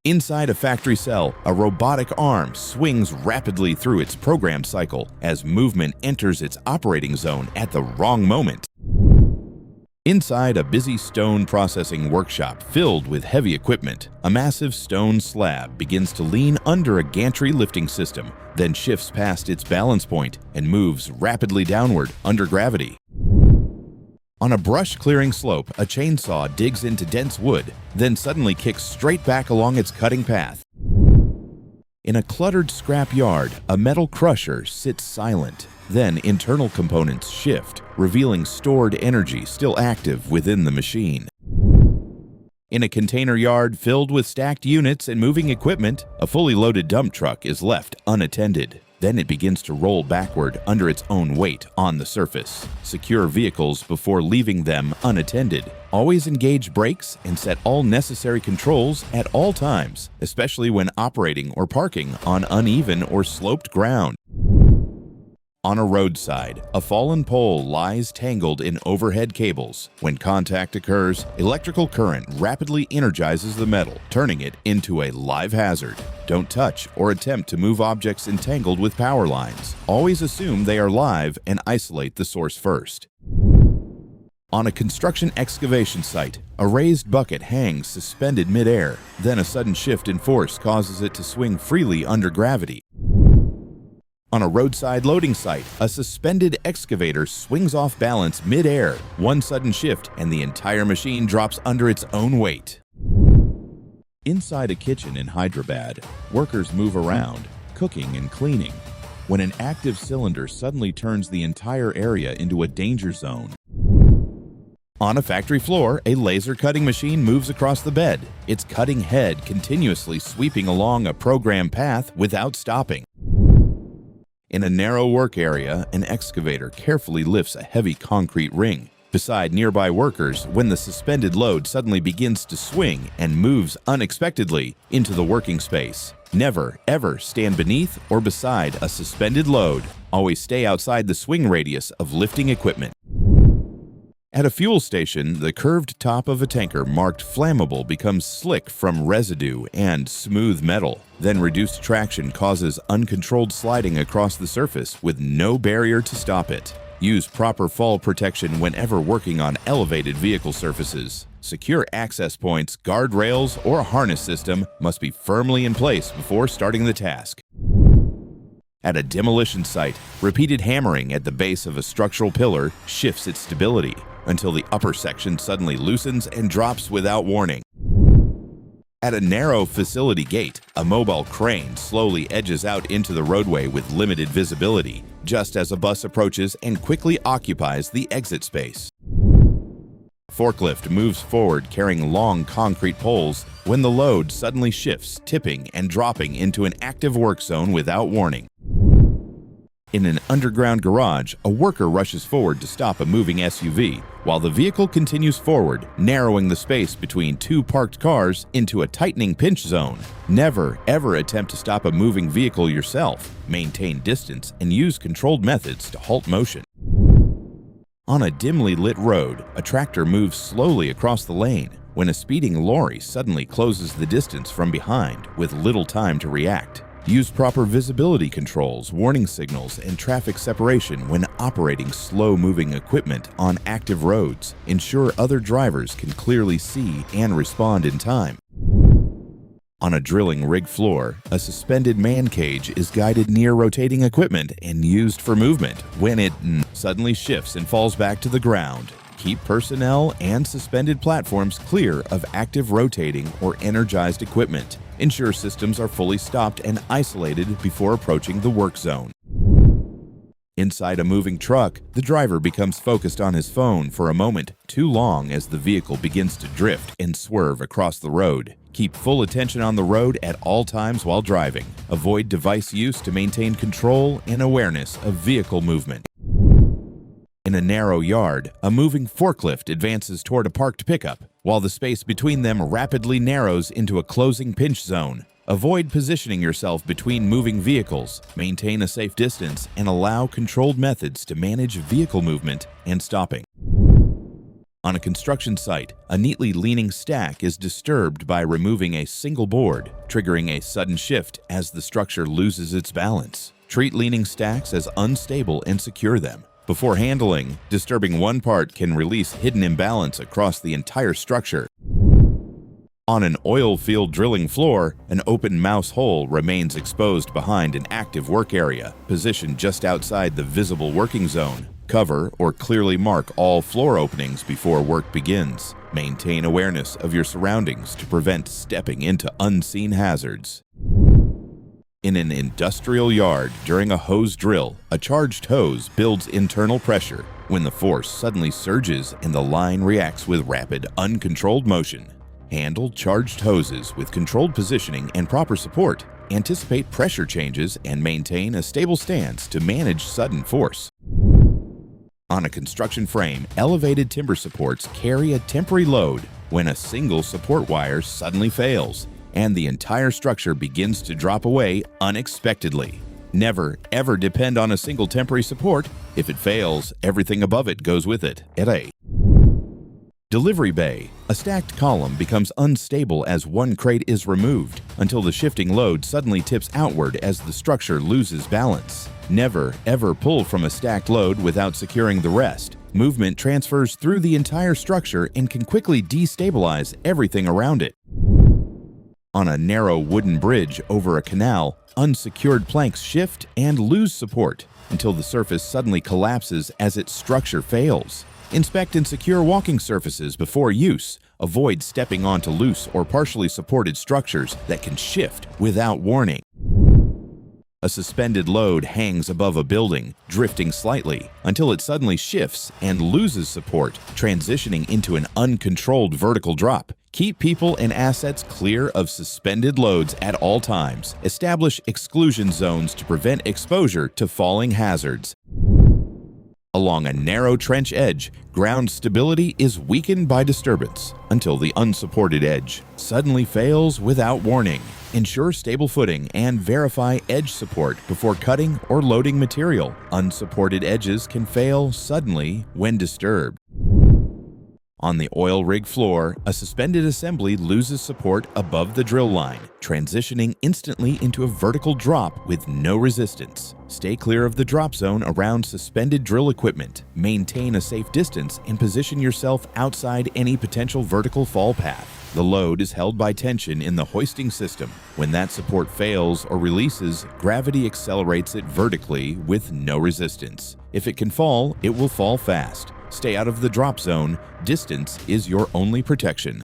Inside a factory cell, a robotic arm swings rapidly through its program cycle as movement enters its operating zone at the wrong moment. Inside a busy stone processing workshop filled with heavy equipment, a massive stone slab begins to lean under a gantry lifting system, then shifts past its balance point and moves rapidly downward under gravity. On a brush-clearing slope, a chainsaw digs into dense wood, then suddenly kicks straight back along its cutting path. In a cluttered scrap yard, a metal crusher sits silent. Then internal components shift, revealing stored energy still active within the machine. In a container yard filled with stacked units and moving equipment, a fully loaded dump truck is left unattended. Then it begins to roll backward under its own weight on the surface. Secure vehicles before leaving them unattended. Always engage brakes and set all necessary controls at all times, especially when operating or parking on uneven or sloped ground. On a roadside, a fallen pole lies tangled in overhead cables. When contact occurs, electrical current rapidly energizes the metal, turning it into a live hazard. Don't touch or attempt to move objects entangled with power lines. Always assume they are live and isolate the source first. On a construction excavation site, a raised bucket hangs suspended mid-air. Then a sudden shift in force causes it to swing freely under gravity. On a roadside loading site, a suspended excavator swings off balance mid-air. One sudden shift and the entire machine drops under its own weight. Inside a kitchen in Hyderabad, workers move around, cooking and cleaning, when an active cylinder suddenly turns the entire area into a danger zone. On a factory floor, a laser cutting machine moves across the bed, its cutting head continuously sweeping along a programmed path without stopping. In a narrow work area, an excavator carefully lifts a heavy concrete ring beside nearby workers when the suspended load suddenly begins to swing and moves unexpectedly into the working space. Never, ever stand beneath or beside a suspended load. Always stay outside the swing radius of lifting equipment. At a fuel station, the curved top of a tanker marked flammable becomes slick from residue and smooth metal. Then reduced traction causes uncontrolled sliding across the surface with no barrier to stop it. Use proper fall protection whenever working on elevated vehicle surfaces. Secure access points, guardrails, or a harness system must be firmly in place before starting the task. At a demolition site, repeated hammering at the base of a structural pillar shifts its stability until the upper section suddenly loosens and drops without warning. At a narrow facility gate, a mobile crane slowly edges out into the roadway with limited visibility, just as a bus approaches and quickly occupies the exit space. Forklift moves forward carrying long concrete poles when the load suddenly shifts, tipping and dropping into an active work zone without warning. In an underground garage, a worker rushes forward to stop a moving SUV, while the vehicle continues forward, narrowing the space between two parked cars into a tightening pinch zone. Never, ever attempt to stop a moving vehicle yourself. Maintain distance and use controlled methods to halt motion. On a dimly lit road, a tractor moves slowly across the lane when a speeding lorry suddenly closes the distance from behind with little time to react. Use proper visibility controls, warning signals, and traffic separation when operating slow-moving equipment on active roads. Ensure other drivers can clearly see and respond in time. On a drilling rig floor, a suspended man cage is guided near rotating equipment and used for movement when it suddenly shifts and falls back to the ground. Keep personnel and suspended platforms clear of active rotating or energized equipment. Ensure systems are fully stopped and isolated before approaching the work zone. Inside a moving truck, the driver becomes focused on his phone for a moment too long as the vehicle begins to drift and swerve across the road. Keep full attention on the road at all times while driving. Avoid device use to maintain control and awareness of vehicle movement. In a narrow yard, a moving forklift advances toward a parked pickup, while the space between them rapidly narrows into a closing pinch zone. Avoid positioning yourself between moving vehicles, maintain a safe distance, and allow controlled methods to manage vehicle movement and stopping. On a construction site, a neatly leaning stack is disturbed by removing a single board, triggering a sudden shift as the structure loses its balance. Treat leaning stacks as unstable and secure them. Before handling, disturbing one part can release hidden imbalance across the entire structure. On an oil field drilling floor, an open mouse hole remains exposed behind an active work area, positioned just outside the visible working zone. Cover or clearly mark all floor openings before work begins. Maintain awareness of your surroundings to prevent stepping into unseen hazards. In an industrial yard during a hose drill, a charged hose builds internal pressure. When the force suddenly surges and the line reacts with rapid, uncontrolled motion. Handle charged hoses with controlled positioning and proper support. Anticipate pressure changes and maintain a stable stance to manage sudden force. On a construction frame, elevated timber supports carry a temporary load when a single support wire suddenly fails and the entire structure begins to drop away unexpectedly. Never, ever depend on a single temporary support. If it fails, everything above it goes with it. At a delivery bay, a stacked column becomes unstable as one crate is removed until the shifting load suddenly tips outward as the structure loses balance. Never, ever pull from a stacked load without securing the rest. Movement transfers through the entire structure and can quickly destabilize everything around it. On a narrow wooden bridge over a canal, unsecured planks shift and lose support until the surface suddenly collapses as its structure fails. Inspect and secure walking surfaces before use. Avoid stepping onto loose or partially supported structures that can shift without warning. A suspended load hangs above a building, drifting slightly, until it suddenly shifts and loses support, transitioning into an uncontrolled vertical drop. Keep people and assets clear of suspended loads at all times. Establish exclusion zones to prevent exposure to falling hazards. Along a narrow trench edge, ground stability is weakened by disturbance until the unsupported edge suddenly fails without warning. Ensure stable footing and verify edge support before cutting or loading material. Unsupported edges can fail suddenly when disturbed. On the oil rig floor, a suspended assembly loses support above the drill line, transitioning instantly into a vertical drop with no resistance. Stay clear of the drop zone around suspended drill equipment. Maintain a safe distance and position yourself outside any potential vertical fall path. The load is held by tension in the hoisting system. When that support fails or releases, gravity accelerates it vertically with no resistance. If it can fall, it will fall fast. Stay out of the drop zone. Distance is your only protection.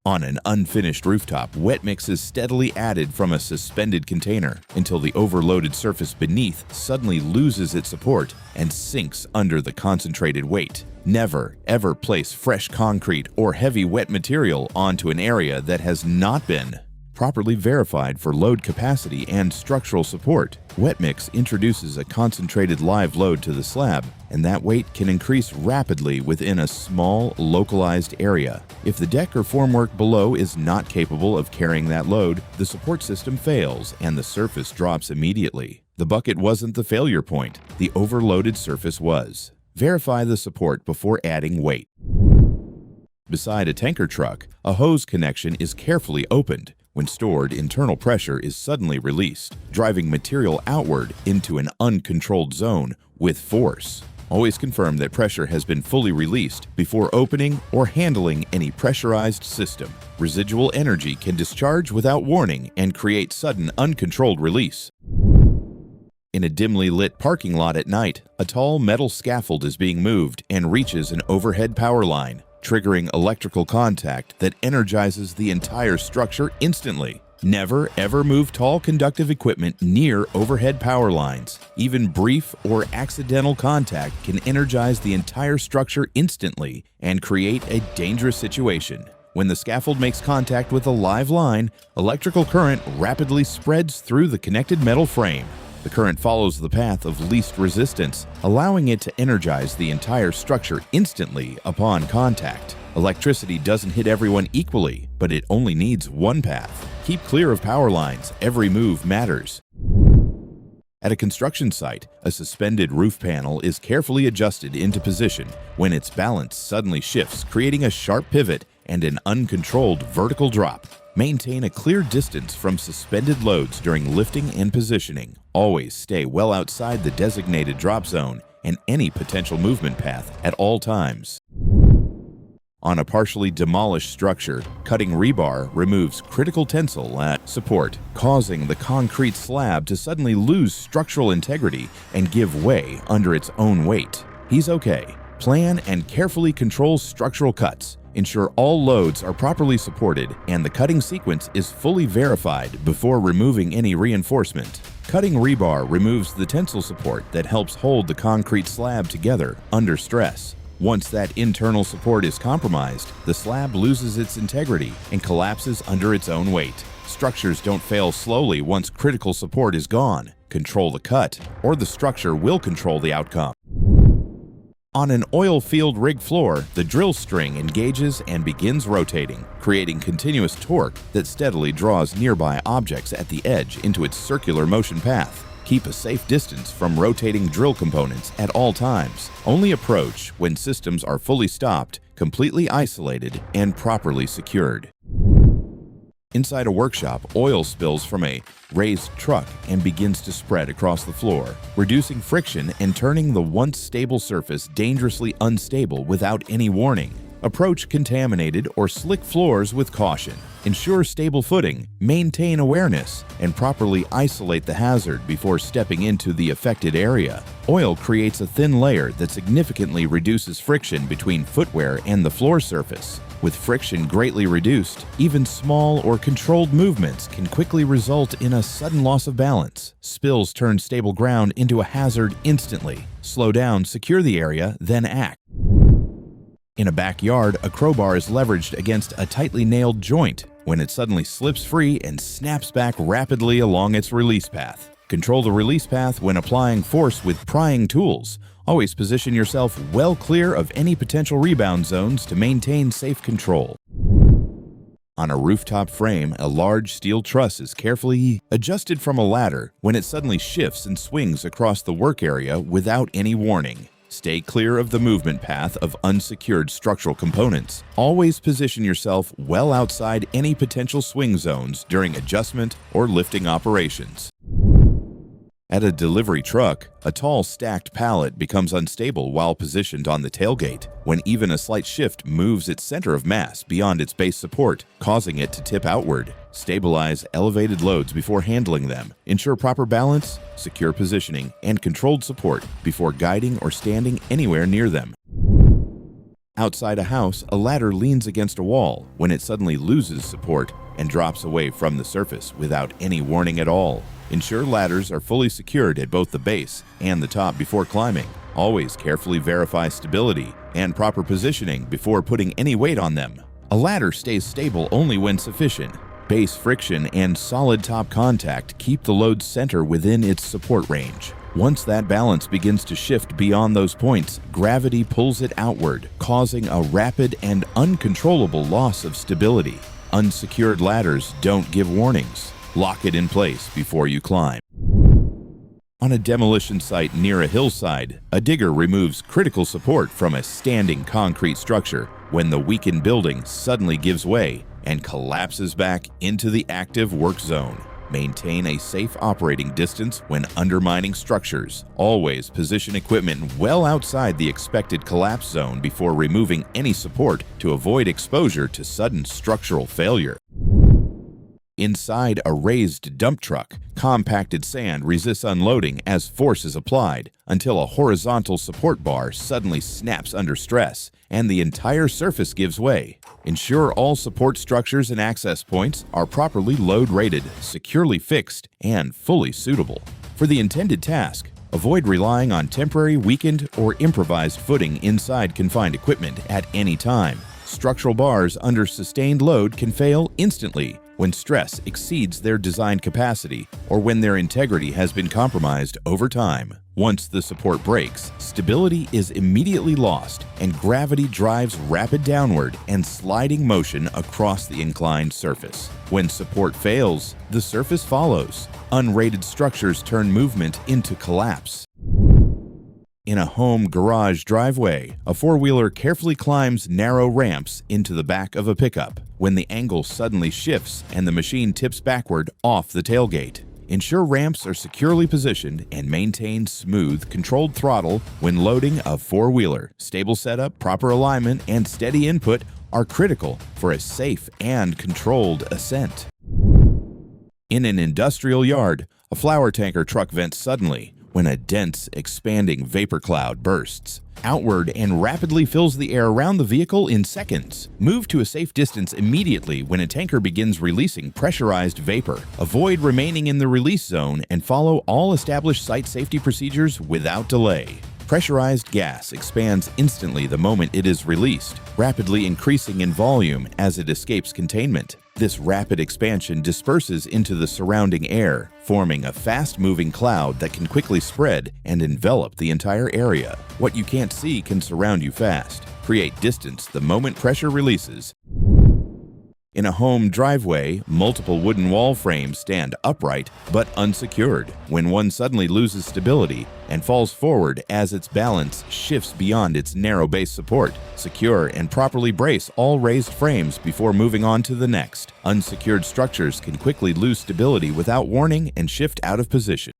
On an unfinished rooftop, wet mix is steadily added from a suspended container until the overloaded surface beneath suddenly loses its support and sinks under the concentrated weight. Never, ever place fresh concrete or heavy wet material onto an area that has not been properly verified for load capacity and structural support. Wet mix introduces a concentrated live load to the slab, and that weight can increase rapidly within a small, localized area. If the deck or formwork below is not capable of carrying that load, the support system fails and the surface drops immediately. The bucket wasn't the failure point, the overloaded surface was. Verify the support before adding weight. Beside a tanker truck, a hose connection is carefully opened. When stored, internal pressure is suddenly released, driving material outward into an uncontrolled zone with force. Always confirm that pressure has been fully released before opening or handling any pressurized system. Residual energy can discharge without warning and create sudden uncontrolled release. In a dimly lit parking lot at night, a tall metal scaffold is being moved and reaches an overhead power line, triggering electrical contact that energizes the entire structure instantly. Never, ever move tall conductive equipment near overhead power lines. Even brief or accidental contact can energize the entire structure instantly and create a dangerous situation. When the scaffold makes contact with a live line, electrical current rapidly spreads through the connected metal frame. The current follows the path of least resistance, allowing it to energize the entire structure instantly upon contact. Electricity doesn't hit everyone equally, but it only needs one path. Keep clear of power lines. Every move matters. At a construction site, a suspended roof panel is carefully adjusted into position when its balance suddenly shifts, creating a sharp pivot and an uncontrolled vertical drop. Maintain a clear distance from suspended loads during lifting and positioning. Always stay well outside the designated drop zone and any potential movement path at all times. On a partially demolished structure, cutting rebar removes critical tensile at support, causing the concrete slab to suddenly lose structural integrity and give way under its own weight. He's okay. Plan and carefully control structural cuts. Ensure all loads are properly supported and the cutting sequence is fully verified before removing any reinforcement. Cutting rebar removes the tensile support that helps hold the concrete slab together under stress. Once that internal support is compromised, the slab loses its integrity and collapses under its own weight. Structures don't fail slowly once critical support is gone. Control the cut, or the structure will control the outcome. On an oil field rig floor, the drill string engages and begins rotating, creating continuous torque that steadily draws nearby objects at the edge into its circular motion path. Keep a safe distance from rotating drill components at all times. Only approach when systems are fully stopped, completely isolated, and properly secured. Inside a workshop, oil spills from a raised truck and begins to spread across the floor, reducing friction and turning the once stable surface dangerously unstable without any warning. Approach contaminated or slick floors with caution. Ensure stable footing, maintain awareness, and properly isolate the hazard before stepping into the affected area. Oil creates a thin layer that significantly reduces friction between footwear and the floor surface. With friction greatly reduced, even small or controlled movements can quickly result in a sudden loss of balance. Spills turn stable ground into a hazard instantly. Slow down, secure the area, then act. In a backyard, a crowbar is leveraged against a tightly nailed joint when it suddenly slips free and snaps back rapidly along its release path. Control the release path when applying force with prying tools. Always position yourself well clear of any potential rebound zones to maintain safe control. On a rooftop frame, a large steel truss is carefully adjusted from a ladder when it suddenly shifts and swings across the work area without any warning. Stay clear of the movement path of unsecured structural components. Always position yourself well outside any potential swing zones during adjustment or lifting operations. At a delivery truck, a tall stacked pallet becomes unstable while positioned on the tailgate, when even a slight shift moves its center of mass beyond its base support, causing it to tip outward. Stabilize elevated loads before handling them. Ensure proper balance, secure positioning, and controlled support before guiding or standing anywhere near them. Outside a house, a ladder leans against a wall when it suddenly loses support and drops away from the surface without any warning at all. Ensure ladders are fully secured at both the base and the top before climbing. Always carefully verify stability and proper positioning before putting any weight on them. A ladder stays stable only when sufficient. Base friction and solid top contact keep the load center within its support range. Once that balance begins to shift beyond those points, gravity pulls it outward, causing a rapid and uncontrollable loss of stability. Unsecured ladders don't give warnings. Lock it in place before you climb. On a demolition site near a hillside, a digger removes critical support from a standing concrete structure when the weakened building suddenly gives way and collapses back into the active work zone. Maintain a safe operating distance when undermining structures. Always position equipment well outside the expected collapse zone before removing any support to avoid exposure to sudden structural failure. Inside a raised dump truck, compacted sand resists unloading as force is applied until a horizontal support bar suddenly snaps under stress and the entire surface gives way. Ensure all support structures and access points are properly load-rated, securely fixed, and fully suitable. For the intended task, avoid relying on temporary, weakened, or improvised footing inside confined equipment at any time. Structural bars under sustained load can fail instantly when stress exceeds their design capacity or when their integrity has been compromised over time. Once the support breaks, stability is immediately lost and gravity drives rapid downward and sliding motion across the inclined surface. When support fails, the surface follows. Unrated structures turn movement into collapse. In a home garage driveway, a four-wheeler carefully climbs narrow ramps into the back of a pickup when the angle suddenly shifts and the machine tips backward off the tailgate. Ensure ramps are securely positioned and maintain smooth, controlled throttle when loading a four-wheeler. Stable setup, proper alignment, and steady input are critical for a safe and controlled ascent. In an industrial yard, a flour tanker truck vents suddenly when a dense, expanding vapor cloud bursts outward and rapidly fills the air around the vehicle in seconds. Move to a safe distance immediately when a tanker begins releasing pressurized vapor. Avoid remaining in the release zone and follow all established site safety procedures without delay. Pressurized gas expands instantly the moment it is released, rapidly increasing in volume as it escapes containment. This rapid expansion disperses into the surrounding air, forming a fast-moving cloud that can quickly spread and envelop the entire area. What you can't see can surround you fast. Create distance the moment pressure releases. In a home driveway, multiple wooden wall frames stand upright but unsecured when one suddenly loses stability and falls forward as its balance shifts beyond its narrow base support. Secure and properly brace all raised frames before moving on to the next. Unsecured structures can quickly lose stability without warning and shift out of position.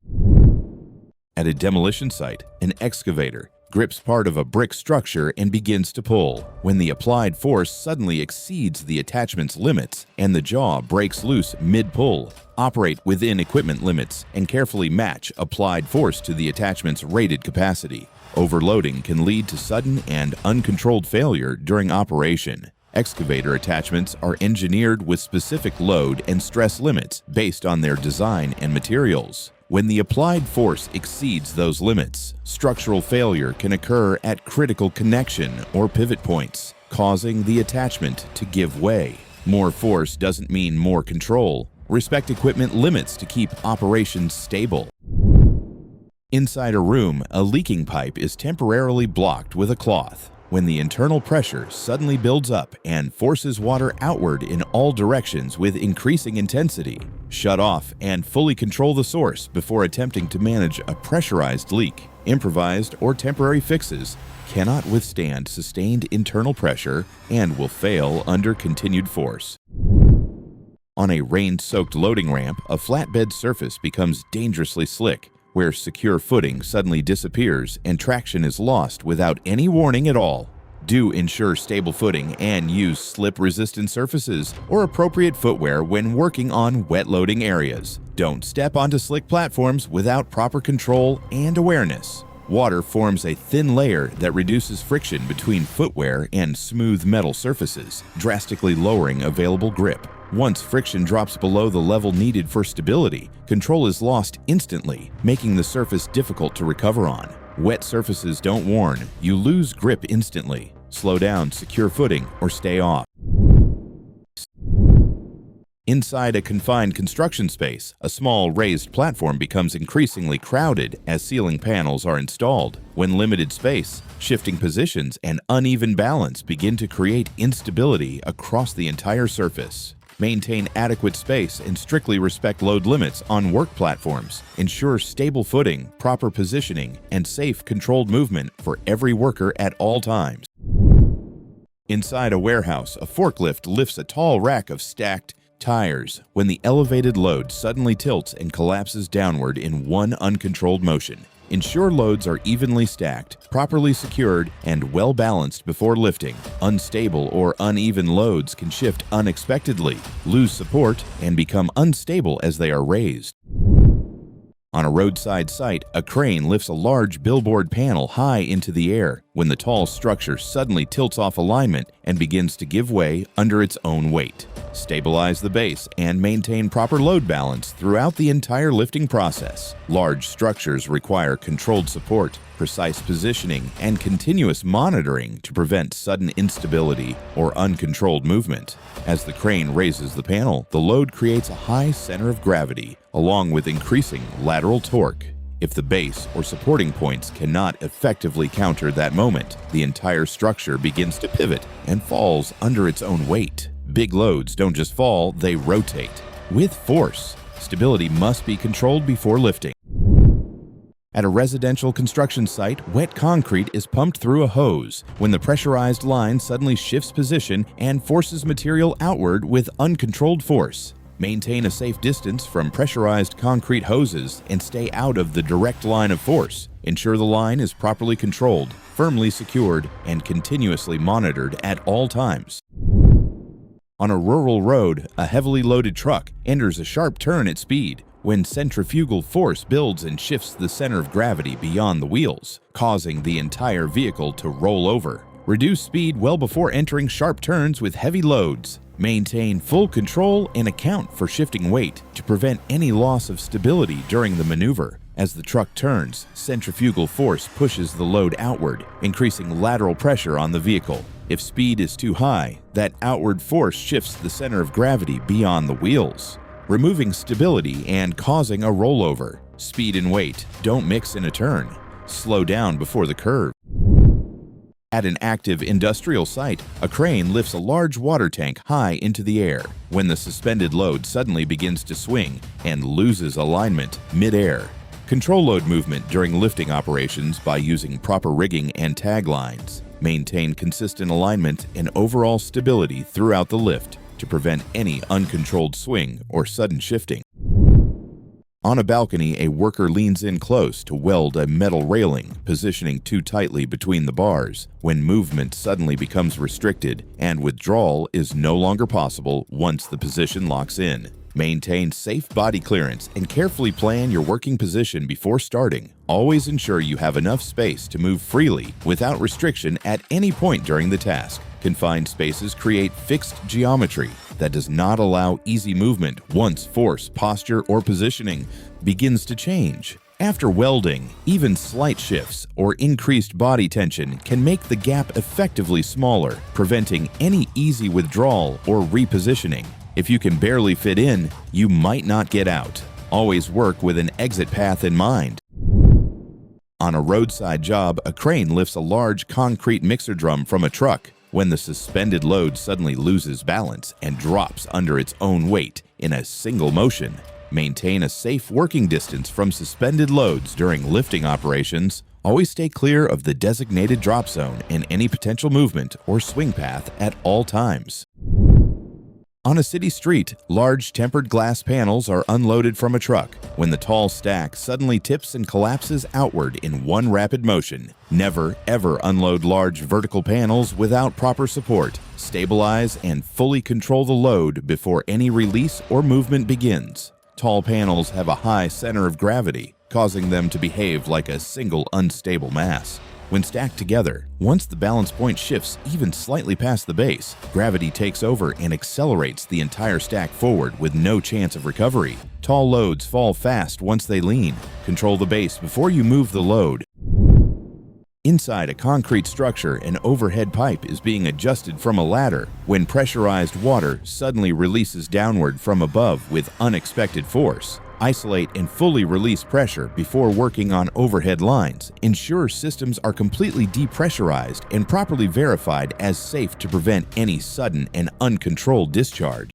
At a demolition site, an excavator grips part of a brick structure and begins to pull when the applied force suddenly exceeds the attachment's limits and the jaw breaks loose mid-pull. Operate within equipment limits and carefully match applied force to the attachment's rated capacity. Overloading can lead to sudden and uncontrolled failure during operation. Excavator attachments are engineered with specific load and stress limits based on their design and materials. When the applied force exceeds those limits, structural failure can occur at critical connection or pivot points, causing the attachment to give way. More force doesn't mean more control. Respect equipment limits to keep operations stable. Inside a room, a leaking pipe is temporarily blocked with a cloth when the internal pressure suddenly builds up and forces water outward in all directions with increasing intensity. Shut off and fully control the source before attempting to manage a pressurized leak. Improvised or temporary fixes cannot withstand sustained internal pressure and will fail under continued force. On a rain-soaked loading ramp, a flatbed surface becomes dangerously slick, where secure footing suddenly disappears and traction is lost without any warning at all. Do ensure stable footing and use slip-resistant surfaces or appropriate footwear when working on wet loading areas. Don't step onto slick platforms without proper control and awareness. Water forms a thin layer that reduces friction between footwear and smooth metal surfaces, drastically lowering available grip. Once friction drops below the level needed for stability, control is lost instantly, making the surface difficult to recover on. Wet surfaces don't warn, you lose grip instantly. Slow down, secure footing, or stay off. Inside a confined construction space, a small raised platform becomes increasingly crowded as ceiling panels are installed. When limited space, shifting positions, and uneven balance begin to create instability across the entire surface. Maintain adequate space and strictly respect load limits on work platforms. Ensure stable footing, proper positioning, and safe, controlled movement for every worker at all times. Inside a warehouse, a forklift lifts a tall rack of stacked tires when the elevated load suddenly tilts and collapses downward in one uncontrolled motion. Ensure loads are evenly stacked, properly secured, and well balanced before lifting. Unstable or uneven loads can shift unexpectedly, lose support, and become unstable as they are raised. On a roadside site, a crane lifts a large billboard panel high into the air when the tall structure suddenly tilts off alignment and begins to give way under its own weight. Stabilize the base and maintain proper load balance throughout the entire lifting process. Large structures require controlled support, precise positioning and continuous monitoring to prevent sudden instability or uncontrolled movement. As the crane raises the panel, the load creates a high center of gravity, along with increasing lateral torque. If the base or supporting points cannot effectively counter that moment, the entire structure begins to pivot and falls under its own weight. Big loads don't just fall, they rotate. With force, stability must be controlled before lifting. At a residential construction site, wet concrete is pumped through a hose when the pressurized line suddenly shifts position and forces material outward with uncontrolled force. Maintain a safe distance from pressurized concrete hoses and stay out of the direct line of force. Ensure the line is properly controlled, firmly secured, and continuously monitored at all times. On a rural road, a heavily loaded truck enters a sharp turn at speed when centrifugal force builds and shifts the center of gravity beyond the wheels, causing the entire vehicle to roll over. Reduce speed well before entering sharp turns with heavy loads. Maintain full control and account for shifting weight to prevent any loss of stability during the maneuver. As the truck turns, centrifugal force pushes the load outward, increasing lateral pressure on the vehicle. If speed is too high, that outward force shifts the center of gravity beyond the wheels, removing stability and causing a rollover. Speed and weight don't mix in a turn. Slow down before the curve. At an active industrial site, a crane lifts a large water tank high into the air when the suspended load suddenly begins to swing and loses alignment mid-air. Control load movement during lifting operations by using proper rigging and tag lines. Maintain consistent alignment and overall stability throughout the lift to prevent any uncontrolled swing or sudden shifting. On a balcony, a worker leans in close to weld a metal railing, positioning too tightly between the bars when movement suddenly becomes restricted and withdrawal is no longer possible once the position locks in. Maintain safe body clearance and carefully plan your working position before starting. Always ensure you have enough space to move freely without restriction at any point during the task. Confined spaces create fixed geometry that does not allow easy movement once force, posture, or positioning begins to change. After welding, even slight shifts or increased body tension can make the gap effectively smaller, preventing any easy withdrawal or repositioning. If you can barely fit in, you might not get out. Always work with an exit path in mind. On a roadside job, a crane lifts a large concrete mixer drum from a truck when the suspended load suddenly loses balance and drops under its own weight in a single motion. Maintain a safe working distance from suspended loads during lifting operations. Always stay clear of the designated drop zone and any potential movement or swing path at all times. On a city street, large tempered glass panels are unloaded from a truck when the tall stack suddenly tips and collapses outward in one rapid motion. Never, ever unload large vertical panels without proper support. Stabilize and fully control the load before any release or movement begins. Tall panels have a high center of gravity, causing them to behave like a single unstable mass. When stacked together, once the balance point shifts even slightly past the base, gravity takes over and accelerates the entire stack forward with no chance of recovery. Tall loads fall fast once they lean. Control the base before you move the load. Inside a concrete structure, an overhead pipe is being adjusted from a ladder when pressurized water suddenly releases downward from above with unexpected force. Isolate and fully release pressure before working on overhead lines. Ensure systems are completely depressurized and properly verified as safe to prevent any sudden and uncontrolled discharge.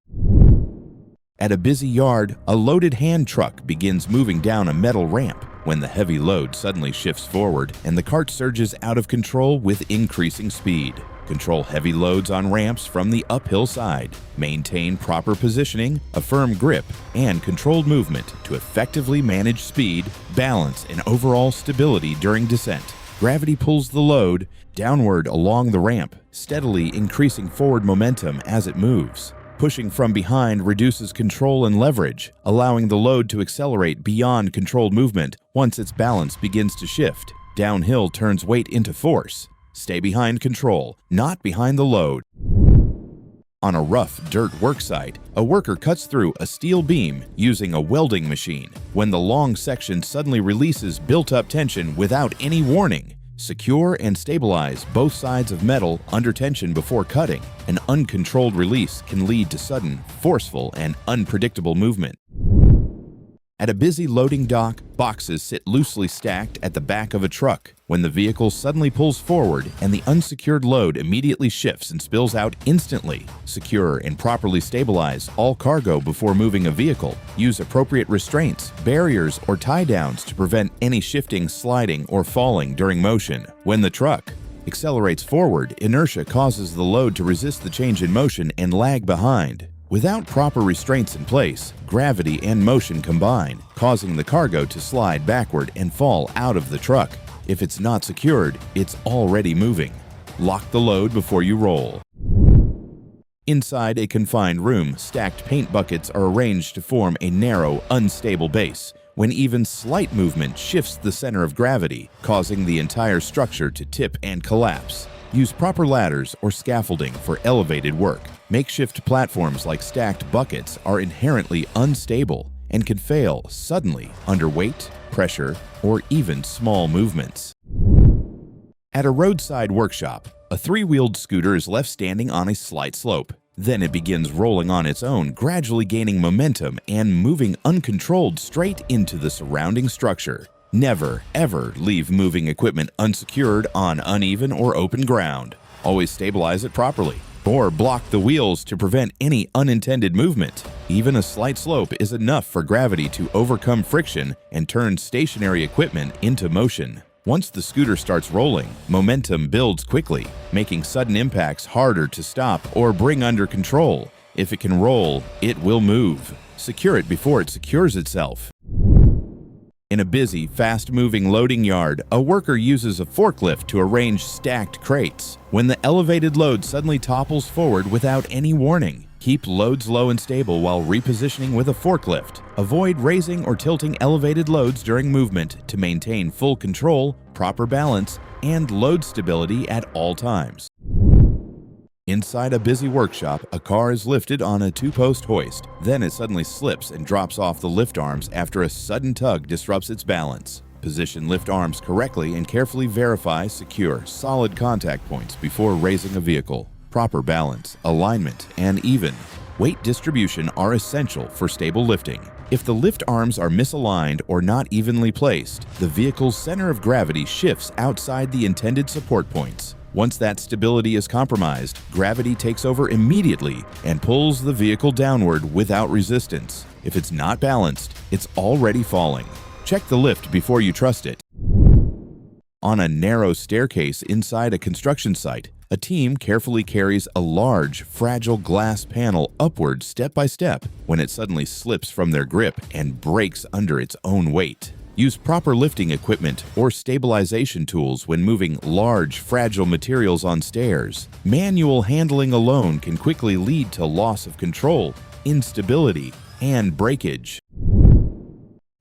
At a busy yard, a loaded hand truck begins moving down a metal ramp when the heavy load suddenly shifts forward and the cart surges out of control with increasing speed. Control heavy loads on ramps from the uphill side. Maintain proper positioning, a firm grip, and controlled movement to effectively manage speed, balance, and overall stability during descent. Gravity pulls the load downward along the ramp, steadily increasing forward momentum as it moves. Pushing from behind reduces control and leverage, allowing the load to accelerate beyond controlled movement once its balance begins to shift. Downhill turns weight into force. Stay behind control, not behind the load. On a rough dirt worksite, a worker cuts through a steel beam using a welding machine when the long section suddenly releases built-up tension without any warning. Secure and stabilize both sides of metal under tension before cutting. An uncontrolled release can lead to sudden, forceful, and unpredictable movement. At a busy loading dock, boxes sit loosely stacked at the back of a truck. When the vehicle suddenly pulls forward and the unsecured load immediately shifts and spills out instantly. Secure and properly stabilize all cargo before moving a vehicle. Use appropriate restraints, barriers, or tie-downs to prevent any shifting, sliding, or falling during motion. When the truck accelerates forward, inertia causes the load to resist the change in motion and lag behind. Without proper restraints in place, gravity and motion combine, causing the cargo to slide backward and fall out of the truck. If it's not secured, it's already moving. Lock the load before you roll. Inside a confined room, stacked paint buckets are arranged to form a narrow, unstable base. When even slight movement shifts the center of gravity, causing the entire structure to tip and collapse. Use proper ladders or scaffolding for elevated work. Makeshift platforms like stacked buckets are inherently unstable and can fail suddenly under weight, pressure, or even small movements. At a roadside workshop, a three-wheeled scooter is left standing on a slight slope. Then it begins rolling on its own, gradually gaining momentum and moving uncontrolled straight into the surrounding structure. Never, ever leave moving equipment unsecured on uneven or open ground. Always stabilize it properly, or block the wheels to prevent any unintended movement. Even a slight slope is enough for gravity to overcome friction and turn stationary equipment into motion. Once the scooter starts rolling, momentum builds quickly, making sudden impacts harder to stop or bring under control. If it can roll, it will move. Secure it before it secures itself. In a busy, fast-moving loading yard, a worker uses a forklift to arrange stacked crates. When the elevated load suddenly topples forward without any warning, keep loads low and stable while repositioning with a forklift. Avoid raising or tilting elevated loads during movement to maintain full control, proper balance, and load stability at all times. Inside a busy workshop, a car is lifted on a two-post hoist. Then it suddenly slips and drops off the lift arms after a sudden tug disrupts its balance. Position lift arms correctly and carefully verify secure, solid contact points before raising a vehicle. Proper balance, alignment, and even weight distribution are essential for stable lifting. If the lift arms are misaligned or not evenly placed, the vehicle's center of gravity shifts outside the intended support points. Once that stability is compromised, gravity takes over immediately and pulls the vehicle downward without resistance. If it's not balanced, it's already falling. Check the lift before you trust it. On a narrow staircase inside a construction site, a team carefully carries a large, fragile glass panel upward step by step when it suddenly slips from their grip and breaks under its own weight. Use proper lifting equipment or stabilization tools when moving large, fragile materials on stairs. Manual handling alone can quickly lead to loss of control, instability, and breakage.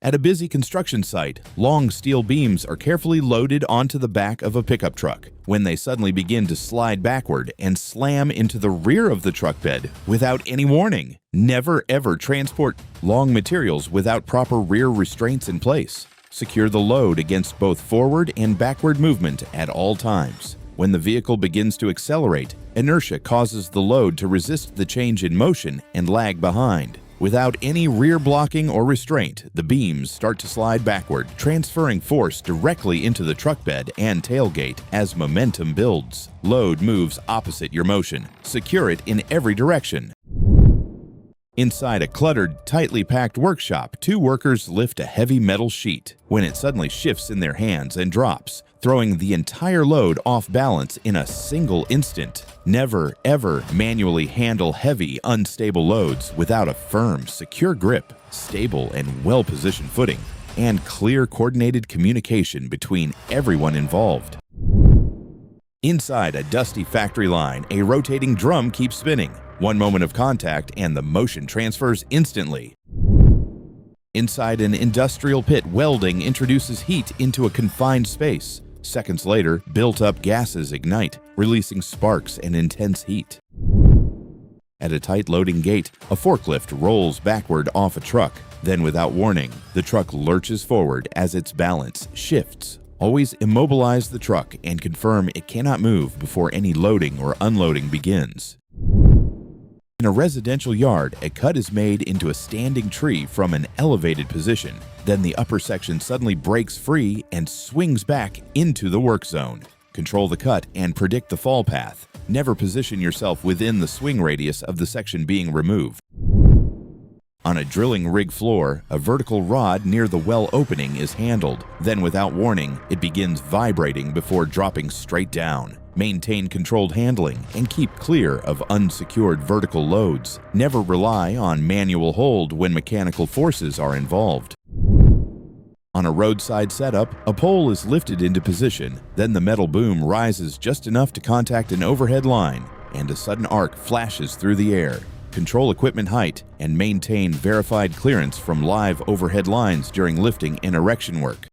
At a busy construction site, long steel beams are carefully loaded onto the back of a pickup truck. When they suddenly begin to slide backward and slam into the rear of the truck bed without any warning. Never ever transport long materials without proper rear restraints in place. Secure the load against both forward and backward movement at all times. When the vehicle begins to accelerate, inertia causes the load to resist the change in motion and lag behind. Without any rear blocking or restraint, the beams start to slide backward, transferring force directly into the truck bed and tailgate as momentum builds. Load moves opposite your motion. Secure it in every direction. Inside a cluttered, tightly packed workshop, two workers lift a heavy metal sheet when it suddenly shifts in their hands and drops, throwing the entire load off balance in a single instant. Never, ever manually handle heavy, unstable loads without a firm, secure grip, stable and well-positioned footing, and clear, coordinated communication between everyone involved. Inside a dusty factory line, a rotating drum keeps spinning. One moment of contact and the motion transfers instantly. Inside an industrial pit, welding introduces heat into a confined space. Seconds later, built-up gases ignite, releasing sparks and intense heat. At a tight loading gate, a forklift rolls backward off a truck. Then, without warning, the truck lurches forward as its balance shifts. Always immobilize the truck and confirm it cannot move before any loading or unloading begins. In a residential yard, a cut is made into a standing tree from an elevated position. Then the upper section suddenly breaks free and swings back into the work zone. Control the cut and predict the fall path. Never position yourself within the swing radius of the section being removed. On a drilling rig floor, a vertical rod near the well opening is handled. Then, without warning, it begins vibrating before dropping straight down. Maintain controlled handling and keep clear of unsecured vertical loads. Never rely on manual hold when mechanical forces are involved. On a roadside setup, a pole is lifted into position. Then the metal boom rises just enough to contact an overhead line, and a sudden arc flashes through the air. Control equipment height and maintain verified clearance from live overhead lines during lifting and erection work.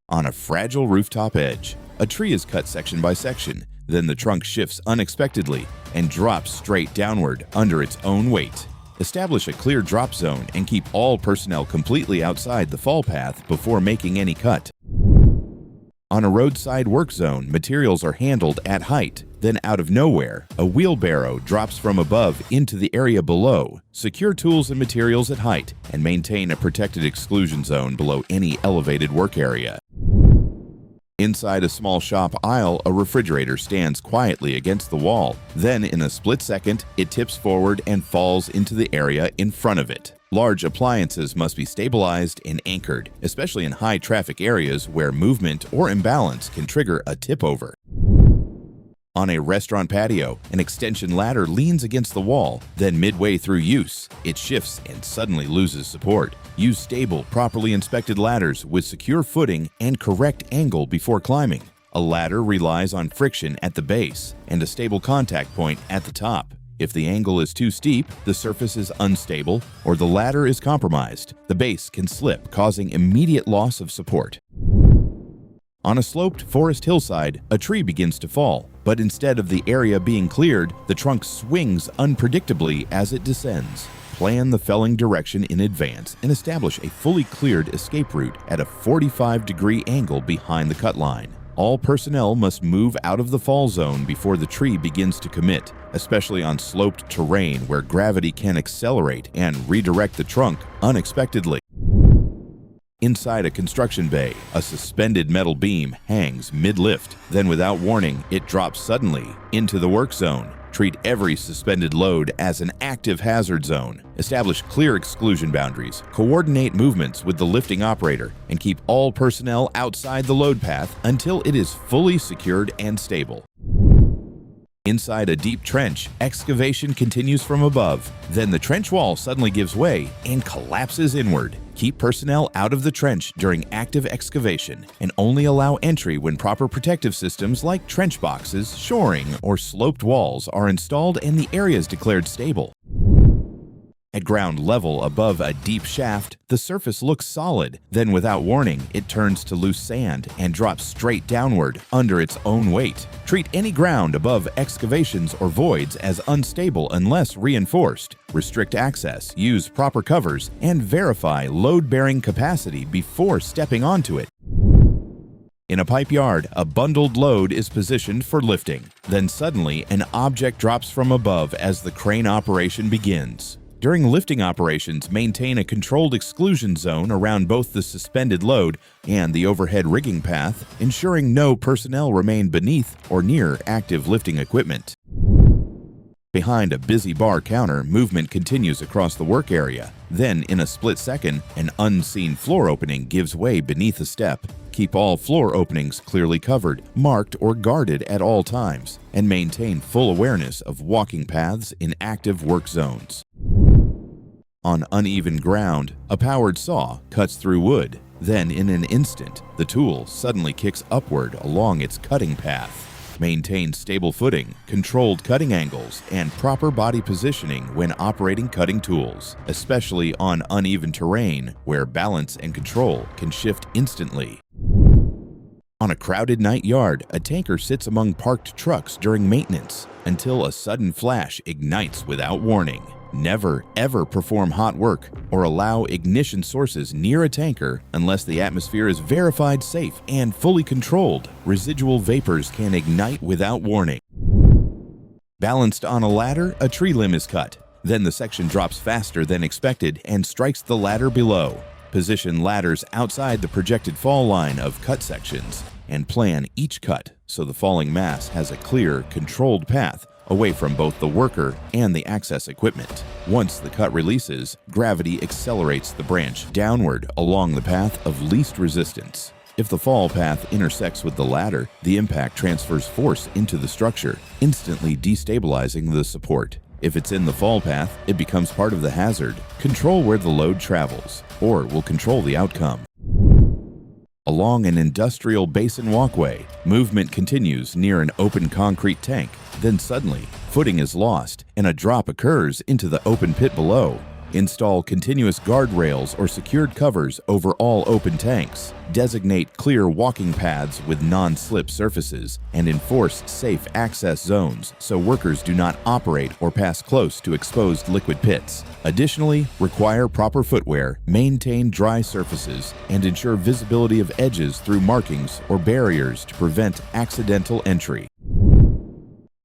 On a fragile rooftop edge, a tree is cut section by section. Then the trunk shifts unexpectedly and drops straight downward under its own weight. Establish a clear drop zone and keep all personnel completely outside the fall path before making any cut. On a roadside work zone, materials are handled at height. Then, out of nowhere, a wheelbarrow drops from above into the area below. Secure tools and materials at height and maintain a protected exclusion zone below any elevated work area. Inside a small shop aisle, a refrigerator stands quietly against the wall. Then, in a split second, it tips forward and falls into the area in front of it. Large appliances must be stabilized and anchored, especially in high-traffic areas where movement or imbalance can trigger a tip-over. On a restaurant patio, an extension ladder leans against the wall. Then, midway through use, it shifts and suddenly loses support. Use stable, properly inspected ladders with secure footing and correct angle before climbing. A ladder relies on friction at the base and a stable contact point at the top. If the angle is too steep, the surface is unstable, or the ladder is compromised, the base can slip, causing immediate loss of support. On a sloped forest hillside, a tree begins to fall, but instead of the area being cleared, the trunk swings unpredictably as it descends. Plan the felling direction in advance and establish a fully cleared escape route at a 45-degree angle behind the cut line. All personnel must move out of the fall zone before the tree begins to commit, especially on sloped terrain where gravity can accelerate and redirect the trunk unexpectedly. Inside a construction bay, a suspended metal beam hangs mid-lift. Then, without warning, it drops suddenly into the work zone. Treat every suspended load as an active hazard zone. Establish clear exclusion boundaries, coordinate movements with the lifting operator, and keep all personnel outside the load path until it is fully secured and stable. Inside a deep trench, excavation continues from above. Then the trench wall suddenly gives way and collapses inward. Keep personnel out of the trench during active excavation and only allow entry when proper protective systems like trench boxes, shoring, or sloped walls are installed and the area is declared stable. At ground level above a deep shaft, the surface looks solid. Then, without warning, it turns to loose sand and drops straight downward under its own weight. Treat any ground above excavations or voids as unstable unless reinforced. Restrict access, use proper covers, and verify load-bearing capacity before stepping onto it. In a pipe yard, a bundled load is positioned for lifting. Then suddenly, an object drops from above as the crane operation begins. During lifting operations, maintain a controlled exclusion zone around both the suspended load and the overhead rigging path, ensuring no personnel remain beneath or near active lifting equipment. Behind a busy bar counter, movement continues across the work area. Then, in a split second, an unseen floor opening gives way beneath a step. Keep all floor openings clearly covered, marked, or guarded at all times, and maintain full awareness of walking paths in active work zones. On uneven ground, a powered saw cuts through wood. Then, in an instant, the tool suddenly kicks upward along its cutting path. Maintain stable footing, controlled cutting angles, and proper body positioning when operating cutting tools, especially on uneven terrain where balance and control can shift instantly. On a crowded night yard, a tanker sits among parked trucks during maintenance until a sudden flash ignites without warning. Never, ever perform hot work or allow ignition sources near a tanker unless the atmosphere is verified safe and fully controlled. Residual vapors can ignite without warning. Balanced on a ladder, a tree limb is cut. Then the section drops faster than expected and strikes the ladder below. Position ladders outside the projected fall line of cut sections and plan each cut so the falling mass has a clear, controlled path away from both the worker and the access equipment. Once the cut releases, gravity accelerates the branch downward along the path of least resistance. If the fall path intersects with the ladder, the impact transfers force into the structure, instantly destabilizing the support. If it's in the fall path, it becomes part of the hazard. Control where the load travels, or will control the outcome. Along an industrial basin walkway, movement continues near an open concrete tank. Then suddenly, footing is lost and a drop occurs into the open pit below. Install continuous guardrails or secured covers over all open tanks. Designate clear walking paths with non-slip surfaces and enforce safe access zones so workers do not operate or pass close to exposed liquid pits. Additionally, require proper footwear, maintain dry surfaces, and ensure visibility of edges through markings or barriers to prevent accidental entry.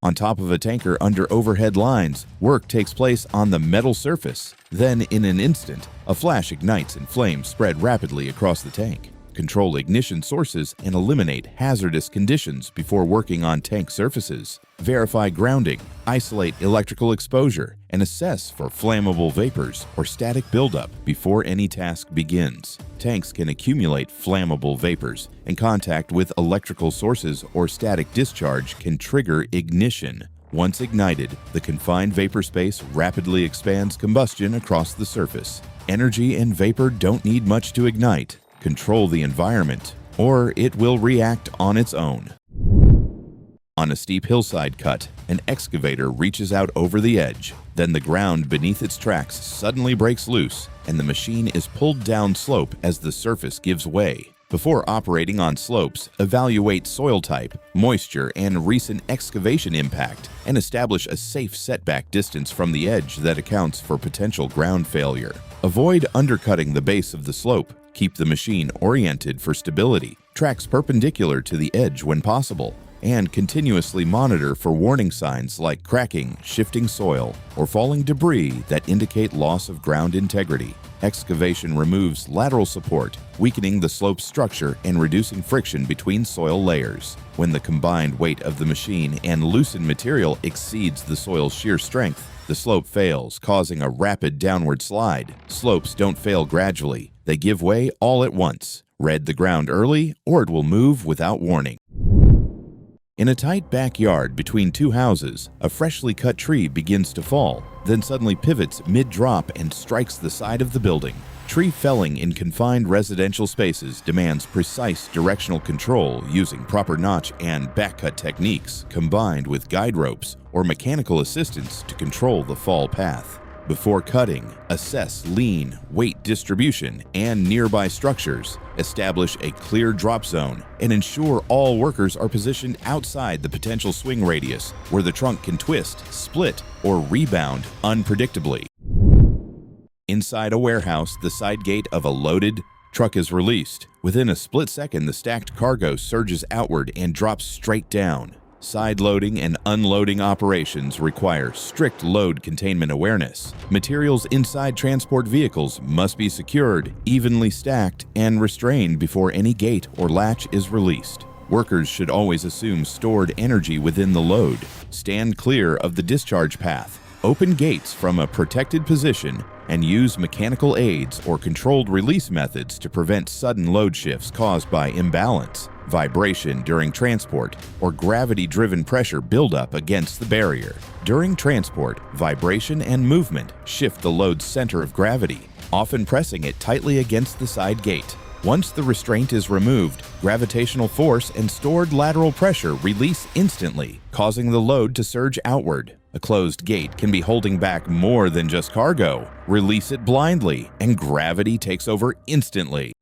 On top of a tanker under overhead lines, work takes place on the metal surface. Then, in an instant, a flash ignites and flames spread rapidly across the tank. Control ignition sources and eliminate hazardous conditions before working on tank surfaces. Verify grounding, isolate electrical exposure, and assess for flammable vapors or static buildup before any task begins. Tanks can accumulate flammable vapors, and contact with electrical sources or static discharge can trigger ignition. Once ignited, the confined vapor space rapidly expands combustion across the surface. Energy and vapor don't need much to ignite. Control the environment, or it will react on its own. On a steep hillside cut, an excavator reaches out over the edge. Then the ground beneath its tracks suddenly breaks loose, and the machine is pulled down slope as the surface gives way. Before operating on slopes, evaluate soil type, moisture, and recent excavation impact, and establish a safe setback distance from the edge that accounts for potential ground failure. Avoid undercutting the base of the slope. Keep the machine oriented for stability, tracks perpendicular to the edge when possible, and continuously monitor for warning signs like cracking, shifting soil, or falling debris that indicate loss of ground integrity. Excavation removes lateral support, weakening the slope structure and reducing friction between soil layers. When the combined weight of the machine and loosened material exceeds the soil's shear strength, the slope fails, causing a rapid downward slide. Slopes don't fail gradually. They give way all at once. Read the ground early, or it will move without warning. In a tight backyard between two houses, a freshly cut tree begins to fall, then suddenly pivots mid-drop and strikes the side of the building. Tree felling in confined residential spaces demands precise directional control using proper notch and backcut techniques, combined with guide ropes or mechanical assistance to control the fall path. Before cutting, assess lean, weight distribution, and nearby structures. Establish a clear drop zone and ensure all workers are positioned outside the potential swing radius where the trunk can twist, split, or rebound unpredictably. Inside a warehouse, the side gate of a loaded truck is released. Within a split second, the stacked cargo surges outward and drops straight down. Side loading and unloading operations require strict load containment awareness. Materials inside transport vehicles must be secured, evenly stacked, and restrained before any gate or latch is released. Workers should always assume stored energy within the load. Stand clear of the discharge path. Open gates from a protected position and use mechanical aids or controlled release methods to prevent sudden load shifts caused by imbalance, vibration during transport, or gravity-driven pressure buildup against the barrier. During transport, vibration and movement shift the load's center of gravity, often pressing it tightly against the side gate. Once the restraint is removed, gravitational force and stored lateral pressure release instantly, causing the load to surge outward. A closed gate can be holding back more than just cargo. Release it blindly, and gravity takes over instantly.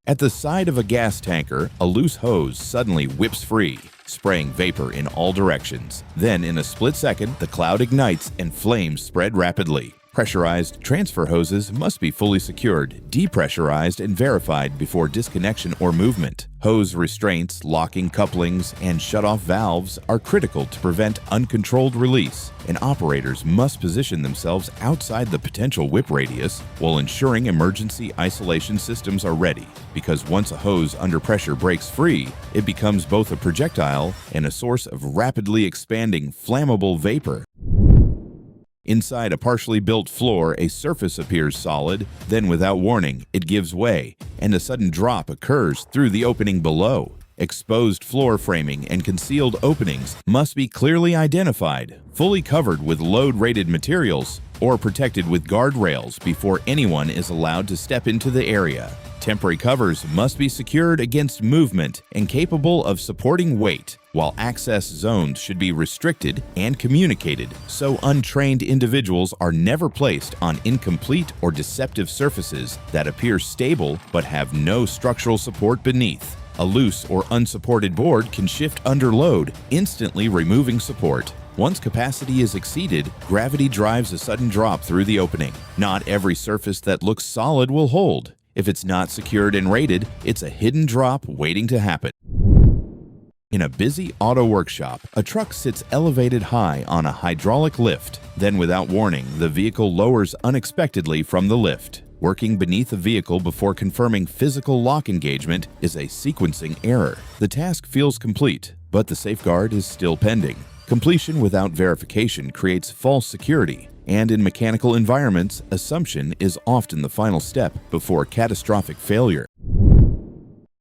At the side of a gas tanker, a loose hose suddenly whips free, spraying vapor in all directions. Then, in a split second, the cloud ignites and flames spread rapidly. Pressurized transfer hoses must be fully secured, depressurized, and verified before disconnection or movement. Hose restraints, locking couplings, and shut-off valves are critical to prevent uncontrolled release, and operators must position themselves outside the potential whip radius while ensuring emergency isolation systems are ready, because once a hose under pressure breaks free, it becomes both a projectile and a source of rapidly expanding flammable vapor. Inside a partially built floor, a surface appears solid, then without warning, it gives way, and a sudden drop occurs through the opening below. Exposed floor framing and concealed openings must be clearly identified, fully covered with load-rated materials, or protected with guardrails before anyone is allowed to step into the area. Temporary covers must be secured against movement and capable of supporting weight, while access zones should be restricted and communicated so untrained individuals are never placed on incomplete or deceptive surfaces that appear stable but have no structural support beneath. A loose or unsupported board can shift under load, instantly removing support. Once capacity is exceeded, gravity drives a sudden drop through the opening. Not every surface that looks solid will hold. If it's not secured and rated, it's a hidden drop waiting to happen. In a busy auto workshop, a truck sits elevated high on a hydraulic lift. Then, without warning, the vehicle lowers unexpectedly from the lift. Working beneath the vehicle before confirming physical lock engagement is a sequencing error. The task feels complete, but the safeguard is still pending. Completion without verification creates false security, and in mechanical environments, assumption is often the final step before catastrophic failure.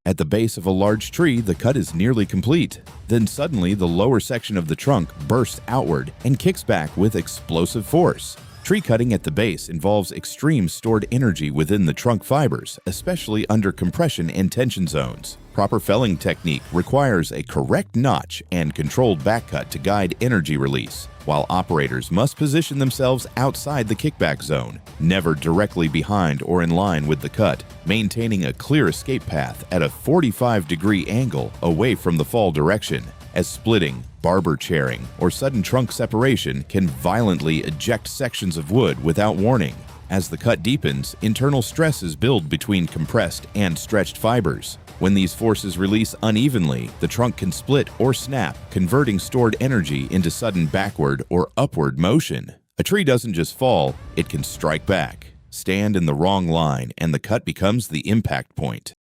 At the base of a large tree, the cut is nearly complete. Then suddenly, the lower section of the trunk bursts outward and kicks back with explosive force. Tree cutting at the base involves extreme stored energy within the trunk fibers, especially under compression and tension zones. Proper felling technique requires a correct notch and controlled back cut to guide energy release, while operators must position themselves outside the kickback zone, never directly behind or in line with the cut, maintaining a clear escape path at a 45-degree angle away from the fall direction, as splitting, barber chairing, or sudden trunk separation can violently eject sections of wood without warning. As the cut deepens, internal stresses build between compressed and stretched fibers. When these forces release unevenly, the trunk can split or snap, converting stored energy into sudden backward or upward motion. A tree doesn't just fall, it can strike back, stand in the wrong line, and the cut becomes the impact point.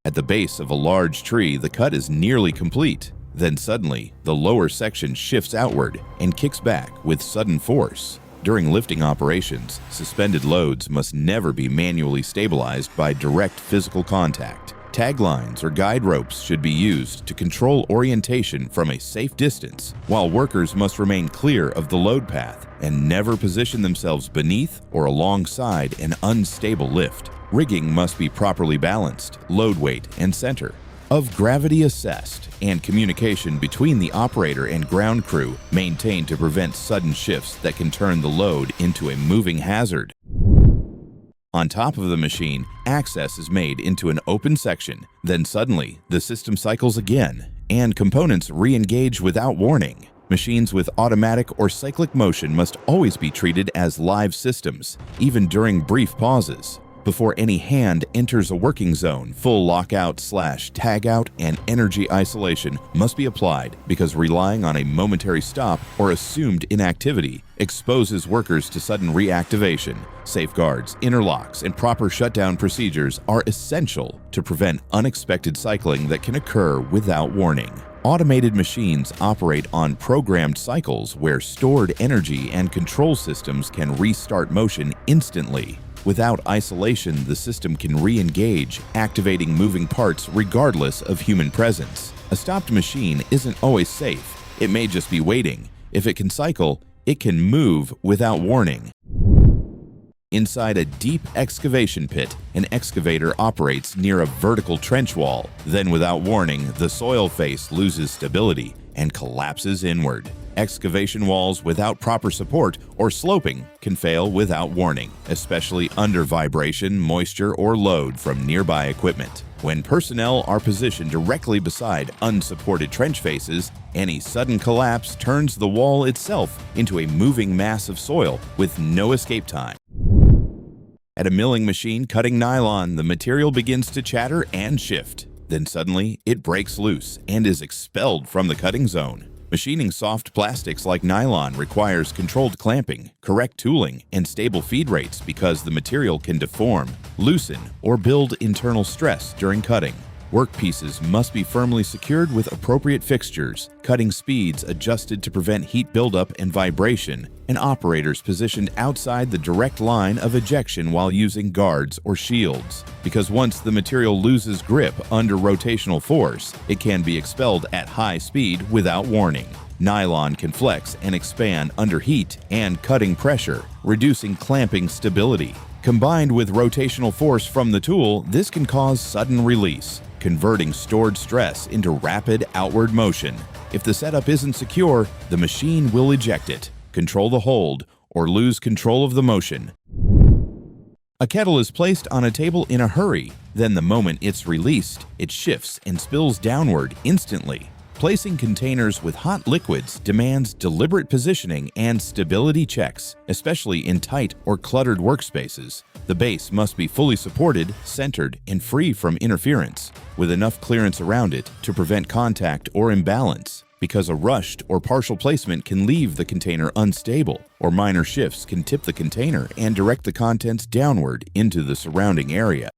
At the base of a large tree, the cut is nearly complete. Then suddenly, the lower section shifts outward and kicks back with sudden force. During lifting operations, suspended loads must never be manually stabilized by direct physical contact. Tag lines or guide ropes should be used to control orientation from a safe distance, while workers must remain clear of the load path and never position themselves beneath or alongside an unstable lift. Rigging must be properly balanced, load weight and center of gravity assessed, and communication between the operator and ground crew maintained to prevent sudden shifts that can turn the load into a moving hazard. On top of the machine, access is made into an open section. Then suddenly, the system cycles again, and components re-engage without warning. Machines with automatic or cyclic motion must always be treated as live systems, even during brief pauses. Before any hand enters a working zone, full lockout/tagout and energy isolation must be applied, because relying on a momentary stop or assumed inactivity exposes workers to sudden reactivation. Safeguards, interlocks, and proper shutdown procedures are essential to prevent unexpected cycling that can occur without warning. Automated machines operate on programmed cycles where stored energy and control systems can restart motion instantly. Without isolation, the system can re-engage, activating moving parts regardless of human presence. A stopped machine isn't always safe. It may just be waiting. If it can cycle, it can move without warning. Inside a deep excavation pit, an excavator operates near a vertical trench wall. Then, without warning, the soil face loses stability and collapses inward. Excavation walls without proper support or sloping can fail without warning, especially under vibration, moisture, or load from nearby equipment. When personnel are positioned directly beside unsupported trench faces, any sudden collapse turns the wall itself into a moving mass of soil with no escape time. At a milling machine cutting nylon, the material begins to chatter and shift. Then suddenly, it breaks loose and is expelled from the cutting zone. Machining soft plastics like nylon requires controlled clamping, correct tooling, and stable feed rates because the material can deform, loosen, or build internal stress during cutting. Workpieces must be firmly secured with appropriate fixtures, cutting speeds adjusted to prevent heat buildup and vibration, and operators positioned outside the direct line of ejection while using guards or shields. Because once the material loses grip under rotational force, it can be expelled at high speed without warning. Nylon can flex and expand under heat and cutting pressure, reducing clamping stability. Combined with rotational force from the tool, this can cause sudden release, converting stored stress into rapid outward motion. If the setup isn't secure, the machine will eject it, control the hold, or lose control of the motion. A kettle is placed on a table in a hurry. Then the moment it's released, it shifts and spills downward instantly. Placing containers with hot liquids demands deliberate positioning and stability checks, especially in tight or cluttered workspaces. The base must be fully supported, centered, and free from interference, with enough clearance around it to prevent contact or imbalance, because a rushed or partial placement can leave the container unstable, or minor shifts can tip the container and direct the contents downward into the surrounding area.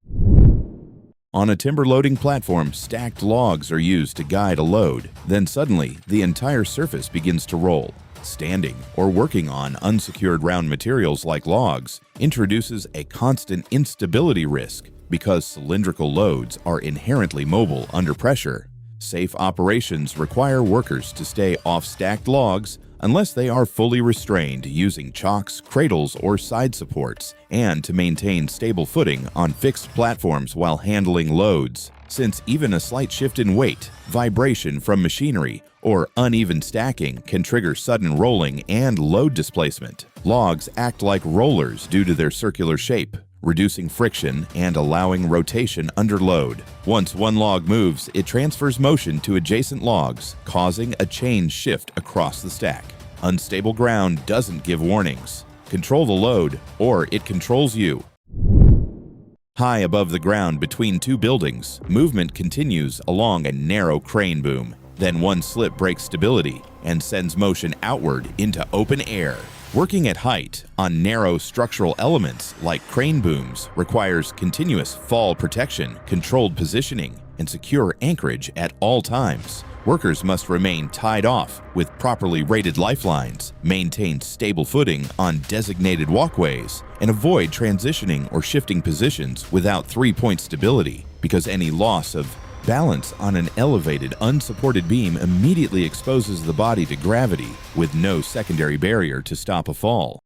On a timber loading platform, stacked logs are used to guide a load. Then suddenly, the entire surface begins to roll. Standing or working on unsecured round materials like logs introduces a constant instability risk because cylindrical loads are inherently mobile under pressure. Safe operations require workers to stay off stacked logs unless they are fully restrained using chocks, cradles, or side supports, and to maintain stable footing on fixed platforms while handling loads, since even a slight shift in weight, vibration from machinery, or uneven stacking can trigger sudden rolling and load displacement. Logs act like rollers due to their circular shape, reducing friction and allowing rotation under load. Once one log moves, it transfers motion to adjacent logs, causing a chain shift across the stack. Unstable ground doesn't give warnings. Control the load, or it controls you. High above the ground between two buildings, movement continues along a narrow crane boom. Then one slip breaks stability and sends motion outward into open air. Working at height on narrow structural elements like crane booms requires continuous fall protection, controlled positioning, and secure anchorage at all times. Workers must remain tied off with properly rated lifelines, maintain stable footing on designated walkways, and avoid transitioning or shifting positions without three-point stability, because any loss of balance on an elevated, unsupported beam immediately exposes the body to gravity with no secondary barrier to stop a fall.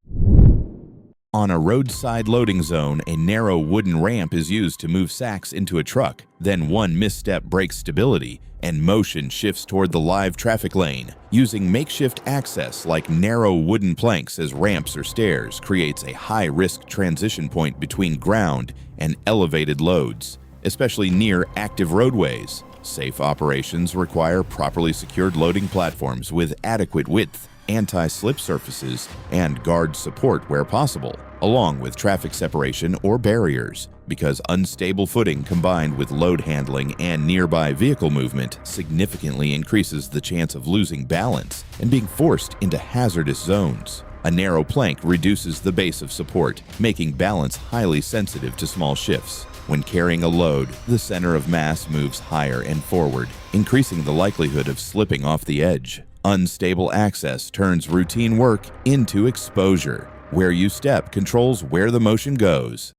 On a roadside loading zone, a narrow wooden ramp is used to move sacks into a truck. Then one misstep breaks stability, and motion shifts toward the live traffic lane. Using makeshift access like narrow wooden planks as ramps or stairs creates a high-risk transition point between ground and elevated loads, especially near active roadways. Safe operations require properly secured loading platforms with adequate width, anti-slip surfaces, and guard support where possible, along with traffic separation or barriers, because unstable footing combined with load handling and nearby vehicle movement significantly increases the chance of losing balance and being forced into hazardous zones. A narrow plank reduces the base of support, making balance highly sensitive to small shifts. When carrying a load, the center of mass moves higher and forward, increasing the likelihood of slipping off the edge. Unstable access turns routine work into exposure. Where you step controls where the motion goes.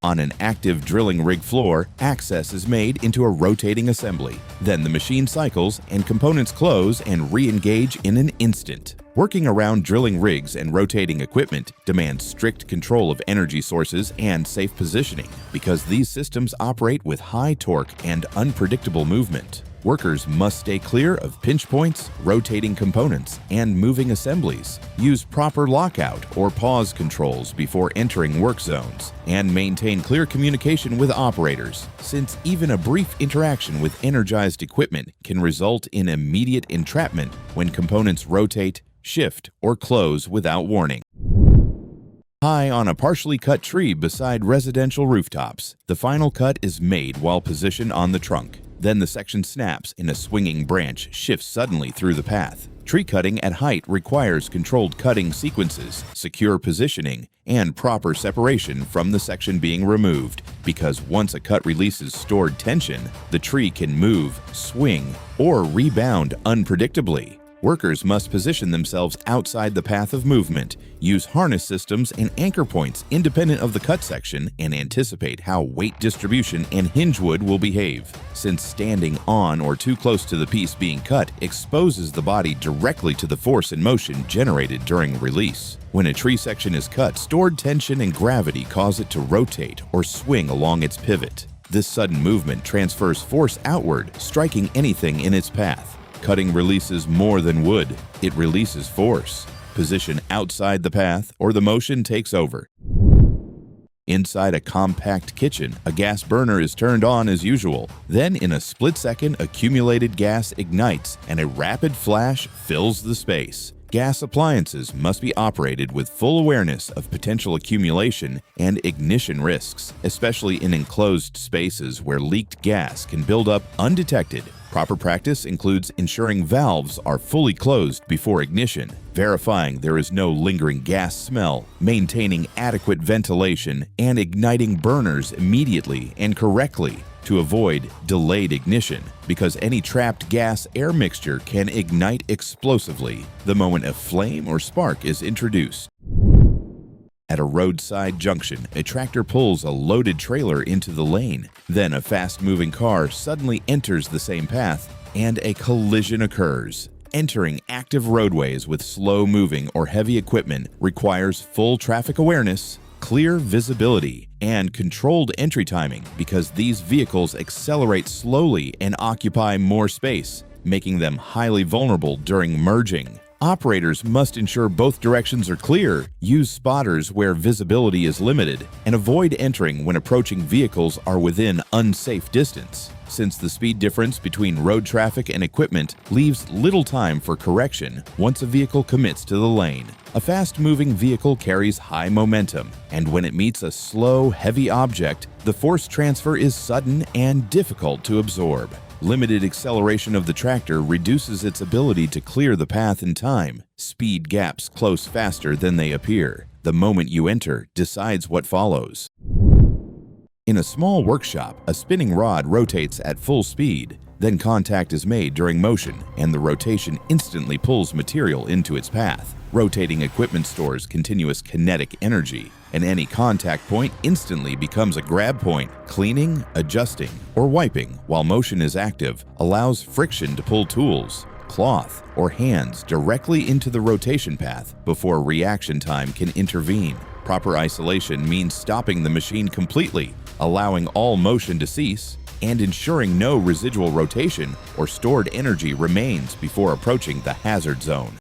On an active drilling rig floor, access is made into a rotating assembly. Then the machine cycles and components close and re-engage in an instant. Working around drilling rigs and rotating equipment demands strict control of energy sources and safe positioning because these systems operate with high torque and unpredictable movement. Workers must stay clear of pinch points, rotating components, and moving assemblies. Use proper lockout or pause controls before entering work zones, and maintain clear communication with operators, since even a brief interaction with energized equipment can result in immediate entrapment when components rotate, shift, or close without warning. High on a partially cut tree beside residential rooftops, the final cut is made while positioned on the trunk. Then the section snaps and a swinging branch shifts suddenly through the path. Tree cutting at height requires controlled cutting sequences, secure positioning, and proper separation from the section being removed, because once a cut releases stored tension, the tree can move, swing, or rebound unpredictably. Workers must position themselves outside the path of movement, use harness systems and anchor points independent of the cut section, and anticipate how weight distribution and hinge wood will behave, since standing on or too close to the piece being cut exposes the body directly to the force and motion generated during release. When a tree section is cut, stored tension and gravity cause it to rotate or swing along its pivot. This sudden movement transfers force outward, striking anything in its path. Cutting releases more than wood. It releases force. Position outside the path or the motion takes over. Inside a compact kitchen, a gas burner is turned on as usual. Then, in a split second, accumulated gas ignites and a rapid flash fills the space. Gas appliances must be operated with full awareness of potential accumulation and ignition risks, especially in enclosed spaces where leaked gas can build up undetected. Proper practice includes ensuring valves are fully closed before ignition, verifying there is no lingering gas smell, maintaining adequate ventilation, and igniting burners immediately and correctly to avoid delayed ignition, because any trapped gas-air mixture can ignite explosively the moment a flame or spark is introduced. At a roadside junction, a tractor pulls a loaded trailer into the lane. Then a fast-moving car suddenly enters the same path, and a collision occurs. Entering active roadways with slow-moving or heavy equipment requires full traffic awareness, clear visibility, and controlled entry timing, because these vehicles accelerate slowly and occupy more space, making them highly vulnerable during merging. Operators must ensure both directions are clear, use spotters where visibility is limited, and avoid entering when approaching vehicles are within unsafe distance, since the speed difference between road traffic and equipment leaves little time for correction once a vehicle commits to the lane. A fast-moving vehicle carries high momentum, and when it meets a slow, heavy object, the force transfer is sudden and difficult to absorb. Limited acceleration of the tractor reduces its ability to clear the path in time. Speed gaps close faster than they appear. The moment you enter decides what follows. In a small workshop, a spinning rod rotates at full speed. Then contact is made during motion, and the rotation instantly pulls material into its path. Rotating equipment stores continuous kinetic energy, and any contact point instantly becomes a grab point. Cleaning, adjusting, or wiping while motion is active allows friction to pull tools, cloth, or hands directly into the rotation path before reaction time can intervene. Proper isolation means stopping the machine completely, allowing all motion to cease, and ensuring no residual rotation or stored energy remains before approaching the hazard zone.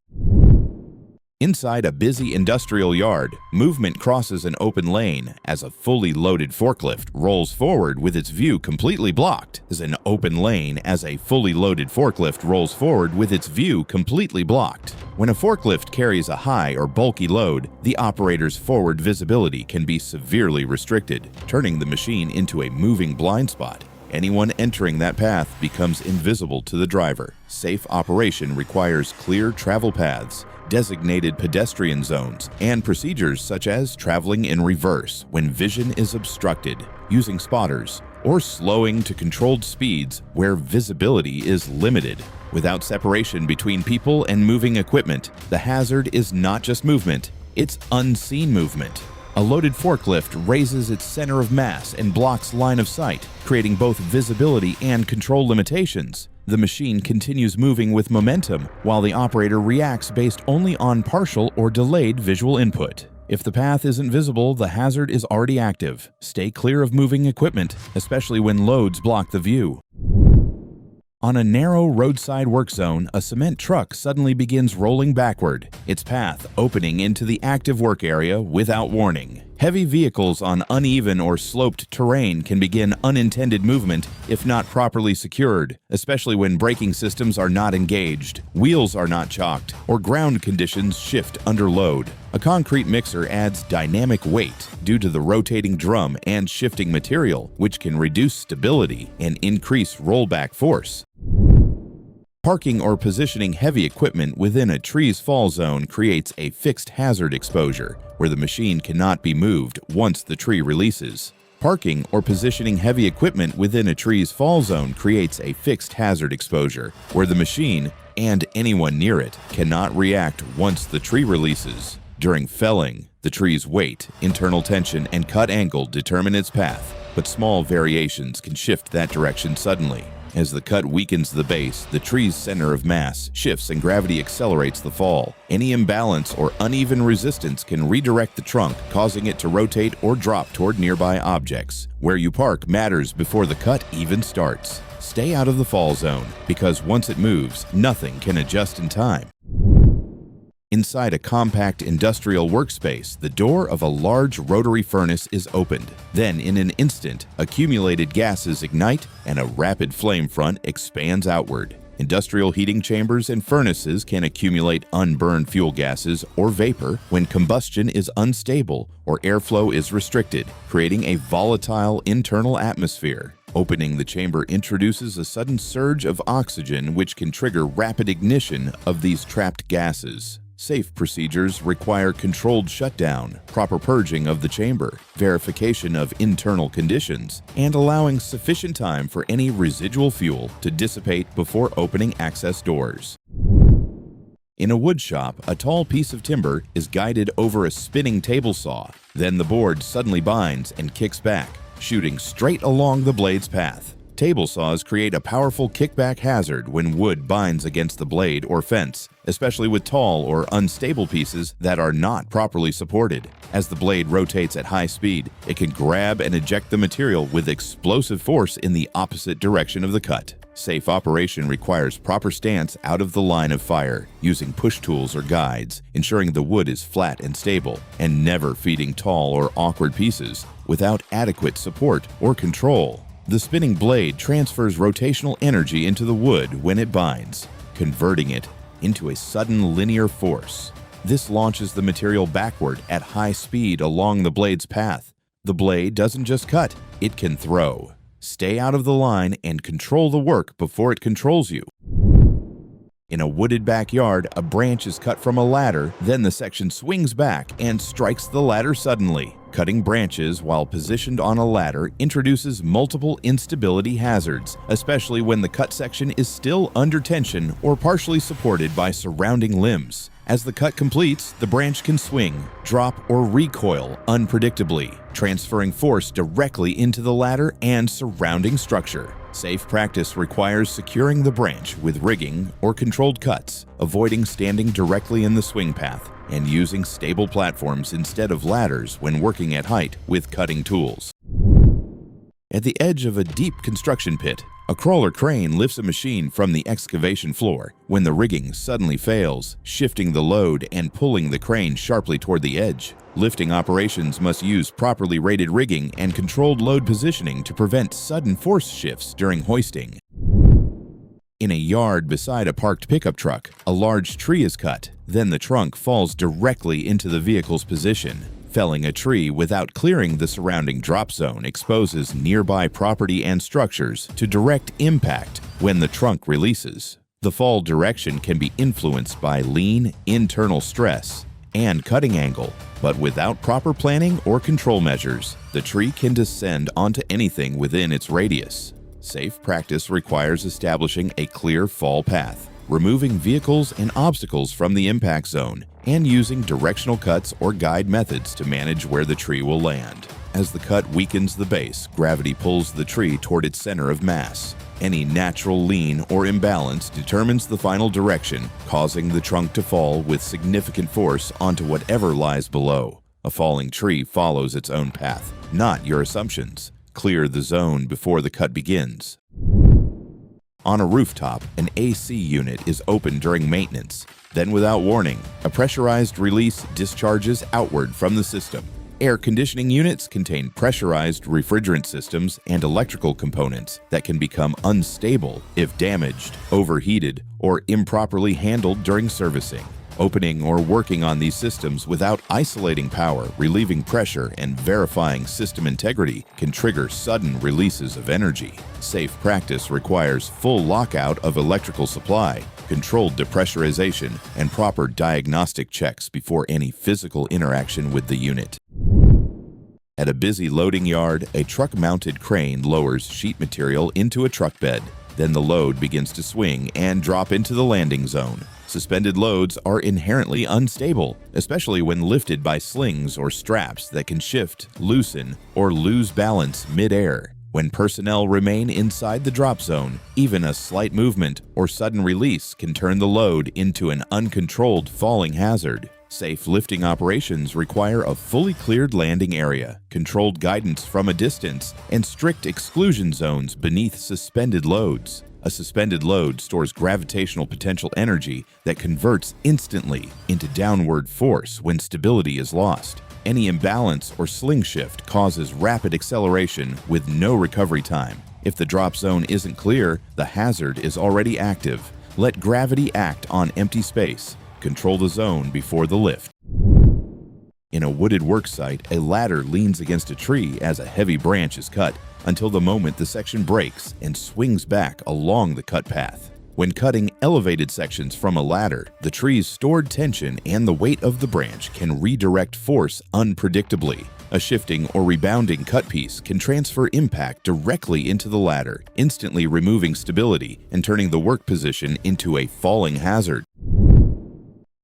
Inside a busy industrial yard, movement crosses an open lane as a fully loaded forklift rolls forward with its view completely blocked. As an open lane as a fully loaded forklift rolls forward with its view completely blocked. When a forklift carries a high or bulky load, the operator's forward visibility can be severely restricted, turning the machine into a moving blind spot. Anyone entering that path becomes invisible to the driver. Safe operation requires clear travel paths, designated pedestrian zones, and procedures such as traveling in reverse when vision is obstructed, using spotters, or slowing to controlled speeds where visibility is limited. Without separation between people and moving equipment, the hazard is not just movement, it's unseen movement. A loaded forklift raises its center of mass and blocks line of sight, creating both visibility and control limitations. The machine continues moving with momentum, while the operator reacts based only on partial or delayed visual input. If the path isn't visible, the hazard is already active. Stay clear of moving equipment, especially when loads block the view. On a narrow roadside work zone, a cement truck suddenly begins rolling backward, its path opening into the active work area without warning. Heavy vehicles on uneven or sloped terrain can begin unintended movement if not properly secured, especially when braking systems are not engaged, wheels are not chocked, or ground conditions shift under load. A concrete mixer adds dynamic weight due to the rotating drum and shifting material, which can reduce stability and increase rollback force. Parking or positioning heavy equipment within a tree's fall zone creates a fixed hazard exposure, where the machine cannot be moved once the tree releases. Parking or positioning heavy equipment within a tree's fall zone creates a fixed hazard exposure, where the machine, and anyone near it, cannot react once the tree releases. During felling, the tree's weight, internal tension, and cut angle determine its path, but small variations can shift that direction suddenly. As the cut weakens the base, the tree's center of mass shifts and gravity accelerates the fall. Any imbalance or uneven resistance can redirect the trunk, causing it to rotate or drop toward nearby objects. Where you park matters before the cut even starts. Stay out of the fall zone, because once it moves, nothing can adjust in time. Inside a compact industrial workspace, the door of a large rotary furnace is opened. Then, in an instant, accumulated gases ignite and a rapid flame front expands outward. Industrial heating chambers and furnaces can accumulate unburned fuel gases or vapor when combustion is unstable or airflow is restricted, creating a volatile internal atmosphere. Opening the chamber introduces a sudden surge of oxygen, which can trigger rapid ignition of these trapped gases. Safe procedures require controlled shutdown, proper purging of the chamber, verification of internal conditions, and allowing sufficient time for any residual fuel to dissipate before opening access doors. In a wood shop, a tall piece of timber is guided over a spinning table saw. Then the board suddenly binds and kicks back, shooting straight along the blade's path. Table saws create a powerful kickback hazard when wood binds against the blade or fence, especially with tall or unstable pieces that are not properly supported. As the blade rotates at high speed, it can grab and eject the material with explosive force in the opposite direction of the cut. Safe operation requires proper stance out of the line of fire, using push tools or guides, ensuring the wood is flat and stable, and never feeding tall or awkward pieces without adequate support or control. The spinning blade transfers rotational energy into the wood when it binds, converting it into a sudden linear force. This launches the material backward at high speed along the blade's path. The blade doesn't just cut, it can throw. Stay out of the line and control the work before it controls you. In a wooded backyard, a branch is cut from a ladder, then the section swings back and strikes the ladder suddenly. Cutting branches while positioned on a ladder introduces multiple instability hazards, especially when the cut section is still under tension or partially supported by surrounding limbs. As the cut completes, the branch can swing, drop, or recoil unpredictably, transferring force directly into the ladder and surrounding structure. Safe practice requires securing the branch with rigging or controlled cuts, avoiding standing directly in the swing path, and using stable platforms instead of ladders when working at height with cutting tools. At the edge of a deep construction pit, a crawler crane lifts a machine from the excavation floor when the rigging suddenly fails, shifting the load and pulling the crane sharply toward the edge. Lifting operations must use properly rated rigging and controlled load positioning to prevent sudden force shifts during hoisting. In a yard beside a parked pickup truck, a large tree is cut. Then the trunk falls directly into the vehicle's position. Felling a tree without clearing the surrounding drop zone exposes nearby property and structures to direct impact when the trunk releases. The fall direction can be influenced by lean, internal stress, and cutting angle, but without proper planning or control measures, the tree can descend onto anything within its radius. Safe practice requires establishing a clear fall path, removing vehicles and obstacles from the impact zone, and using directional cuts or guide methods to manage where the tree will land. As the cut weakens the base, gravity pulls the tree toward its center of mass. Any natural lean or imbalance determines the final direction, causing the trunk to fall with significant force onto whatever lies below. A falling tree follows its own path, not your assumptions. Clear the zone before the cut begins. On a rooftop, an AC unit is open during maintenance. Then, without warning, a pressurized release discharges outward from the system. Air conditioning units contain pressurized refrigerant systems and electrical components that can become unstable if damaged, overheated, or improperly handled during servicing. Opening or working on these systems without isolating power, relieving pressure, and verifying system integrity can trigger sudden releases of energy. Safe practice requires full lockout of electrical supply, controlled depressurization, and proper diagnostic checks before any physical interaction with the unit. At a busy loading yard, a truck-mounted crane lowers sheet material into a truck bed. Then the load begins to swing and drop into the landing zone. Suspended loads are inherently unstable, especially when lifted by slings or straps that can shift, loosen, or lose balance mid-air. When personnel remain inside the drop zone, even a slight movement or sudden release can turn the load into an uncontrolled falling hazard. Safe lifting operations require a fully cleared landing area, controlled guidance from a distance, and strict exclusion zones beneath suspended loads. A suspended load stores gravitational potential energy that converts instantly into downward force when stability is lost. Any imbalance or sling shift causes rapid acceleration with no recovery time. If the drop zone isn't clear, the hazard is already active. Let gravity act on empty space. Control the zone before the lift. In a wooded work site, a ladder leans against a tree as a heavy branch is cut until the moment the section breaks and swings back along the cut path. When cutting elevated sections from a ladder, the tree's stored tension and the weight of the branch can redirect force unpredictably. A shifting or rebounding cut piece can transfer impact directly into the ladder, instantly removing stability and turning the work position into a falling hazard.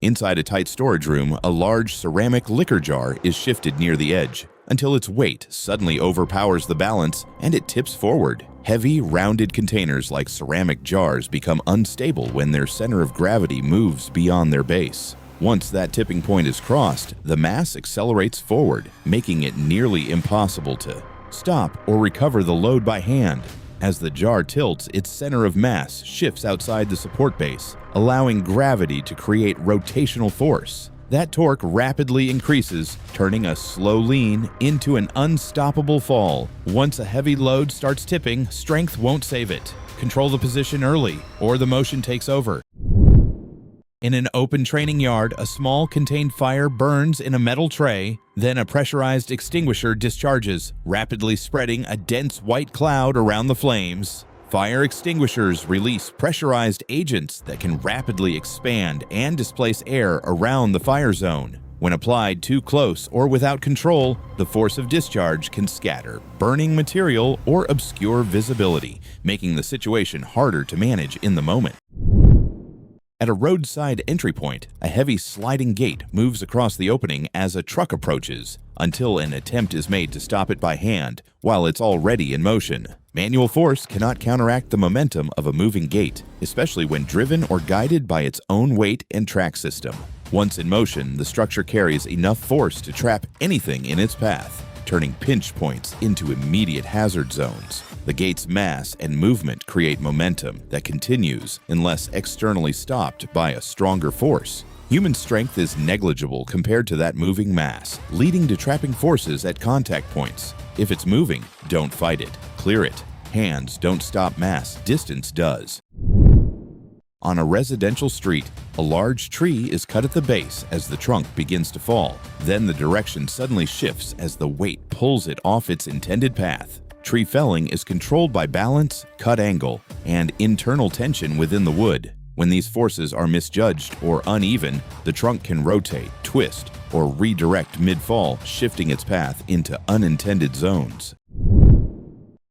Inside a tight storage room, a large ceramic liquor jar is shifted near the edge until its weight suddenly overpowers the balance and it tips forward. Heavy, rounded containers like ceramic jars become unstable when their center of gravity moves beyond their base. Once that tipping point is crossed, the mass accelerates forward, making it nearly impossible to stop or recover the load by hand. As the jar tilts, its center of mass shifts outside the support base, allowing gravity to create rotational force. That torque rapidly increases, turning a slow lean into an unstoppable fall. Once a heavy load starts tipping, strength won't save it. Control the position early, or the motion takes over. In an open training yard, a small contained fire burns in a metal tray, then a pressurized extinguisher discharges, rapidly spreading a dense white cloud around the flames. Fire extinguishers release pressurized agents that can rapidly expand and displace air around the fire zone. When applied too close or without control, the force of discharge can scatter burning material or obscure visibility, making the situation harder to manage in the moment. At a roadside entry point, a heavy sliding gate moves across the opening as a truck approaches, until an attempt is made to stop it by hand while it's already in motion. Manual force cannot counteract the momentum of a moving gate, especially when driven or guided by its own weight and track system. Once in motion, the structure carries enough force to trap anything in its path, turning pinch points into immediate hazard zones. The gate's mass and movement create momentum that continues unless externally stopped by a stronger force. Human strength is negligible compared to that moving mass, leading to trapping forces at contact points. If it's moving, don't fight it. Clear it. Hands don't stop mass, distance does. On a residential street, a large tree is cut at the base as the trunk begins to fall. Then the direction suddenly shifts as the weight pulls it off its intended path. Tree felling is controlled by balance, cut angle, and internal tension within the wood. When these forces are misjudged or uneven, the trunk can rotate, twist, or redirect mid-fall, shifting its path into unintended zones.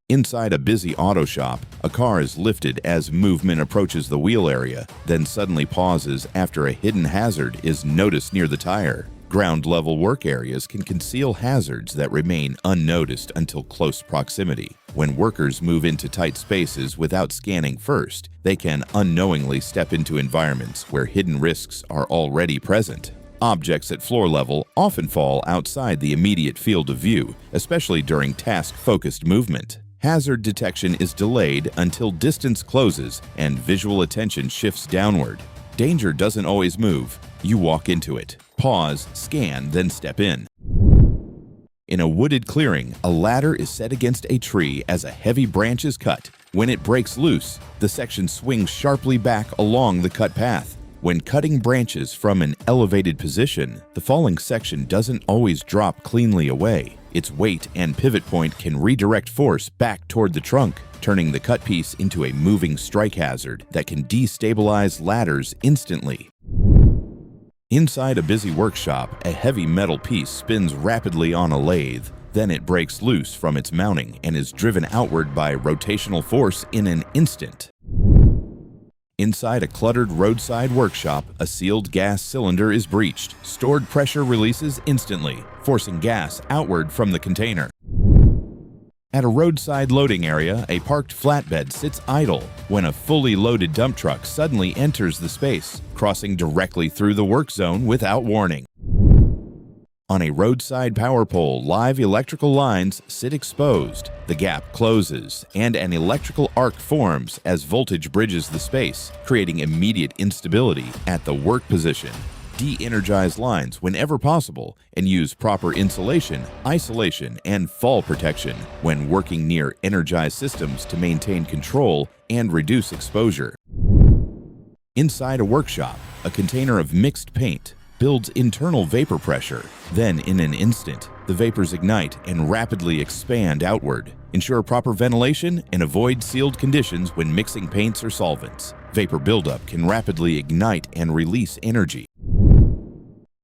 Inside a busy auto shop, a car is lifted as movement approaches the wheel area, then suddenly pauses after a hidden hazard is noticed near the tire. Ground-level work areas can conceal hazards that remain unnoticed until close proximity. When workers move into tight spaces without scanning first, they can unknowingly step into environments where hidden risks are already present. Objects at floor level often fall outside the immediate field of view, especially during task-focused movement. Hazard detection is delayed until distance closes and visual attention shifts downward. Danger doesn't always move. You walk into it, pause, scan, then step in. In a wooded clearing, a ladder is set against a tree as a heavy branch is cut. When it breaks loose, the section swings sharply back along the cut path. When cutting branches from an elevated position, the falling section doesn't always drop cleanly away. Its weight and pivot point can redirect force back toward the trunk, turning the cut piece into a moving strike hazard that can destabilize ladders instantly. Inside a busy workshop, a heavy metal piece spins rapidly on a lathe. Then it breaks loose from its mounting and is driven outward by rotational force in an instant. Inside a cluttered roadside workshop, a sealed gas cylinder is breached. Stored pressure releases instantly, forcing gas outward from the container. At a roadside loading area, a parked flatbed sits idle when a fully loaded dump truck suddenly enters the space, crossing directly through the work zone without warning. On a roadside power pole, live electrical lines sit exposed. The gap closes, and an electrical arc forms as voltage bridges the space, creating immediate instability at the work position. De-energize lines whenever possible and use proper insulation, isolation, and fall protection when working near energized systems to maintain control and reduce exposure. Inside a workshop, a container of mixed paint builds internal vapor pressure. Then, in an instant, the vapors ignite and rapidly expand outward. Ensure proper ventilation and avoid sealed conditions when mixing paints or solvents. Vapor buildup can rapidly ignite and release energy.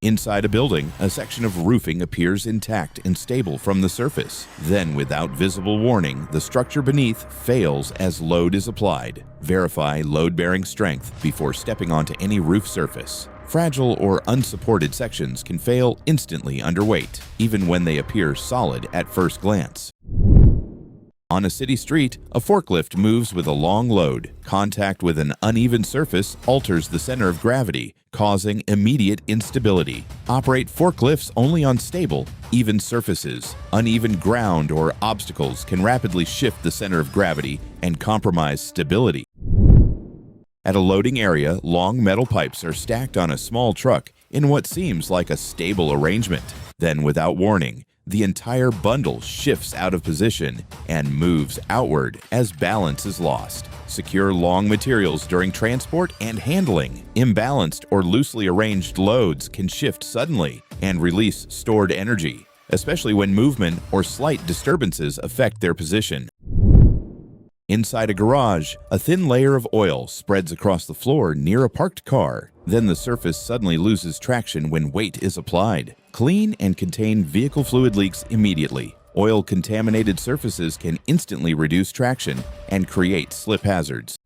Inside a building, a section of roofing appears intact and stable from the surface. Then, without visible warning, the structure beneath fails as load is applied. Verify load-bearing strength before stepping onto any roof surface. Fragile or unsupported sections can fail instantly under weight, even when they appear solid at first glance. On a city street, a forklift moves with a long load. Contact with an uneven surface alters the center of gravity, causing immediate instability. Operate forklifts only on stable, even surfaces. Uneven ground or obstacles can rapidly shift the center of gravity and compromise stability. At a loading area, long metal pipes are stacked on a small truck in what seems like a stable arrangement. Then, without warning, the entire bundle shifts out of position and moves outward as balance is lost. Secure long materials during transport and handling. Imbalanced or loosely arranged loads can shift suddenly and release stored energy, especially when movement or slight disturbances affect their position. Inside a garage, a thin layer of oil spreads across the floor near a parked car. Then the surface suddenly loses traction when weight is applied. Clean and contain vehicle fluid leaks immediately. Oil-contaminated surfaces can instantly reduce traction and create slip hazards.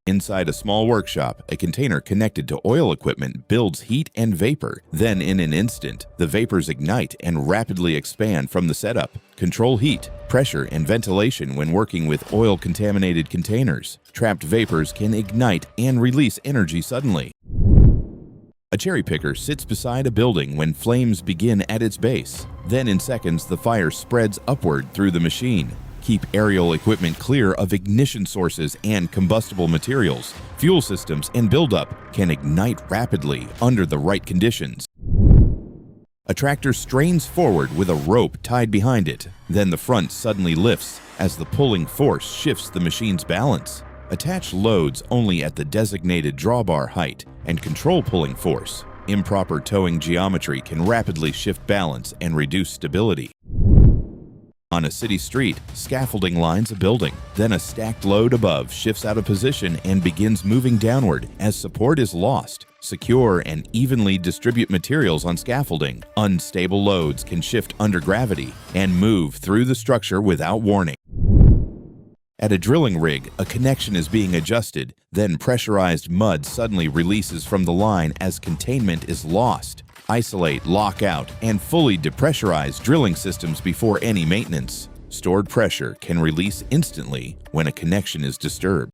Inside a small workshop, a container connected to oil equipment builds heat and vapor. Then, in an instant, the vapors ignite and rapidly expand from the setup. Control heat, pressure, and ventilation when working with oil-contaminated containers. Trapped vapors can ignite and release energy suddenly. A cherry picker sits beside a building when flames begin at its base. Then, in seconds, the fire spreads upward through the machine. Keep aerial equipment clear of ignition sources and combustible materials. Fuel systems and buildup can ignite rapidly under the right conditions. A tractor strains forward with a rope tied behind it. Then the front suddenly lifts as the pulling force shifts the machine's balance. Attach loads only at the designated drawbar height and control pulling force. Improper towing geometry can rapidly shift balance and reduce stability. On a city street, scaffolding lines a building. Then a stacked load above shifts out of position and begins moving downward as support is lost. Secure and evenly distribute materials on scaffolding. Unstable loads can shift under gravity and move through the structure without warning. At a drilling rig, a connection is being adjusted. Then pressurized mud suddenly releases from the line as containment is lost. Isolate, lock out, and fully depressurize drilling systems before any maintenance. Stored pressure can release instantly when a connection is disturbed.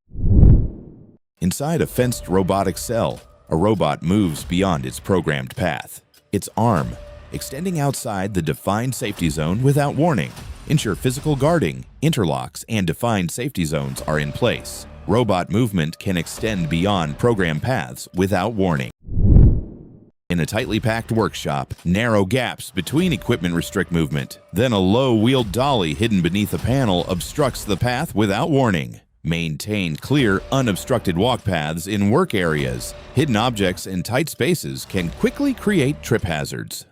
Inside a fenced robotic cell, a robot moves beyond its programmed path. Its arm, extending outside the defined safety zone without warning. Ensure physical guarding, interlocks, and defined safety zones are in place. Robot movement can extend beyond program paths without warning. In a tightly packed workshop, narrow gaps between equipment restrict movement. Then a low-wheeled dolly hidden beneath a panel obstructs the path without warning. Maintain clear, unobstructed walk paths in work areas. Hidden objects in tight spaces can quickly create trip hazards.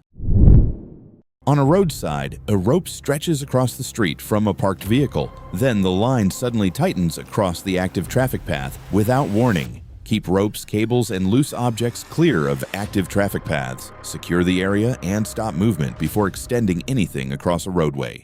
On a roadside, a rope stretches across the street from a parked vehicle. Then the line suddenly tightens across the active traffic path without warning. Keep ropes, cables, and loose objects clear of active traffic paths. Secure the area and stop movement before extending anything across a roadway.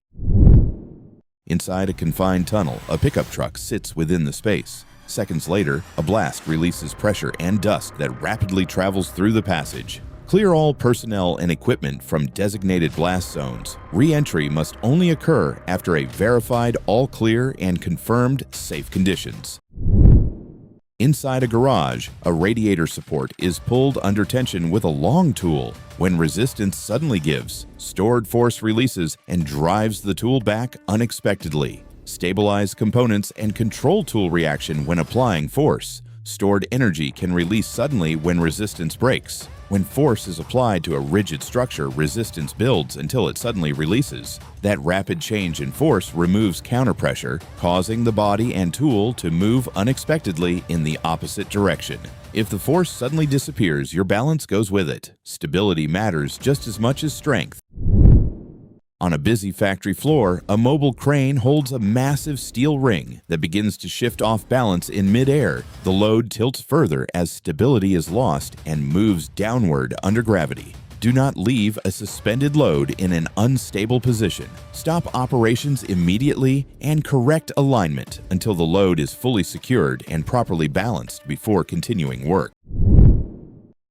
Inside a confined tunnel, a pickup truck sits within the space. Seconds later, a blast releases pressure and dust that rapidly travels through the passage. Clear all personnel and equipment from designated blast zones. Re-entry must only occur after a verified all clear and confirmed safe conditions. Inside a garage, a radiator support is pulled under tension with a long tool. When resistance suddenly gives, stored force releases and drives the tool back unexpectedly. Stabilize components and control tool reaction when applying force. Stored energy can release suddenly when resistance breaks. When force is applied to a rigid structure, resistance builds until it suddenly releases. That rapid change in force removes counterpressure, causing the body and tool to move unexpectedly in the opposite direction. If the force suddenly disappears, your balance goes with it. Stability matters just as much as strength. On a busy factory floor, a mobile crane holds a massive steel ring that begins to shift off balance in mid-air. The load tilts further as stability is lost and moves downward under gravity. Do not leave a suspended load in an unstable position. Stop operations immediately and correct alignment until the load is fully secured and properly balanced before continuing work.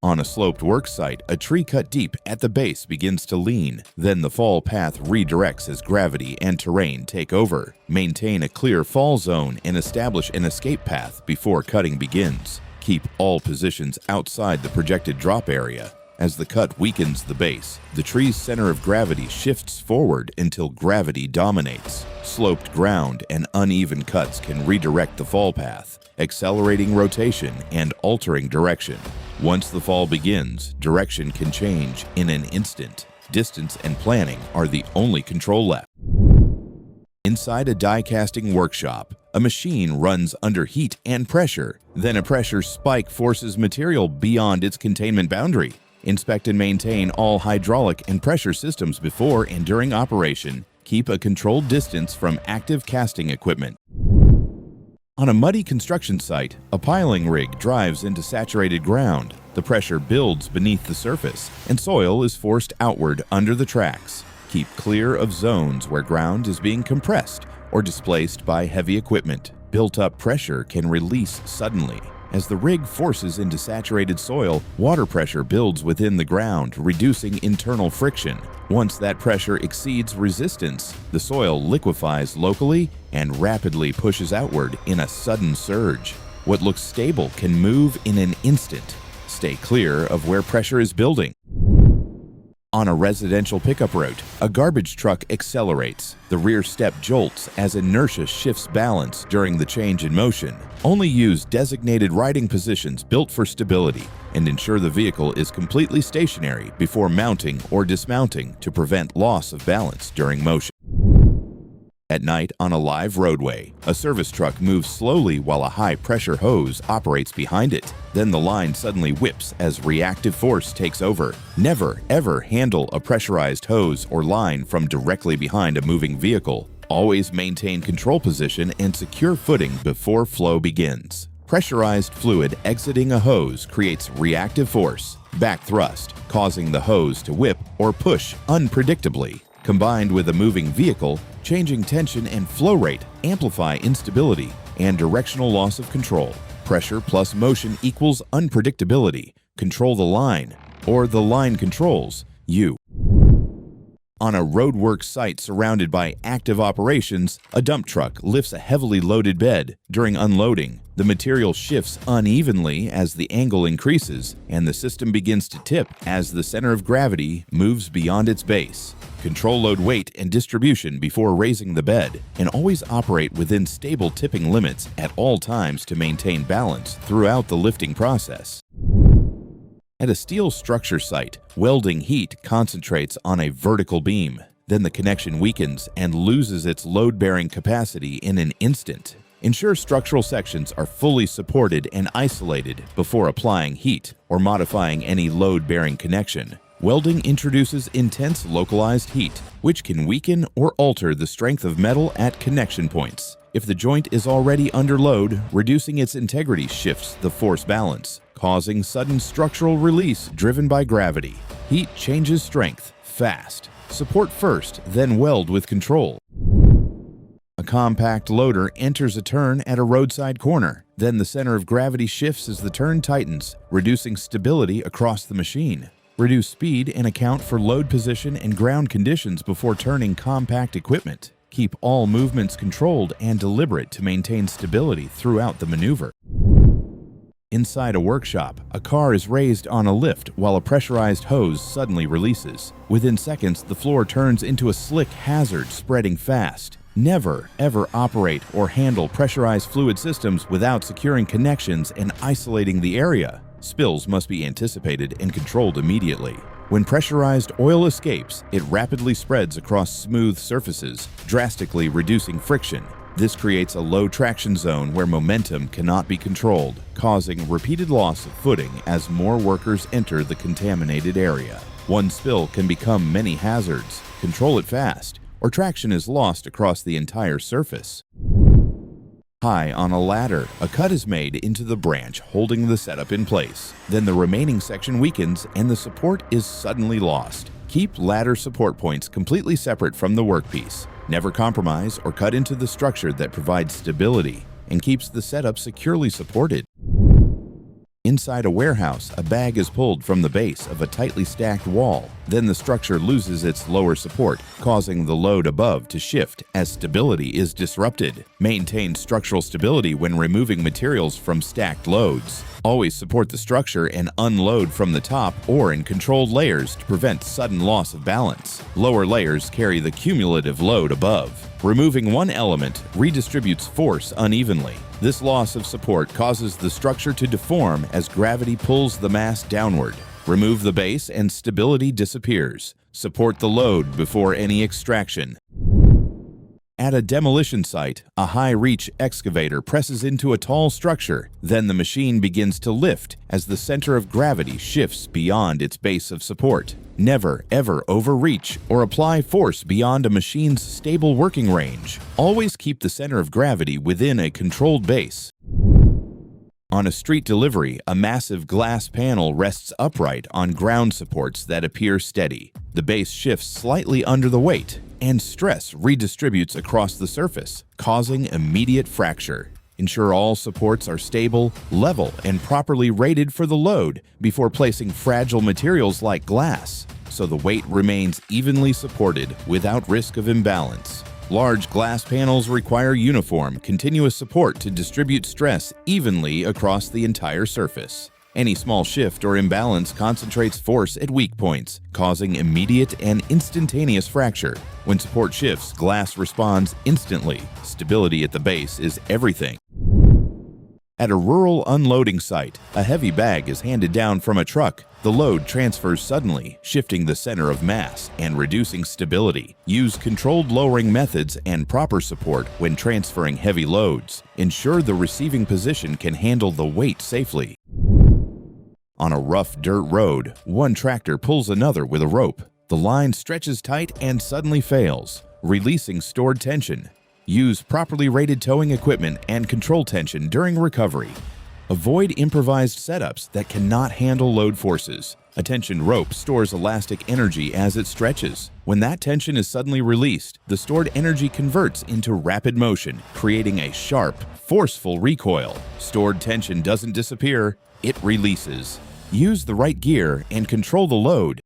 On a sloped work site, a tree cut deep at the base begins to lean. Then the fall path redirects as gravity and terrain take over. Maintain a clear fall zone and establish an escape path before cutting begins. Keep all positions outside the projected drop area. As the cut weakens the base, the tree's center of gravity shifts forward until gravity dominates. Sloped ground and uneven cuts can redirect the fall path, accelerating rotation and altering direction. Once the fall begins, direction can change in an instant. Distance and planning are the only control left. Inside a die-casting workshop, a machine runs under heat and pressure. Then a pressure spike forces material beyond its containment boundary. Inspect and maintain all hydraulic and pressure systems before and during operation. Keep a controlled distance from active casting equipment. On a muddy construction site, a piling rig drives into saturated ground. The pressure builds beneath the surface, and soil is forced outward under the tracks. Keep clear of zones where ground is being compressed or displaced by heavy equipment. Built-up pressure can release suddenly. As the rig forces into saturated soil, water pressure builds within the ground, reducing internal friction. Once that pressure exceeds resistance, the soil liquefies locally and rapidly pushes outward in a sudden surge. What looks stable can move in an instant. Stay clear of where pressure is building. On a residential pickup route, a garbage truck accelerates. The rear step jolts as inertia shifts balance during the change in motion. Only use designated riding positions built for stability and ensure the vehicle is completely stationary before mounting or dismounting to prevent loss of balance during motion. At night, on a live roadway, a service truck moves slowly while a high-pressure hose operates behind it. Then the line suddenly whips as reactive force takes over. Never, ever handle a pressurized hose or line from directly behind a moving vehicle. Always maintain control position and secure footing before flow begins. Pressurized fluid exiting a hose creates reactive force, back thrust, causing the hose to whip or push unpredictably. Combined with a moving vehicle, changing tension and flow rate amplify instability and directional loss of control. Pressure plus motion equals unpredictability. Control the line, or the line controls you. On a roadwork site surrounded by active operations, a dump truck lifts a heavily loaded bed. During unloading, the material shifts unevenly as the angle increases, and the system begins to tip as the center of gravity moves beyond its base. Control load weight and distribution before raising the bed, and always operate within stable tipping limits at all times to maintain balance throughout the lifting process. At a steel structure site, welding heat concentrates on a vertical beam. Then the connection weakens and loses its load-bearing capacity in an instant. Ensure structural sections are fully supported and isolated before applying heat or modifying any load-bearing connection. Welding introduces intense localized heat, which can weaken or alter the strength of metal at connection points. If the joint is already under load, reducing its integrity shifts the force balance, causing sudden structural release driven by gravity. Heat changes strength fast. Support first, then weld with control. A compact loader enters a turn at a roadside corner. Then the center of gravity shifts as the turn tightens, reducing stability across the machine. Reduce speed and account for load position and ground conditions before turning compact equipment. Keep all movements controlled and deliberate to maintain stability throughout the maneuver. Inside a workshop, a car is raised on a lift while a pressurized hose suddenly releases. Within seconds, the floor turns into a slick hazard spreading fast. Never, ever operate or handle pressurized fluid systems without securing connections and isolating the area. Spills must be anticipated and controlled immediately. When pressurized oil escapes, it rapidly spreads across smooth surfaces, drastically reducing friction. This creates a low traction zone where momentum cannot be controlled, causing repeated loss of footing as more workers enter the contaminated area. One spill can become many hazards. Control it fast, or traction is lost across the entire surface. High on a ladder, a cut is made into the branch holding the setup in place. Then the remaining section weakens and the support is suddenly lost. Keep ladder support points completely separate from the workpiece. Never compromise or cut into the structure that provides stability and keeps the setup securely supported. Inside a warehouse, a bag is pulled from the base of a tightly stacked wall. Then the structure loses its lower support, causing the load above to shift as stability is disrupted. Maintain structural stability when removing materials from stacked loads. Always support the structure and unload from the top or in controlled layers to prevent sudden loss of balance. Lower layers carry the cumulative load above. Removing one element redistributes force unevenly. This loss of support causes the structure to deform as gravity pulls the mass downward. Remove the base and stability disappears. Support the load before any extraction. At a demolition site, a high-reach excavator presses into a tall structure. Then the machine begins to lift as the center of gravity shifts beyond its base of support. Never, ever overreach or apply force beyond a machine's stable working range. Always keep the center of gravity within a controlled base. On a street delivery, a massive glass panel rests upright on ground supports that appear steady. The base shifts slightly under the weight, and stress redistributes across the surface, causing immediate fracture. Ensure all supports are stable, level, and properly rated for the load before placing fragile materials like glass, so the weight remains evenly supported without risk of imbalance. Large glass panels require uniform, continuous support to distribute stress evenly across the entire surface. Any small shift or imbalance concentrates force at weak points, causing immediate and instantaneous fracture. When support shifts, glass responds instantly. Stability at the base is everything. At a rural unloading site, a heavy bag is handed down from a truck. The load transfers suddenly, shifting the center of mass and reducing stability. Use controlled lowering methods and proper support when transferring heavy loads. Ensure the receiving position can handle the weight safely. On a rough dirt road, one tractor pulls another with a rope. The line stretches tight and suddenly fails, releasing stored tension. Use properly rated towing equipment and control tension during recovery. Avoid improvised setups that cannot handle load forces. A tensioned rope stores elastic energy as it stretches. When that tension is suddenly released, the stored energy converts into rapid motion, creating a sharp, forceful recoil. Stored tension doesn't disappear, it releases. Use the right gear and control the load.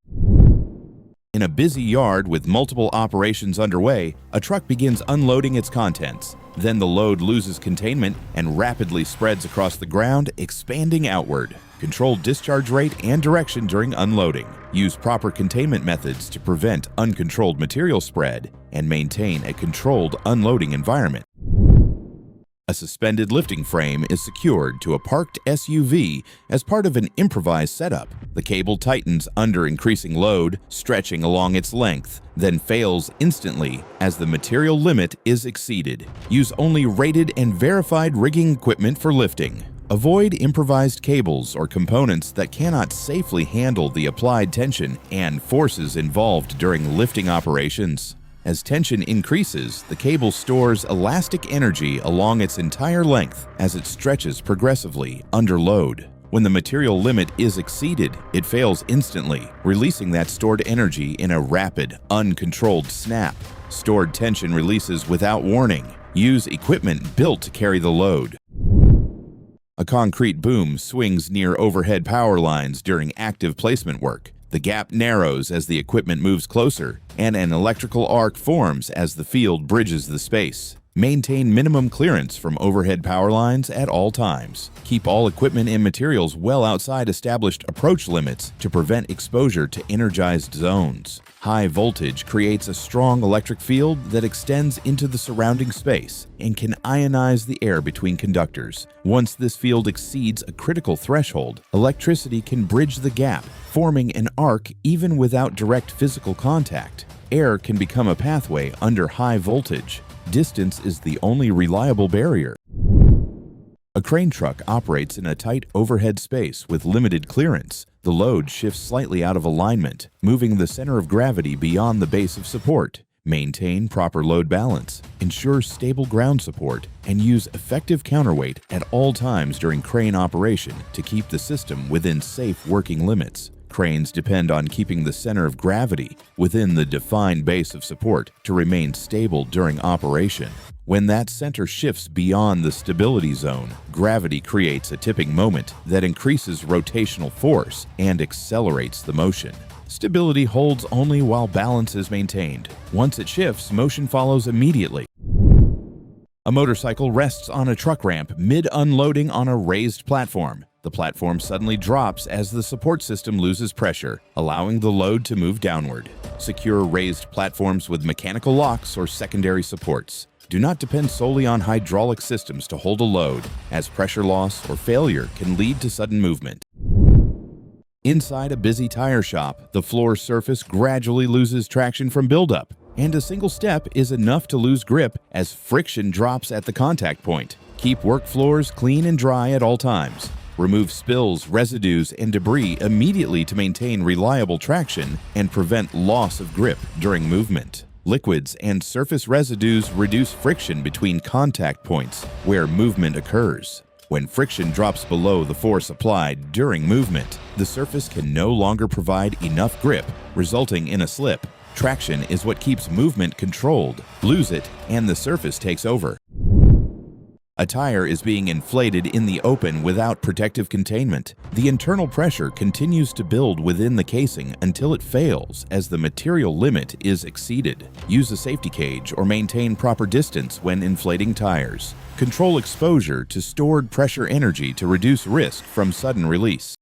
In a busy yard with multiple operations underway, a truck begins unloading its contents. Then the load loses containment and rapidly spreads across the ground, expanding outward. Control discharge rate and direction during unloading. Use proper containment methods to prevent uncontrolled material spread and maintain a controlled unloading environment. A suspended lifting frame is secured to a parked SUV as part of an improvised setup. The cable tightens under increasing load, stretching along its length, then fails instantly as the material limit is exceeded. Use only rated and verified rigging equipment for lifting. Avoid improvised cables or components that cannot safely handle the applied tension and forces involved during lifting operations. As tension increases, the cable stores elastic energy along its entire length as it stretches progressively under load. When the material limit is exceeded, it fails instantly, releasing that stored energy in a rapid, uncontrolled snap. Stored tension releases without warning. Use equipment built to carry the load. A concrete boom swings near overhead power lines during active placement work. The gap narrows as the equipment moves closer, and an electrical arc forms as the field bridges the space. Maintain minimum clearance from overhead power lines at all times. Keep all equipment and materials well outside established approach limits to prevent exposure to energized zones. High voltage creates a strong electric field that extends into the surrounding space and can ionize the air between conductors. Once this field exceeds a critical threshold, electricity can bridge the gap, forming an arc even without direct physical contact. Air can become a pathway under high voltage. Distance is the only reliable barrier. A crane truck operates in a tight overhead space with limited clearance. The load shifts slightly out of alignment, moving the center of gravity beyond the base of support. Maintain proper load balance, ensure stable ground support, and use effective counterweight at all times during crane operation to keep the system within safe working limits. Cranes depend on keeping the center of gravity within the defined base of support to remain stable during operation. When that center shifts beyond the stability zone, gravity creates a tipping moment that increases rotational force and accelerates the motion. Stability holds only while balance is maintained. Once it shifts, motion follows immediately. A motorcycle rests on a truck ramp mid-unloading on a raised platform. The platform suddenly drops as the support system loses pressure, allowing the load to move downward. Secure raised platforms with mechanical locks or secondary supports. Do not depend solely on hydraulic systems to hold a load, as pressure loss or failure can lead to sudden movement. Inside a busy tire shop, the floor surface gradually loses traction from buildup, and a single step is enough to lose grip as friction drops at the contact point. Keep work floors clean and dry at all times. Remove spills, residues, and debris immediately to maintain reliable traction and prevent loss of grip during movement. Liquids and surface residues reduce friction between contact points where movement occurs. When friction drops below the force applied during movement, the surface can no longer provide enough grip, resulting in a slip. Traction is what keeps movement controlled. Lose it, and the surface takes over. A tire is being inflated in the open without protective containment. The internal pressure continues to build within the casing until it fails as the material limit is exceeded. Use a safety cage or maintain proper distance when inflating tires. Control exposure to stored pressure energy to reduce risk from sudden release.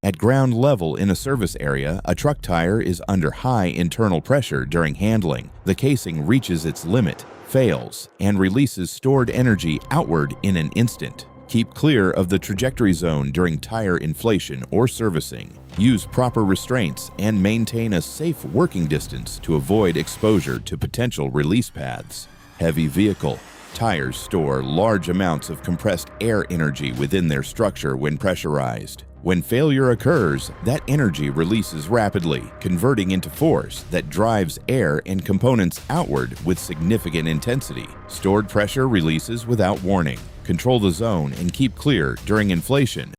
At ground level in a service area, a truck tire is under high internal pressure during handling. The casing reaches its limit, fails, and releases stored energy outward in an instant. Keep clear of the trajectory zone during tire inflation or servicing. Use proper restraints and maintain a safe working distance to avoid exposure to potential release paths. Heavy vehicle. Tires store large amounts of compressed air energy within their structure when pressurized. When failure occurs, that energy releases rapidly, converting into force that drives air and components outward with significant intensity. Stored pressure releases without warning. Control the zone and keep clear during inflation.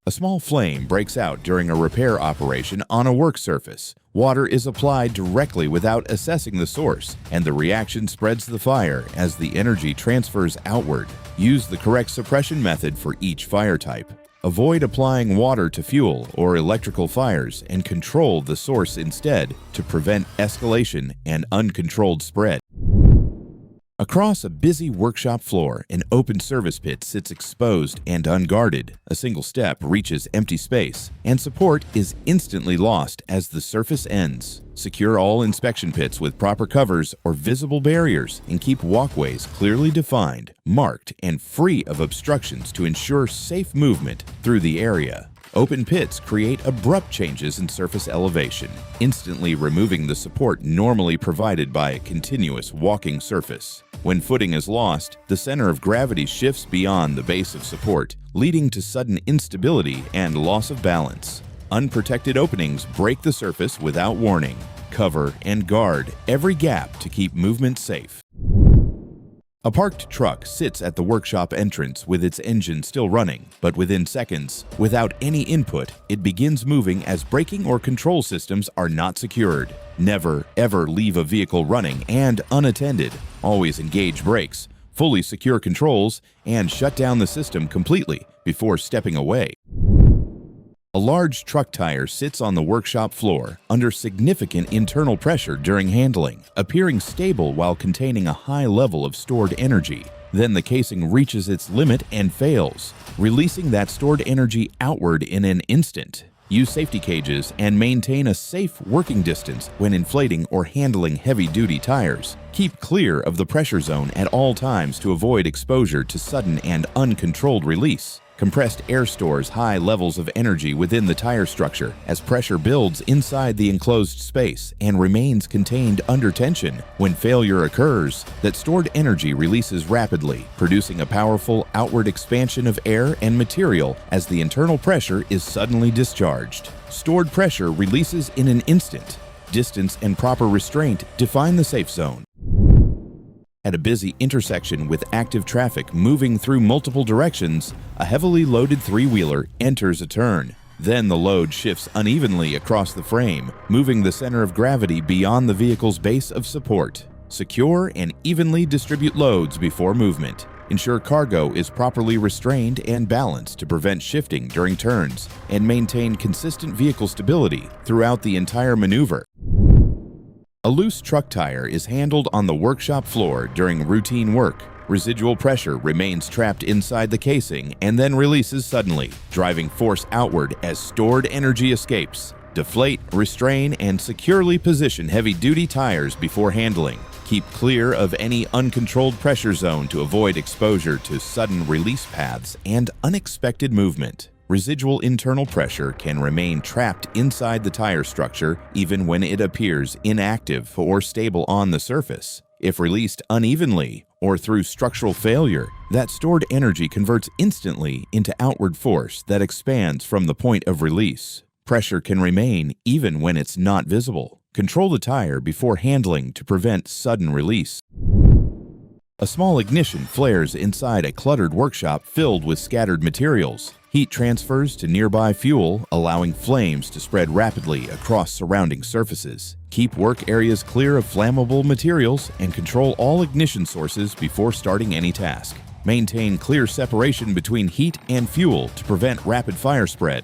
A small flame breaks out during a repair operation on a work surface. Water is applied directly without assessing the source, and the reaction spreads the fire as the energy transfers outward. Use the correct suppression method for each fire type. Avoid applying water to fuel or electrical fires and control the source instead to prevent escalation and uncontrolled spread. Across a busy workshop floor, an open service pit sits exposed and unguarded. A single step reaches empty space, and support is instantly lost as the surface ends. Secure all inspection pits with proper covers or visible barriers and keep walkways clearly defined, marked, and free of obstructions to ensure safe movement through the area. Open pits create abrupt changes in surface elevation, instantly removing the support normally provided by a continuous walking surface. When footing is lost, the center of gravity shifts beyond the base of support, leading to sudden instability and loss of balance. Unprotected openings break the surface without warning. Cover and guard every gap to keep movement safe. A parked truck sits at the workshop entrance with its engine still running, but within seconds, without any input, it begins moving as braking or control systems are not secured. Never, ever leave a vehicle running and unattended. Always engage brakes, fully secure controls, and shut down the system completely before stepping away. A large truck tire sits on the workshop floor under significant internal pressure during handling, appearing stable while containing a high level of stored energy. Then the casing reaches its limit and fails, releasing that stored energy outward in an instant. Use safety cages and maintain a safe working distance when inflating or handling heavy-duty tires. Keep clear of the pressure zone at all times to avoid exposure to sudden and uncontrolled release. Compressed air stores high levels of energy within the tire structure as pressure builds inside the enclosed space and remains contained under tension. When failure occurs, that stored energy releases rapidly, producing a powerful outward expansion of air and material as the internal pressure is suddenly discharged. Stored pressure releases in an instant. Distance and proper restraint define the safe zone. At a busy intersection with active traffic moving through multiple directions, a heavily loaded three-wheeler enters a turn. Then the load shifts unevenly across the frame, moving the center of gravity beyond the vehicle's base of support. Secure and evenly distribute loads before movement. Ensure cargo is properly restrained and balanced to prevent shifting during turns, and maintain consistent vehicle stability throughout the entire maneuver. A loose truck tire is handled on the workshop floor during routine work. Residual pressure remains trapped inside the casing and then releases suddenly, driving force outward as stored energy escapes. Deflate, restrain, and securely position heavy-duty tires before handling. Keep clear of any uncontrolled pressure zone to avoid exposure to sudden release paths and unexpected movement. Residual internal pressure can remain trapped inside the tire structure even when it appears inactive or stable on the surface. If released unevenly or through structural failure, that stored energy converts instantly into outward force that expands from the point of release. Pressure can remain even when it's not visible. Control the tire before handling to prevent sudden release. A small ignition flares inside a cluttered workshop filled with scattered materials. Heat transfers to nearby fuel, allowing flames to spread rapidly across surrounding surfaces. Keep work areas clear of flammable materials and control all ignition sources before starting any task. Maintain clear separation between heat and fuel to prevent rapid fire spread.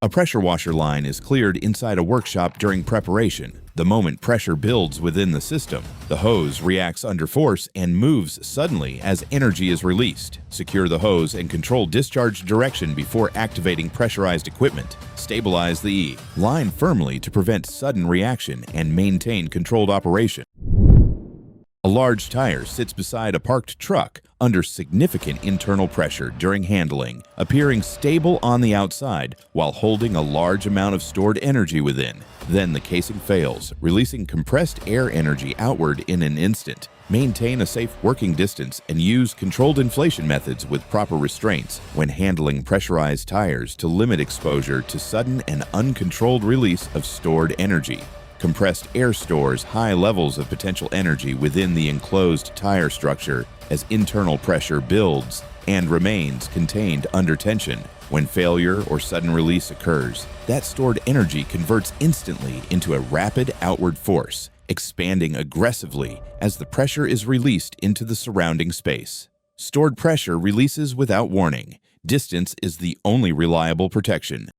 A pressure washer line is cleared inside a workshop during preparation. The moment pressure builds within the system, the hose reacts under force and moves suddenly as energy is released. Secure the hose and control discharge direction before activating pressurized equipment. Stabilize the line firmly to prevent sudden reaction and maintain controlled operation. A large tire sits beside a parked truck under significant internal pressure during handling, appearing stable on the outside while holding a large amount of stored energy within. Then the casing fails, releasing compressed air energy outward in an instant. Maintain a safe working distance and use controlled inflation methods with proper restraints when handling pressurized tires to limit exposure to sudden and uncontrolled release of stored energy. Compressed air stores high levels of potential energy within the enclosed tire structure as internal pressure builds and remains contained under tension. When failure or sudden release occurs, that stored energy converts instantly into a rapid outward force, expanding aggressively as the pressure is released into the surrounding space. Stored pressure releases without warning, Distance is the only reliable protection.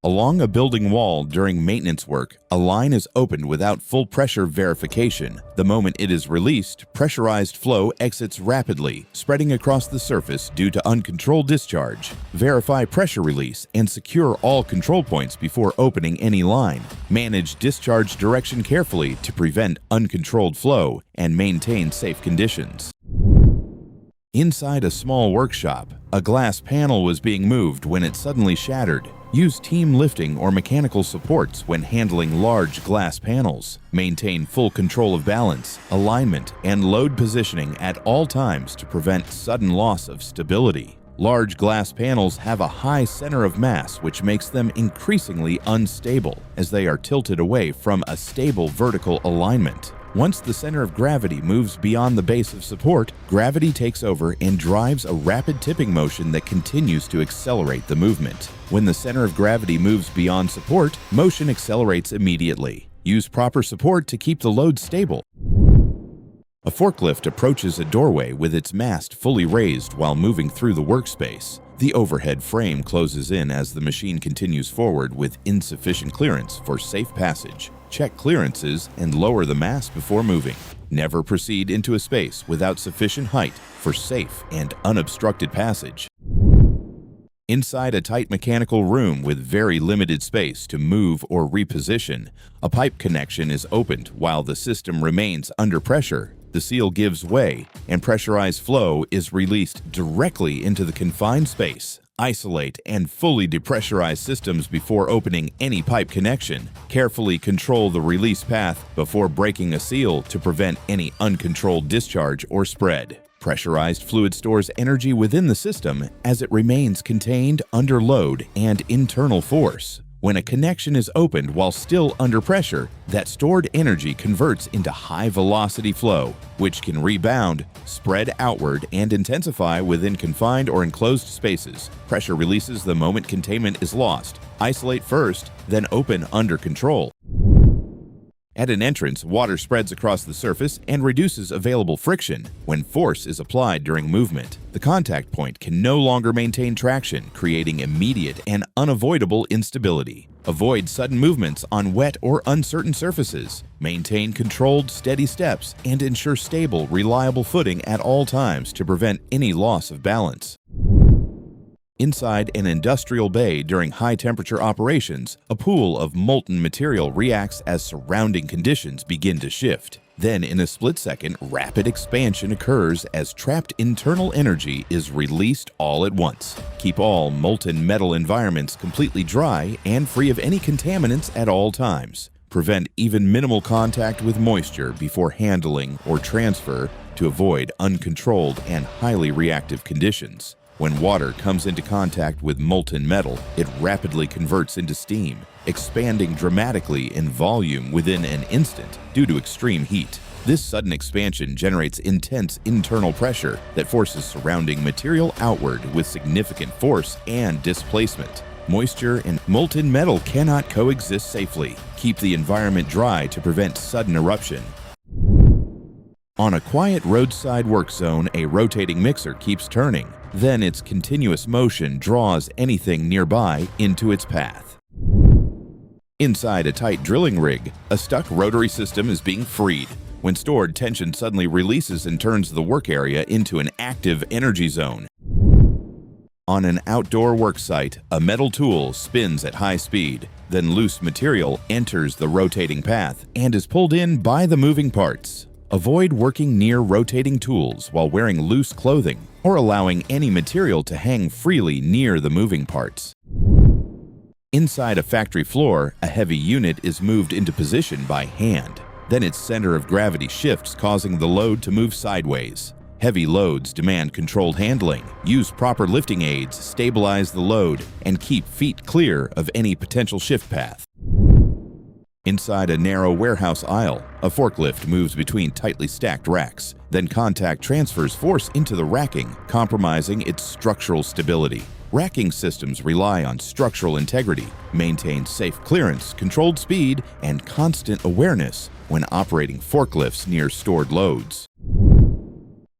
Along a building wall during maintenance work, a line is opened without full pressure verification. The moment it is released, pressurized flow exits rapidly, spreading across the surface due to uncontrolled discharge. Verify pressure release and secure all control points before opening any line. Manage discharge direction carefully to prevent uncontrolled flow and maintain safe conditions. Inside a small workshop, a glass panel was being moved when it suddenly shattered. Use team lifting or mechanical supports when handling large glass panels. Maintain full control of balance, alignment, and load positioning at all times to prevent sudden loss of stability. Large glass panels have a high center of mass, which makes them increasingly unstable as they are tilted away from a stable vertical alignment. Once the center of gravity moves beyond the base of support, gravity takes over and drives a rapid tipping motion that continues to accelerate the movement. When the center of gravity moves beyond support, motion accelerates immediately. Use proper support to keep the load stable. A forklift approaches a doorway with its mast fully raised while moving through the workspace. The overhead frame closes in as the machine continues forward with insufficient clearance for safe passage. Check clearances and lower the mast before moving. Never proceed into a space without sufficient height for safe and unobstructed passage. Inside a tight mechanical room with very limited space to move or reposition, a pipe connection is opened while the system remains under pressure. The seal gives way and pressurized flow is released directly into the confined space. Isolate and fully depressurize systems before opening any pipe connection. Carefully control the release path before breaking a seal to prevent any uncontrolled discharge or spread. Pressurized fluid stores energy within the system as it remains contained under load and internal force. When a connection is opened while still under pressure, that stored energy converts into high-velocity flow, which can rebound, spread outward, and intensify within confined or enclosed spaces. Pressure releases the moment containment is lost. Isolate first, then open under control. At an entrance, water spreads across the surface and reduces available friction when force is applied during movement. The contact point can no longer maintain traction, creating immediate and unavoidable instability. Avoid sudden movements on wet or uncertain surfaces. Maintain controlled, steady steps and ensure stable, reliable footing at all times to prevent any loss of balance. Inside an industrial bay during high-temperature operations, a pool of molten material reacts as surrounding conditions begin to shift. Then, in a split second, rapid expansion occurs as trapped internal energy is released all at once. Keep all molten metal environments completely dry and free of any contaminants at all times. Prevent even minimal contact with moisture before handling or transfer to avoid uncontrolled and highly reactive conditions. When water comes into contact with molten metal, it rapidly converts into steam, expanding dramatically in volume within an instant due to extreme heat. This sudden expansion generates intense internal pressure that forces surrounding material outward with significant force and displacement. Moisture and molten metal cannot coexist safely. Keep the environment dry to prevent sudden eruption. On a quiet roadside work zone, a rotating mixer keeps turning. Then its continuous motion draws anything nearby into its path. Inside a tight drilling rig, a stuck rotary system is being freed. When stored tension suddenly releases and turns the work area into an active energy zone. On an outdoor work site, a metal tool spins at high speed. Then loose material enters the rotating path and is pulled in by the moving parts. Avoid working near rotating tools while wearing loose clothing or allowing any material to hang freely near the moving parts. Inside a factory floor, a heavy unit is moved into position by hand. Then its center of gravity shifts, causing the load to move sideways. Heavy loads demand controlled handling. Use proper lifting aids, stabilize the load, and keep feet clear of any potential shift path. Inside a narrow warehouse aisle, a forklift moves between tightly stacked racks. Then contact transfers force into the racking, compromising its structural stability. Racking systems rely on structural integrity, maintain safe clearance, controlled speed, and constant awareness when operating forklifts near stored loads.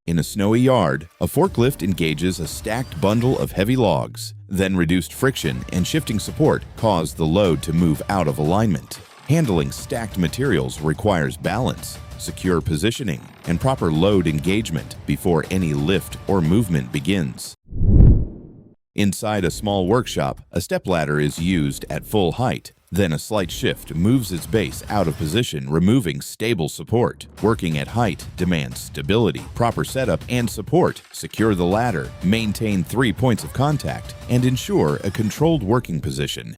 In a snowy yard, a forklift engages a stacked bundle of heavy logs. Then reduced friction and shifting support cause the load to move out of alignment. Handling stacked materials requires balance, secure positioning, and proper load engagement before any lift or movement begins. Inside a small workshop, a stepladder is used at full height. Then a slight shift moves its base out of position, removing stable support. Working at height demands stability, proper setup and support. Secure the ladder, maintain 3 points of contact, and ensure a controlled working position.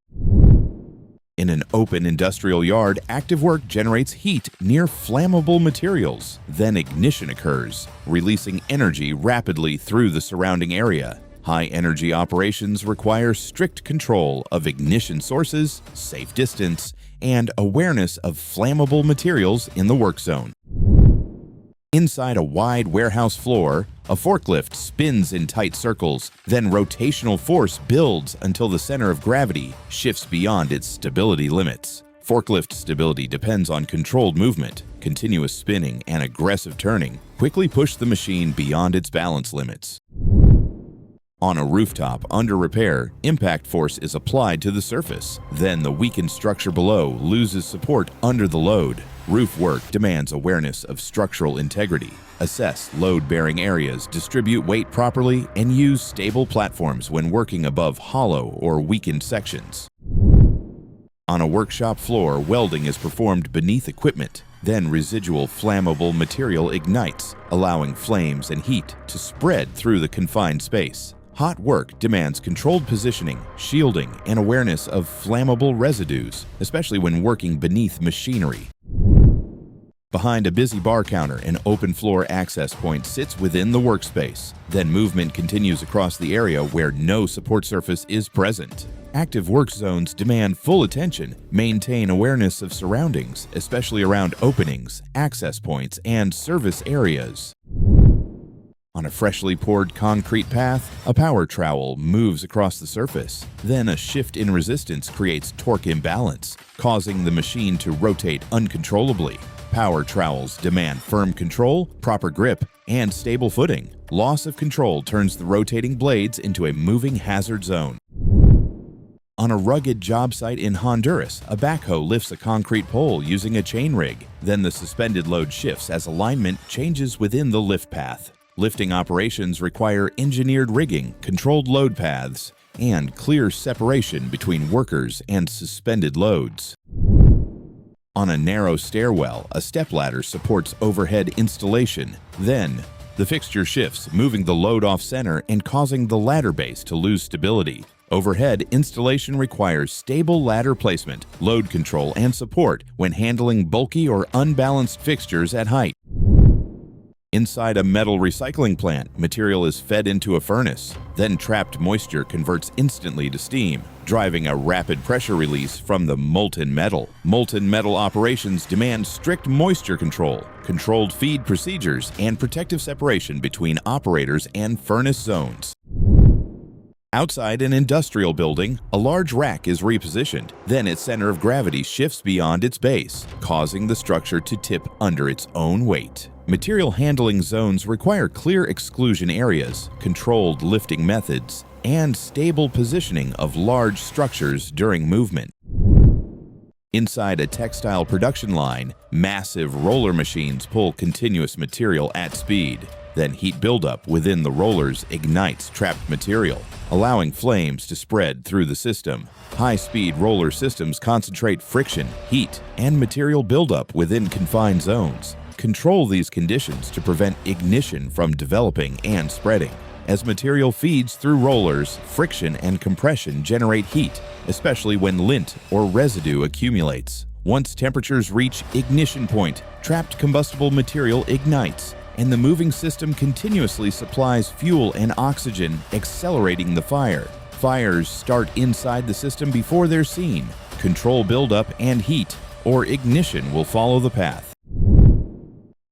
In an open industrial yard, active work generates heat near flammable materials. Then ignition occurs, releasing energy rapidly through the surrounding area. High-energy operations require strict control of ignition sources, safe distance, and awareness of flammable materials in the work zone. Inside a wide warehouse floor, a forklift spins in tight circles, then rotational force builds until the center of gravity shifts beyond its stability limits. Forklift stability depends on controlled movement. Continuous spinning and aggressive turning quickly push the machine beyond its balance limits. On a rooftop under repair, impact force is applied to the surface. Then the weakened structure below loses support under the load. Roof work demands awareness of structural integrity. Assess load-bearing areas, distribute weight properly, and use stable platforms when working above hollow or weakened sections. On a workshop floor, welding is performed beneath equipment. Then residual flammable material ignites, allowing flames and heat to spread through the confined space. Hot work demands controlled positioning, shielding, and awareness of flammable residues, especially when working beneath machinery. Behind a busy bar counter, an open floor access point sits within the workspace. Then movement continues across the area where no support surface is present. Active work zones demand full attention. Maintain awareness of surroundings, especially around openings, access points, and service areas. On a freshly poured concrete path, a power trowel moves across the surface. Then a shift in resistance creates torque imbalance, causing the machine to rotate uncontrollably. Power trowels demand firm control, proper grip, and stable footing. Loss of control turns the rotating blades into a moving hazard zone. On a rugged job site in Honduras, a backhoe lifts a concrete pole using a chain rig. Then the suspended load shifts as alignment changes within the lift path. Lifting operations require engineered rigging, controlled load paths, and clear separation between workers and suspended loads. On a narrow stairwell, a stepladder supports overhead installation. Then, the fixture shifts, moving the load off-center and causing the ladder base to lose stability. Overhead installation requires stable ladder placement, load control, and support when handling bulky or unbalanced fixtures at height. Inside a metal recycling plant, material is fed into a furnace. Then trapped moisture converts instantly to steam, driving a rapid pressure release from the molten metal. Molten metal operations demand strict moisture control, controlled feed procedures, and protective separation between operators and furnace zones. Outside an industrial building, a large rack is repositioned. Then its center of gravity shifts beyond its base, causing the structure to tip under its own weight. Material handling zones require clear exclusion areas, controlled lifting methods, and stable positioning of large structures during movement. Inside a textile production line, massive roller machines pull continuous material at speed. Then heat buildup within the rollers ignites trapped material, allowing flames to spread through the system. High-speed roller systems concentrate friction, heat, and material buildup within confined zones. Control these conditions to prevent ignition from developing and spreading. As material feeds through rollers, friction and compression generate heat, especially when lint or residue accumulates. Once temperatures reach ignition point, trapped combustible material ignites, and the moving system continuously supplies fuel and oxygen, accelerating the fire. Fires start inside the system before they're seen. Control buildup and heat, or ignition will follow the path.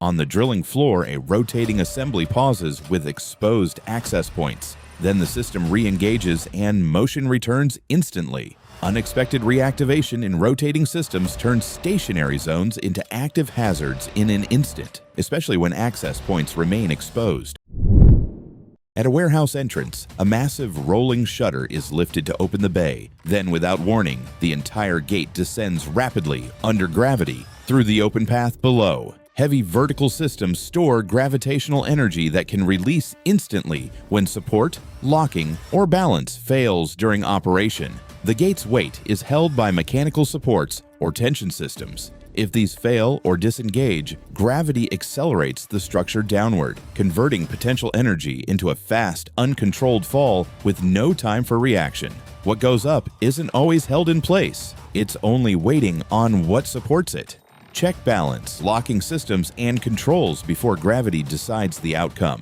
On the drilling floor, a rotating assembly pauses with exposed access points. Then the system re-engages and motion returns instantly. Unexpected reactivation in rotating systems turns stationary zones into active hazards in an instant, especially when access points remain exposed. At a warehouse entrance, a massive rolling shutter is lifted to open the bay. Then, without warning, the entire gate descends rapidly under gravity through the open path below. Heavy vertical systems store gravitational energy that can release instantly when support, locking, or balance fails during operation. The gate's weight is held by mechanical supports or tension systems. If these fail or disengage, gravity accelerates the structure downward, converting potential energy into a fast, uncontrolled fall with no time for reaction. What goes up isn't always held in place. It's only waiting on what supports it. Check balance, locking systems, and controls before gravity decides the outcome.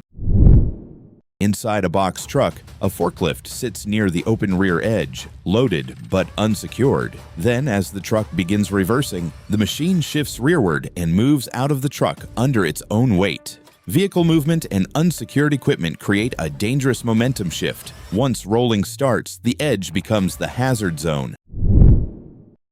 Inside a box truck, a forklift sits near the open rear edge, loaded but unsecured. Then, as the truck begins reversing, the machine shifts rearward and moves out of the truck under its own weight. Vehicle movement and unsecured equipment create a dangerous momentum shift. Once rolling starts, the edge becomes the hazard zone.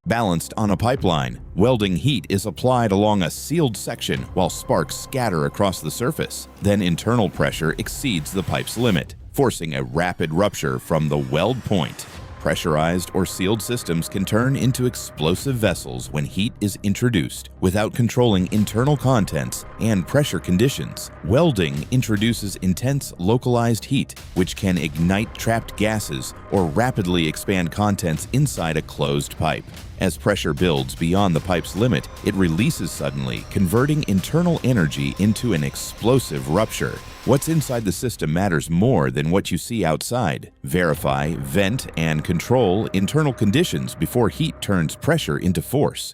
Balanced on a pipeline, welding heat is applied along a sealed section while sparks scatter across the surface. Then internal pressure exceeds the pipe's limit, forcing a rapid rupture from the weld point. Pressurized or sealed systems can turn into explosive vessels when heat is introduced without controlling internal contents and pressure conditions. Welding introduces intense localized heat, which can ignite trapped gases or rapidly expand contents inside a closed pipe. As pressure builds beyond the pipe's limit, it releases suddenly, converting internal energy into an explosive rupture. What's inside the system matters more than what you see outside. Verify, vent, and control internal conditions before heat turns pressure into force.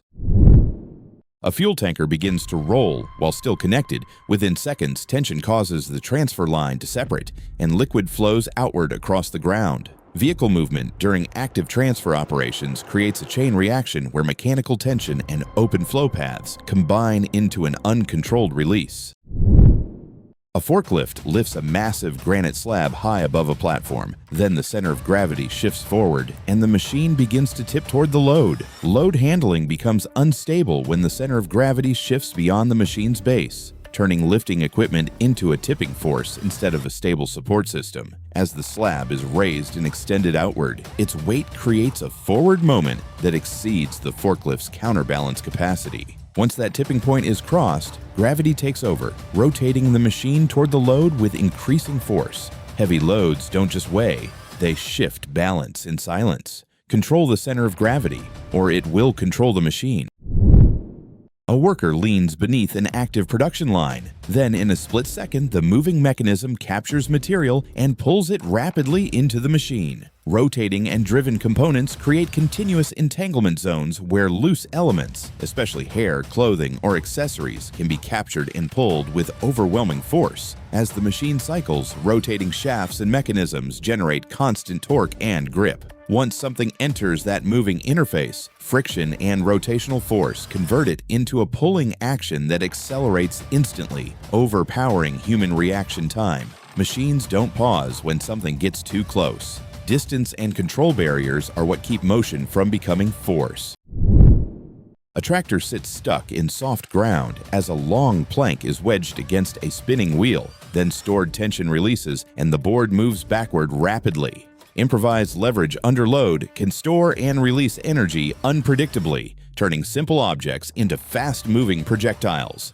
A fuel tanker begins to roll while still connected. Within seconds, tension causes the transfer line to separate, and liquid flows outward across the ground. Vehicle movement during active transfer operations creates a chain reaction where mechanical tension and open flow paths combine into an uncontrolled release. A forklift lifts a massive granite slab high above a platform. Then the center of gravity shifts forward, and the machine begins to tip toward the load. Load handling becomes unstable when the center of gravity shifts beyond the machine's base, turning lifting equipment into a tipping force instead of a stable support system. As the slab is raised and extended outward, its weight creates a forward moment that exceeds the forklift's counterbalance capacity. Once that tipping point is crossed, gravity takes over, rotating the machine toward the load with increasing force. Heavy loads don't just weigh, they shift balance in silence. Control the center of gravity, or it will control the machine. A worker leans beneath an active production line. Then, in a split second, the moving mechanism captures material and pulls it rapidly into the machine. Rotating and driven components create continuous entanglement zones where loose elements, especially hair, clothing, or accessories, can be captured and pulled with overwhelming force. As the machine cycles, rotating shafts and mechanisms generate constant torque and grip. Once something enters that moving interface, friction and rotational force convert it into a pulling action that accelerates instantly, overpowering human reaction time. Machines don't pause when something gets too close. Distance and control barriers are what keep motion from becoming force. A tractor sits stuck in soft ground as a long plank is wedged against a spinning wheel. Then stored tension releases and the board moves backward rapidly. Improvised leverage under load can store and release energy unpredictably, turning simple objects into fast-moving projectiles.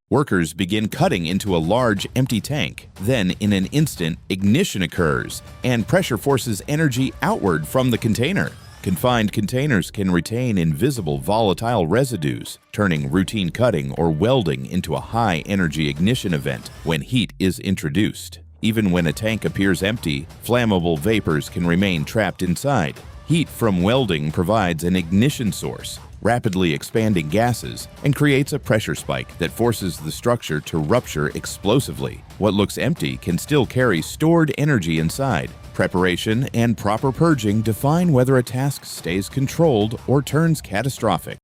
Workers begin cutting into a large empty tank. Then, in an instant, ignition occurs, and pressure forces energy outward from the container. Confined containers can retain invisible volatile residues, turning routine cutting or welding into a high-energy ignition event when heat is introduced. Even when a tank appears empty, flammable vapors can remain trapped inside. Heat from welding provides an ignition source, rapidly expanding gases, and creates a pressure spike that forces the structure to rupture explosively. What looks empty can still carry stored energy inside. Preparation and proper purging define whether a task stays controlled or turns catastrophic.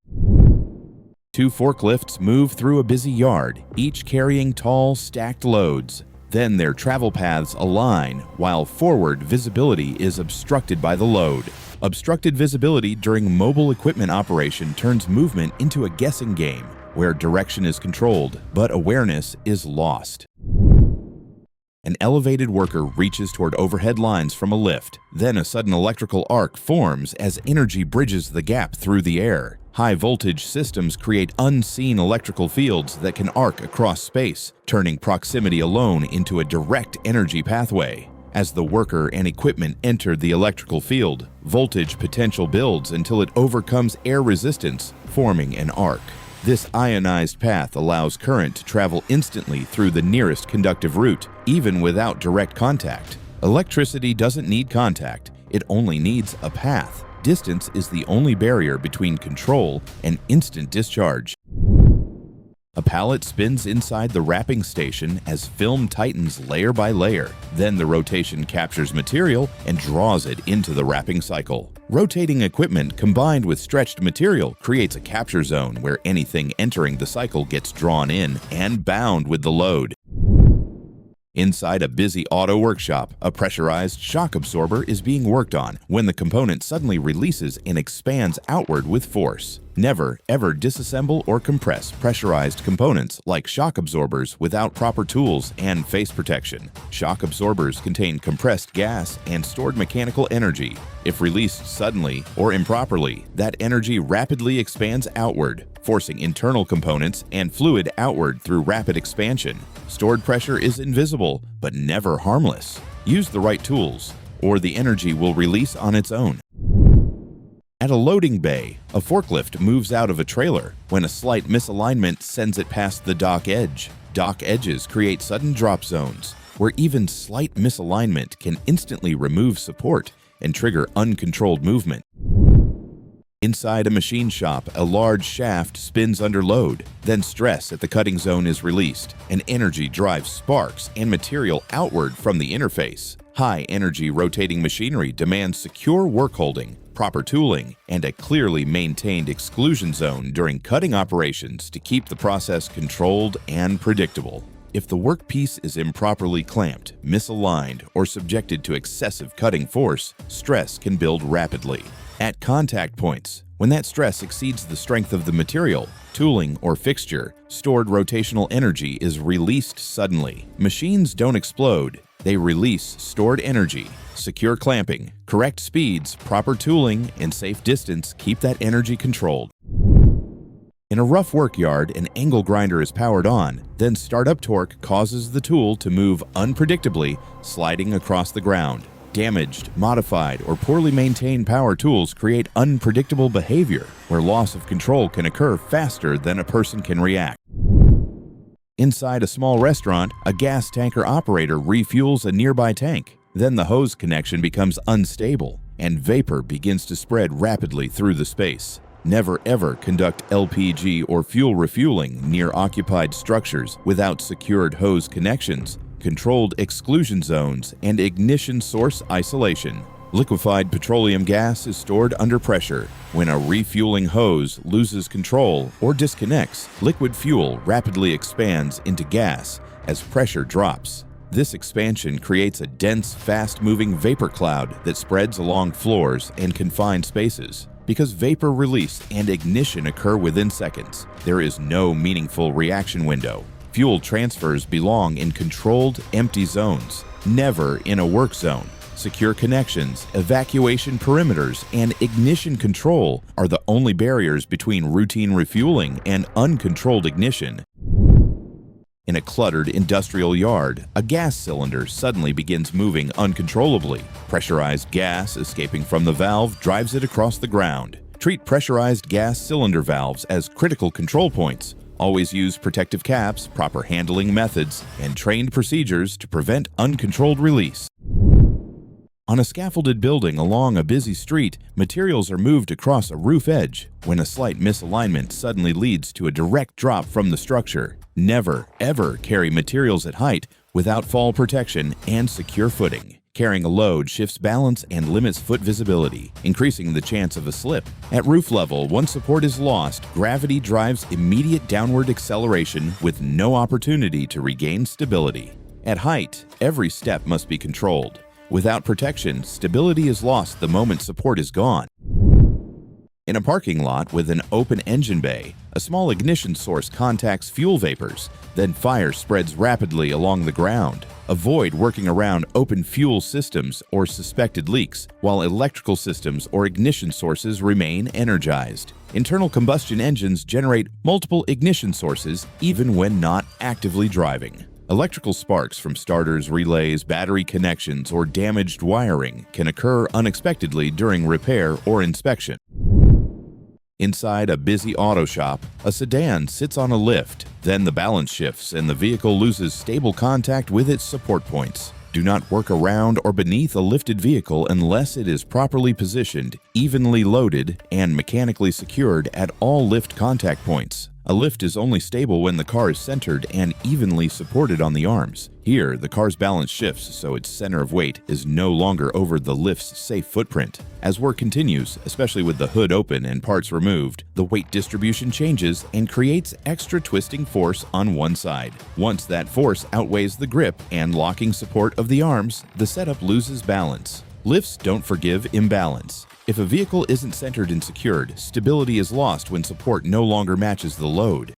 Two forklifts move through a busy yard, each carrying tall, stacked loads. Then their travel paths align, while forward visibility is obstructed by the load. Obstructed visibility during mobile equipment operation turns movement into a guessing game, where direction is controlled, but awareness is lost. An elevated worker reaches toward overhead lines from a lift. Then a sudden electrical arc forms as energy bridges the gap through the air. High-voltage systems create unseen electrical fields that can arc across space, turning proximity alone into a direct energy pathway. As the worker and equipment enter the electrical field, voltage potential builds until it overcomes air resistance, forming an arc. This ionized path allows current to travel instantly through the nearest conductive route, even without direct contact. Electricity doesn't need contact, it only needs a path. Distance is the only barrier between control and instant discharge. A pallet spins inside the wrapping station as film tightens layer by layer. Then the rotation captures material and draws it into the wrapping cycle. Rotating equipment combined with stretched material creates a capture zone where anything entering the cycle gets drawn in and bound with the load. Inside a busy auto workshop, a pressurized shock absorber is being worked on when the component suddenly releases and expands outward with force. Never, ever disassemble or compress pressurized components like shock absorbers without proper tools and face protection. Shock absorbers contain compressed gas and stored mechanical energy. If released suddenly or improperly, that energy rapidly expands outward, forcing internal components and fluid outward through rapid expansion. Stored pressure is invisible, but never harmless. Use the right tools, or the energy will release on its own. At a loading bay, a forklift moves out of a trailer when a slight misalignment sends it past the dock edge. Dock edges create sudden drop zones, where even slight misalignment can instantly remove support and trigger uncontrolled movement. Inside a machine shop, a large shaft spins under load. Then stress at the cutting zone is released, and energy drives sparks and material outward from the interface. High-energy rotating machinery demands secure work holding, proper tooling, and a clearly maintained exclusion zone during cutting operations to keep the process controlled and predictable. If the workpiece is improperly clamped, misaligned, or subjected to excessive cutting force, stress can build rapidly. At contact points, when that stress exceeds the strength of the material, tooling, or fixture, stored rotational energy is released suddenly. Machines don't explode, they release stored energy. Secure clamping, correct speeds, proper tooling, and safe distance keep that energy controlled. In a rough work yard, an angle grinder is powered on, then startup torque causes the tool to move unpredictably, sliding across the ground. Damaged, modified, or poorly maintained power tools create unpredictable behavior, where loss of control can occur faster than a person can react. Inside a small restaurant, a gas tanker operator refuels a nearby tank. Then the hose connection becomes unstable, and vapor begins to spread rapidly through the space. Never ever conduct LPG or fuel refueling near occupied structures without secured hose connections, controlled exclusion zones, and ignition source isolation. Liquefied petroleum gas is stored under pressure. When a refueling hose loses control or disconnects, liquid fuel rapidly expands into gas as pressure drops. This expansion creates a dense, fast-moving vapor cloud that spreads along floors and confined spaces. Because vapor release and ignition occur within seconds, there is no meaningful reaction window. Fuel transfers belong in controlled, empty zones, never in a work zone. Secure connections, evacuation perimeters, and ignition control are the only barriers between routine refueling and uncontrolled ignition. In a cluttered industrial yard, a gas cylinder suddenly begins moving uncontrollably. Pressurized gas escaping from the valve drives it across the ground. Treat pressurized gas cylinder valves as critical control points. Always use protective caps, proper handling methods, and trained procedures to prevent uncontrolled release. On a scaffolded building along a busy street, materials are moved across a roof edge when a slight misalignment suddenly leads to a direct drop from the structure. Never, ever carry materials at height without fall protection and secure footing. Carrying a load shifts balance and limits foot visibility, increasing the chance of a slip. At roof level, once support is lost, gravity drives immediate downward acceleration with no opportunity to regain stability. At height, every step must be controlled. Without protection, stability is lost the moment support is gone. In a parking lot with an open engine bay, a small ignition source contacts fuel vapors, then fire spreads rapidly along the ground. Avoid working around open fuel systems or suspected leaks, while electrical systems or ignition sources remain energized. Internal combustion engines generate multiple ignition sources even when not actively driving. Electrical sparks from starters, relays, battery connections, or damaged wiring can occur unexpectedly during repair or inspection. Inside a busy auto shop, a sedan sits on a lift. Then the balance shifts and the vehicle loses stable contact with its support points. Do not work around or beneath a lifted vehicle unless it is properly positioned, evenly loaded, and mechanically secured at all lift contact points. A lift is only stable when the car is centered and evenly supported on the arms. Here, the car's balance shifts so its center of weight is no longer over the lift's safe footprint. As work continues, especially with the hood open and parts removed, the weight distribution changes and creates extra twisting force on one side. Once that force outweighs the grip and locking support of the arms, the setup loses balance. Lifts don't forgive imbalance. If a vehicle isn't centered and secured, stability is lost when support no longer matches the load.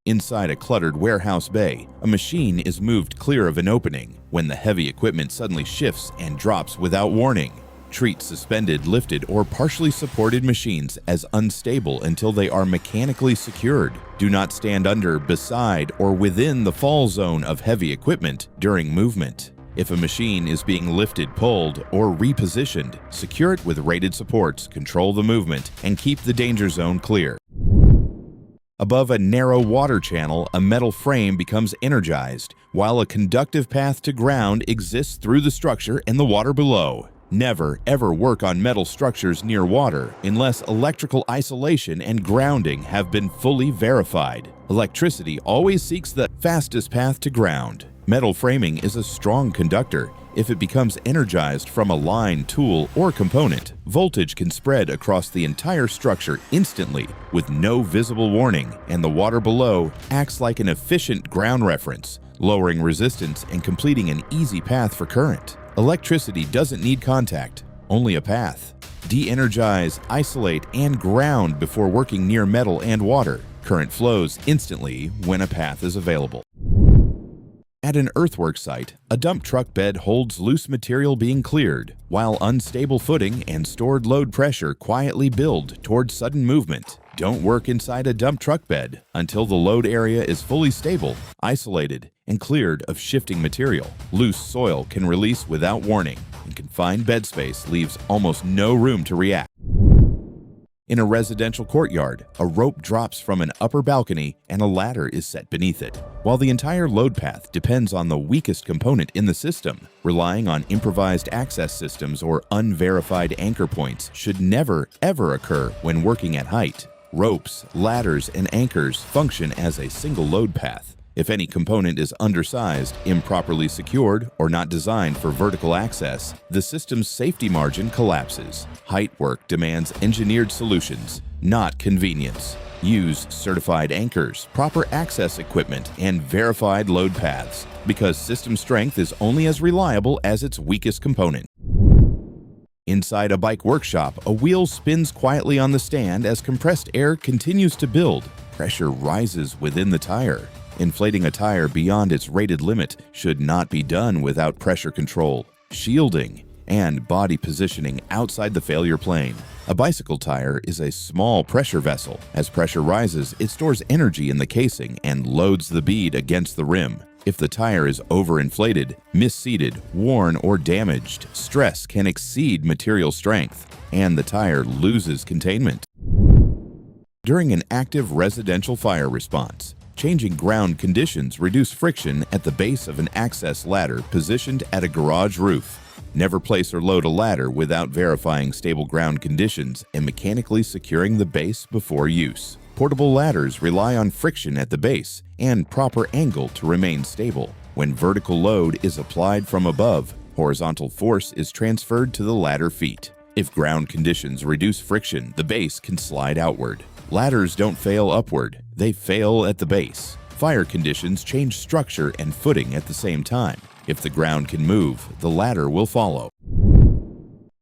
Inside a cluttered warehouse bay, a machine is moved clear of an opening when the heavy equipment suddenly shifts and drops without warning. Treat suspended, lifted, or partially supported machines as unstable until they are mechanically secured. Do not stand under, beside, or within the fall zone of heavy equipment during movement. If a machine is being lifted, pulled, or repositioned, secure it with rated supports, control the movement, and keep the danger zone clear. Above a narrow water channel, a metal frame becomes energized, while a conductive path to ground exists through the structure and the water below. Never, ever work on metal structures near water unless electrical isolation and grounding have been fully verified. Electricity always seeks the fastest path to ground. Metal framing is a strong conductor. If it becomes energized from a line, tool, or component, voltage can spread across the entire structure instantly with no visible warning, and the water below acts like an efficient ground reference, lowering resistance and completing an easy path for current. Electricity doesn't need contact, only a path. De-energize, isolate, and ground before working near metal and water. Current flows instantly when a path is available. At an earthwork site, a dump truck bed holds loose material being cleared, while unstable footing and stored load pressure quietly build toward sudden movement. Don't work inside a dump truck bed until the load area is fully stable, isolated, and cleared of shifting material. Loose soil can release without warning, and confined bed space leaves almost no room to react. In a residential courtyard, a rope drops from an upper balcony and a ladder is set beneath it. While the entire load path depends on the weakest component in the system, relying on improvised access systems or unverified anchor points should never, ever occur when working at height. Ropes, ladders, and anchors function as a single load path. If any component is undersized, improperly secured, or not designed for vertical access, the system's safety margin collapses. Height work demands engineered solutions, not convenience. Use certified anchors, proper access equipment, and verified load paths, because system strength is only as reliable as its weakest component. Inside a bike workshop, a wheel spins quietly on the stand as compressed air continues to build. Pressure rises within the tire. Inflating a tire beyond its rated limit should not be done without pressure control, shielding, and body positioning outside the failure plane. A bicycle tire is a small pressure vessel. As pressure rises, it stores energy in the casing and loads the bead against the rim. If the tire is overinflated, misseated, worn, or damaged, stress can exceed material strength, and the tire loses containment. During an active residential fire response, changing ground conditions reduce friction at the base of an access ladder positioned at a garage roof. Never place or load a ladder without verifying stable ground conditions and mechanically securing the base before use. Portable ladders rely on friction at the base and proper angle to remain stable. When vertical load is applied from above, horizontal force is transferred to the ladder feet. If ground conditions reduce friction, the base can slide outward. Ladders don't fail upward, they fail at the base. Fire conditions change structure and footing at the same time. If the ground can move, the ladder will follow.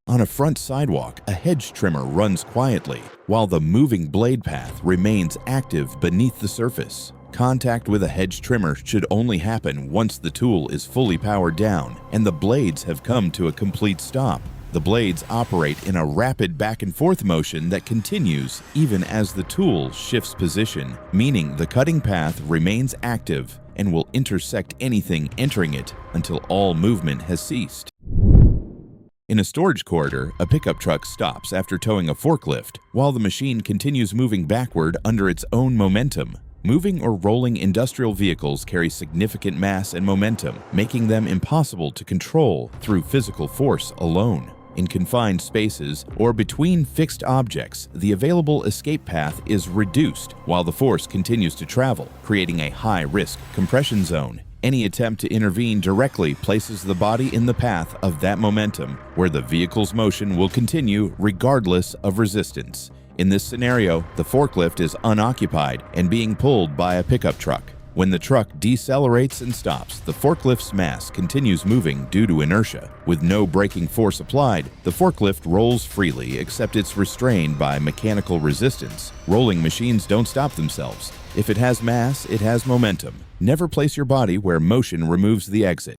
On a front sidewalk, a hedge trimmer runs quietly, while the moving blade path remains active beneath the surface. Contact with a hedge trimmer should only happen once the tool is fully powered down and the blades have come to a complete stop. The blades operate in a rapid back and forth motion that continues even as the tool shifts position, meaning the cutting path remains active and will intersect anything entering it until all movement has ceased. In a storage corridor, a pickup truck stops after towing a forklift, while the machine continues moving backward under its own momentum. Moving or rolling industrial vehicles carry significant mass and momentum, making them impossible to control through physical force alone. In confined spaces or between fixed objects, the available escape path is reduced while the force continues to travel, creating a high-risk compression zone. Any attempt to intervene directly places the body in the path of that momentum, where the vehicle's motion will continue regardless of resistance. In this scenario, the forklift is unoccupied and being pulled by a pickup truck. When the truck decelerates and stops, the forklift's mass continues moving due to inertia. With no braking force applied, the forklift rolls freely, except it's restrained by mechanical resistance. Rolling machines don't stop themselves. If it has mass, it has momentum. Never place your body where motion removes the exit.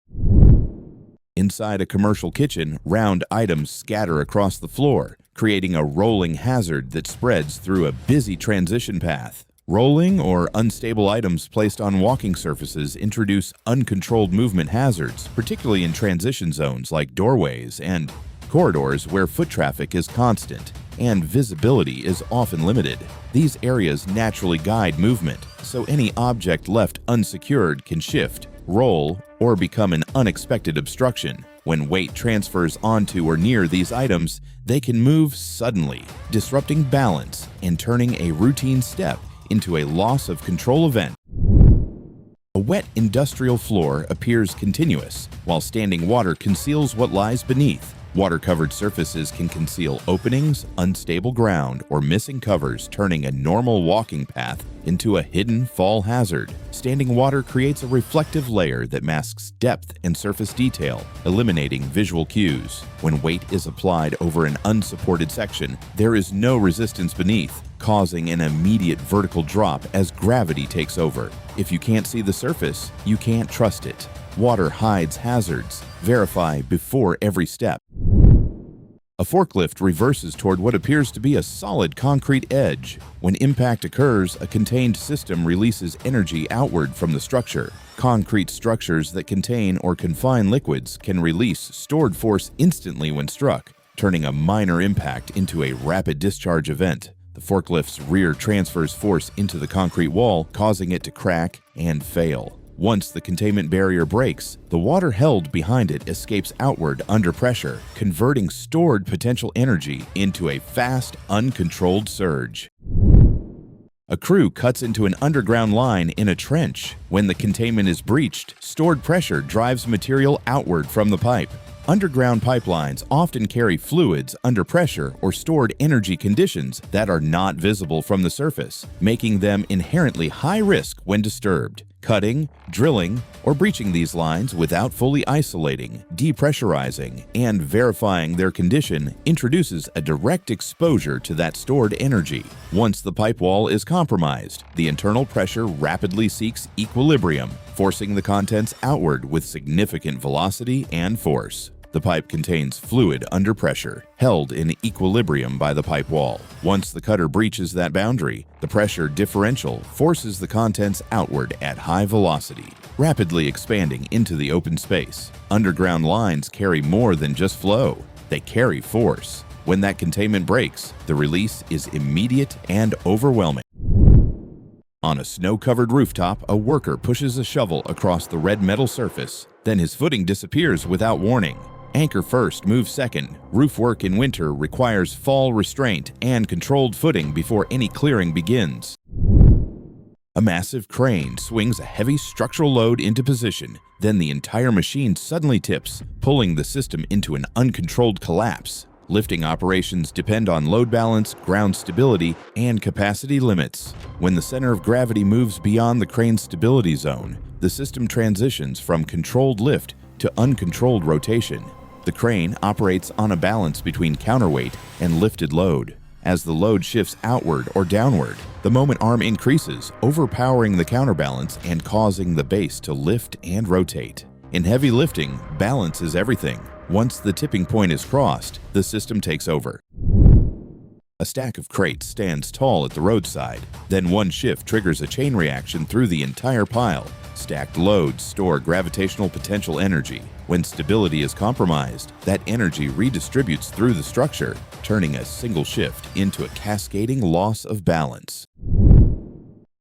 Inside a commercial kitchen, round items scatter across the floor, creating a rolling hazard that spreads through a busy transition path. Rolling or unstable items placed on walking surfaces introduce uncontrolled movement hazards, particularly in transition zones like doorways and corridors where foot traffic is constant and visibility is often limited. These areas naturally guide movement, so any object left unsecured can shift, roll, or become an unexpected obstruction. When weight transfers onto or near these items, they can move suddenly, disrupting balance and turning a routine step into a loss of control event. A wet industrial floor appears continuous, while standing water conceals what lies beneath. Water-covered surfaces can conceal openings, unstable ground, or missing covers, turning a normal walking path into a hidden fall hazard. Standing water creates a reflective layer that masks depth and surface detail, eliminating visual cues. When weight is applied over an unsupported section, there is no resistance beneath, causing an immediate vertical drop as gravity takes over. If you can't see the surface, you can't trust it. Water hides hazards. Verify before every step. A forklift reverses toward what appears to be a solid concrete edge. When impact occurs, a contained system releases energy outward from the structure. Concrete structures that contain or confine liquids can release stored force instantly when struck, turning a minor impact into a rapid discharge event. The forklift's rear transfers force into the concrete wall, causing it to crack and fail. Once the containment barrier breaks, the water held behind it escapes outward under pressure, converting stored potential energy into a fast, uncontrolled surge. A crew cuts into an underground line in a trench. When the containment is breached, stored pressure drives material outward from the pipe. Underground pipelines often carry fluids under pressure or stored energy conditions that are not visible from the surface, making them inherently high risk when disturbed. Cutting, drilling, or breaching these lines without fully isolating, depressurizing, and verifying their condition introduces a direct exposure to that stored energy. Once the pipe wall is compromised, the internal pressure rapidly seeks equilibrium, forcing the contents outward with significant velocity and force. The pipe contains fluid under pressure, held in equilibrium by the pipe wall. Once the cutter breaches that boundary, the pressure differential forces the contents outward at high velocity, rapidly expanding into the open space. Underground lines carry more than just flow. They carry force. When that containment breaks, the release is immediate and overwhelming. On a snow-covered rooftop, a worker pushes a shovel across the red metal surface. Then his footing disappears without warning. Anchor first, move second. Roof work in winter requires fall restraint and controlled footing before any clearing begins. A massive crane swings a heavy structural load into position. Then the entire machine suddenly tips, pulling the system into an uncontrolled collapse. Lifting operations depend on load balance, ground stability, and capacity limits. When the center of gravity moves beyond the crane's stability zone, the system transitions from controlled lift to uncontrolled rotation. The crane operates on a balance between counterweight and lifted load. As the load shifts outward or downward, the moment arm increases, overpowering the counterbalance and causing the base to lift and rotate. In heavy lifting, balance is everything. Once the tipping point is crossed, the system takes over. A stack of crates stands tall at the roadside. Then one shift triggers a chain reaction through the entire pile. Stacked loads store gravitational potential energy. When stability is compromised, that energy redistributes through the structure, turning a single shift into a cascading loss of balance.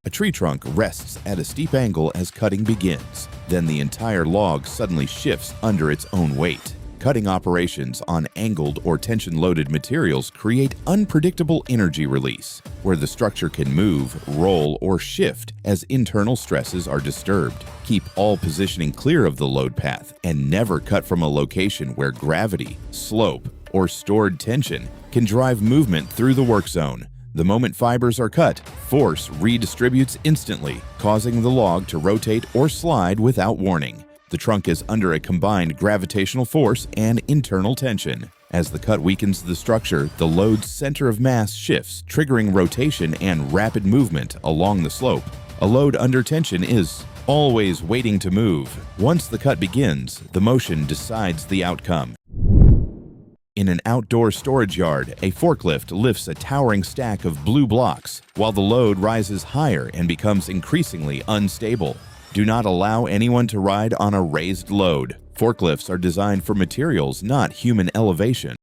A tree trunk rests at a steep angle as cutting begins. Then the entire log suddenly shifts under its own weight. Cutting operations on angled or tension-loaded materials create unpredictable energy release, where the structure can move, roll, or shift as internal stresses are disturbed. Keep all positioning clear of the load path and never cut from a location where gravity, slope, or stored tension can drive movement through the work zone. The moment fibers are cut, force redistributes instantly, causing the log to rotate or slide without warning. The trunk is under a combined gravitational force and internal tension. As the cut weakens the structure, the load's center of mass shifts, triggering rotation and rapid movement along the slope. A load under tension is always waiting to move. Once the cut begins, the motion decides the outcome. In an outdoor storage yard, a forklift lifts a towering stack of blue blocks, while the load rises higher and becomes increasingly unstable. Do not allow anyone to ride on a raised load. Forklifts are designed for materials, not human elevation.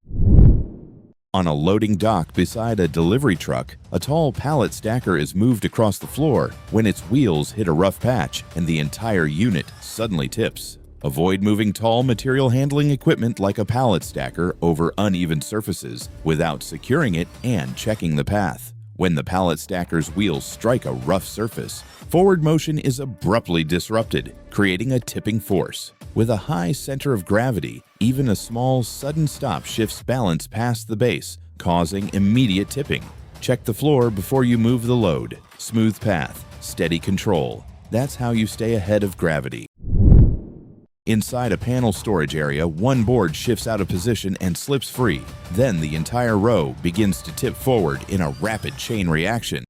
On a loading dock beside a delivery truck, a tall pallet stacker is moved across the floor when its wheels hit a rough patch and the entire unit suddenly tips. Avoid moving tall material handling equipment like a pallet stacker over uneven surfaces without securing it and checking the path. When the pallet stacker's wheels strike a rough surface, forward motion is abruptly disrupted, creating a tipping force. With a high center of gravity, even a small, sudden stop shifts balance past the base, causing immediate tipping. Check the floor before you move the load. Smooth path, steady control. That's how you stay ahead of gravity. Inside a panel storage area, one board shifts out of position and slips free. Then the entire row begins to tip forward in a rapid chain reaction.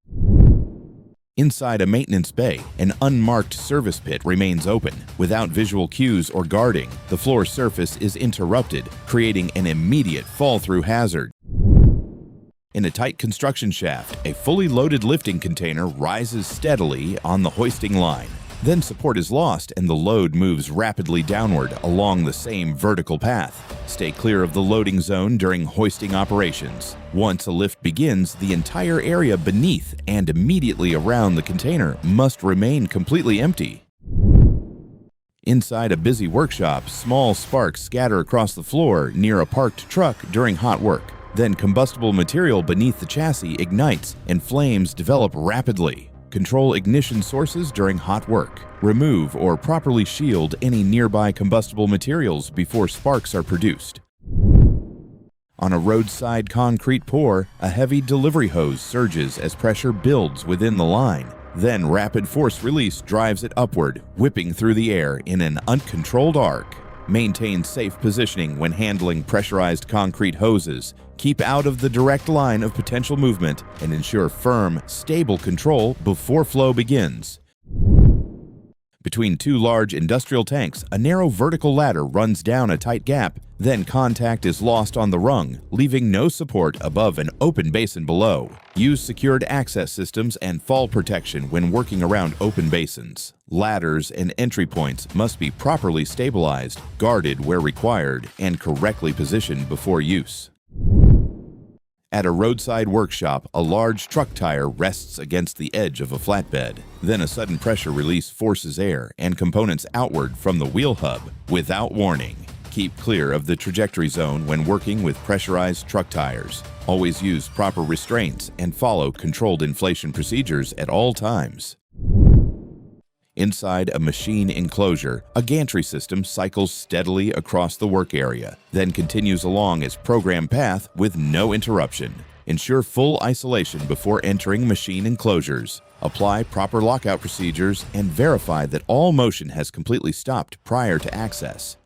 Inside a maintenance bay, an unmarked service pit remains open. Without visual cues or guarding, the floor surface is interrupted, creating an immediate fall-through hazard. In a tight construction shaft, a fully loaded lifting container rises steadily on the hoisting line. Then support is lost and the load moves rapidly downward along the same vertical path. Stay clear of the loading zone during hoisting operations. Once a lift begins, the entire area beneath and immediately around the container must remain completely empty. Inside a busy workshop, small sparks scatter across the floor near a parked truck during hot work. Then combustible material beneath the chassis ignites and flames develop rapidly. Control ignition sources during hot work. Remove or properly shield any nearby combustible materials before sparks are produced. On a roadside concrete pour, a heavy delivery hose surges as pressure builds within the line. Then rapid force release drives it upward, whipping through the air in an uncontrolled arc. Maintain safe positioning when handling pressurized concrete hoses. Keep out of the direct line of potential movement and ensure firm, stable control before flow begins. Between two large industrial tanks, a narrow vertical ladder runs down a tight gap. Then contact is lost on the rung, leaving no support above an open basin below. Use secured access systems and fall protection when working around open basins. Ladders and entry points must be properly stabilized, guarded where required, and correctly positioned before use. At a roadside workshop, a large truck tire rests against the edge of a flatbed. Then a sudden pressure release forces air and components outward from the wheel hub without warning. Keep clear of the trajectory zone when working with pressurized truck tires. Always use proper restraints and follow controlled inflation procedures at all times. Inside a machine enclosure, a gantry system cycles steadily across the work area, then continues along its programmed path with no interruption. Ensure full isolation before entering machine enclosures. Apply proper lockout procedures and verify that all motion has completely stopped prior to access.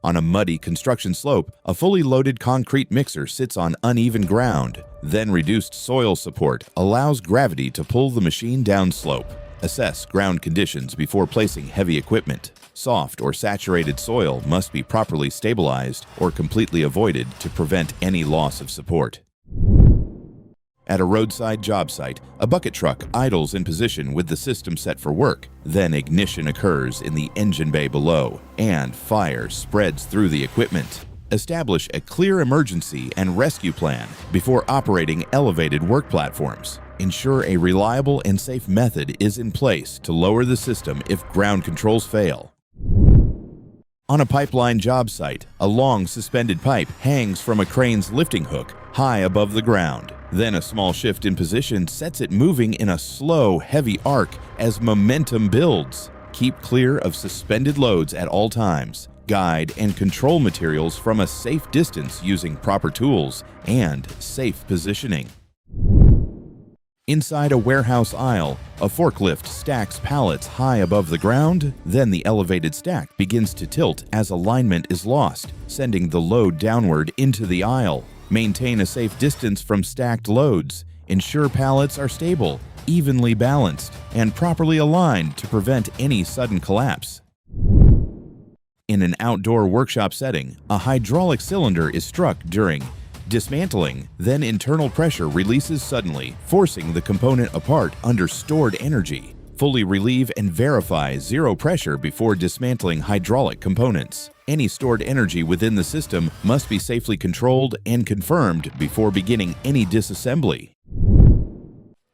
On a muddy construction slope, a fully loaded concrete mixer sits on uneven ground. Then reduced soil support allows gravity to pull the machine downslope. Assess ground conditions before placing heavy equipment. Soft or saturated soil must be properly stabilized or completely avoided to prevent any loss of support. At a roadside job site, a bucket truck idles in position with the system set for work. Then ignition occurs in the engine bay below, and fire spreads through the equipment. Establish a clear emergency and rescue plan before operating elevated work platforms. Ensure a reliable and safe method is in place to lower the system if ground controls fail. On a pipeline job site, a long suspended pipe hangs from a crane's lifting hook high above the ground. Then a small shift in position sets it moving in a slow, heavy arc as momentum builds. Keep clear of suspended loads at all times. Guide and control materials from a safe distance using proper tools and safe positioning. Inside a warehouse aisle, a forklift stacks pallets high above the ground. Then the elevated stack begins to tilt as alignment is lost, sending the load downward into the aisle. Maintain a safe distance from stacked loads. Ensure pallets are stable, evenly balanced, and properly aligned to prevent any sudden collapse. In an outdoor workshop setting, a hydraulic cylinder is struck during dismantling. Then internal pressure releases suddenly, forcing the component apart under stored energy. Fully relieve and verify zero pressure before dismantling hydraulic components. Any stored energy within the system must be safely controlled and confirmed before beginning any disassembly.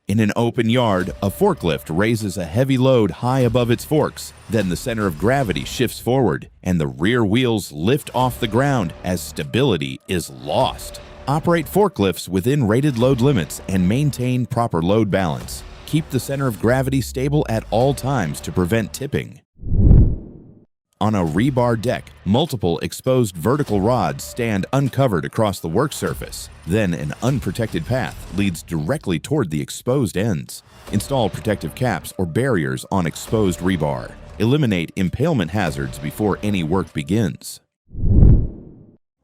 In an open yard, a forklift raises a heavy load high above its forks. Then the center of gravity shifts forward, and the rear wheels lift off the ground as stability is lost. Operate forklifts within rated load limits and maintain proper load balance. Keep the center of gravity stable at all times to prevent tipping. On a rebar deck, multiple exposed vertical rods stand uncovered across the work surface. Then an unprotected path leads directly toward the exposed ends. Install protective caps or barriers on exposed rebar. Eliminate impalement hazards before any work begins.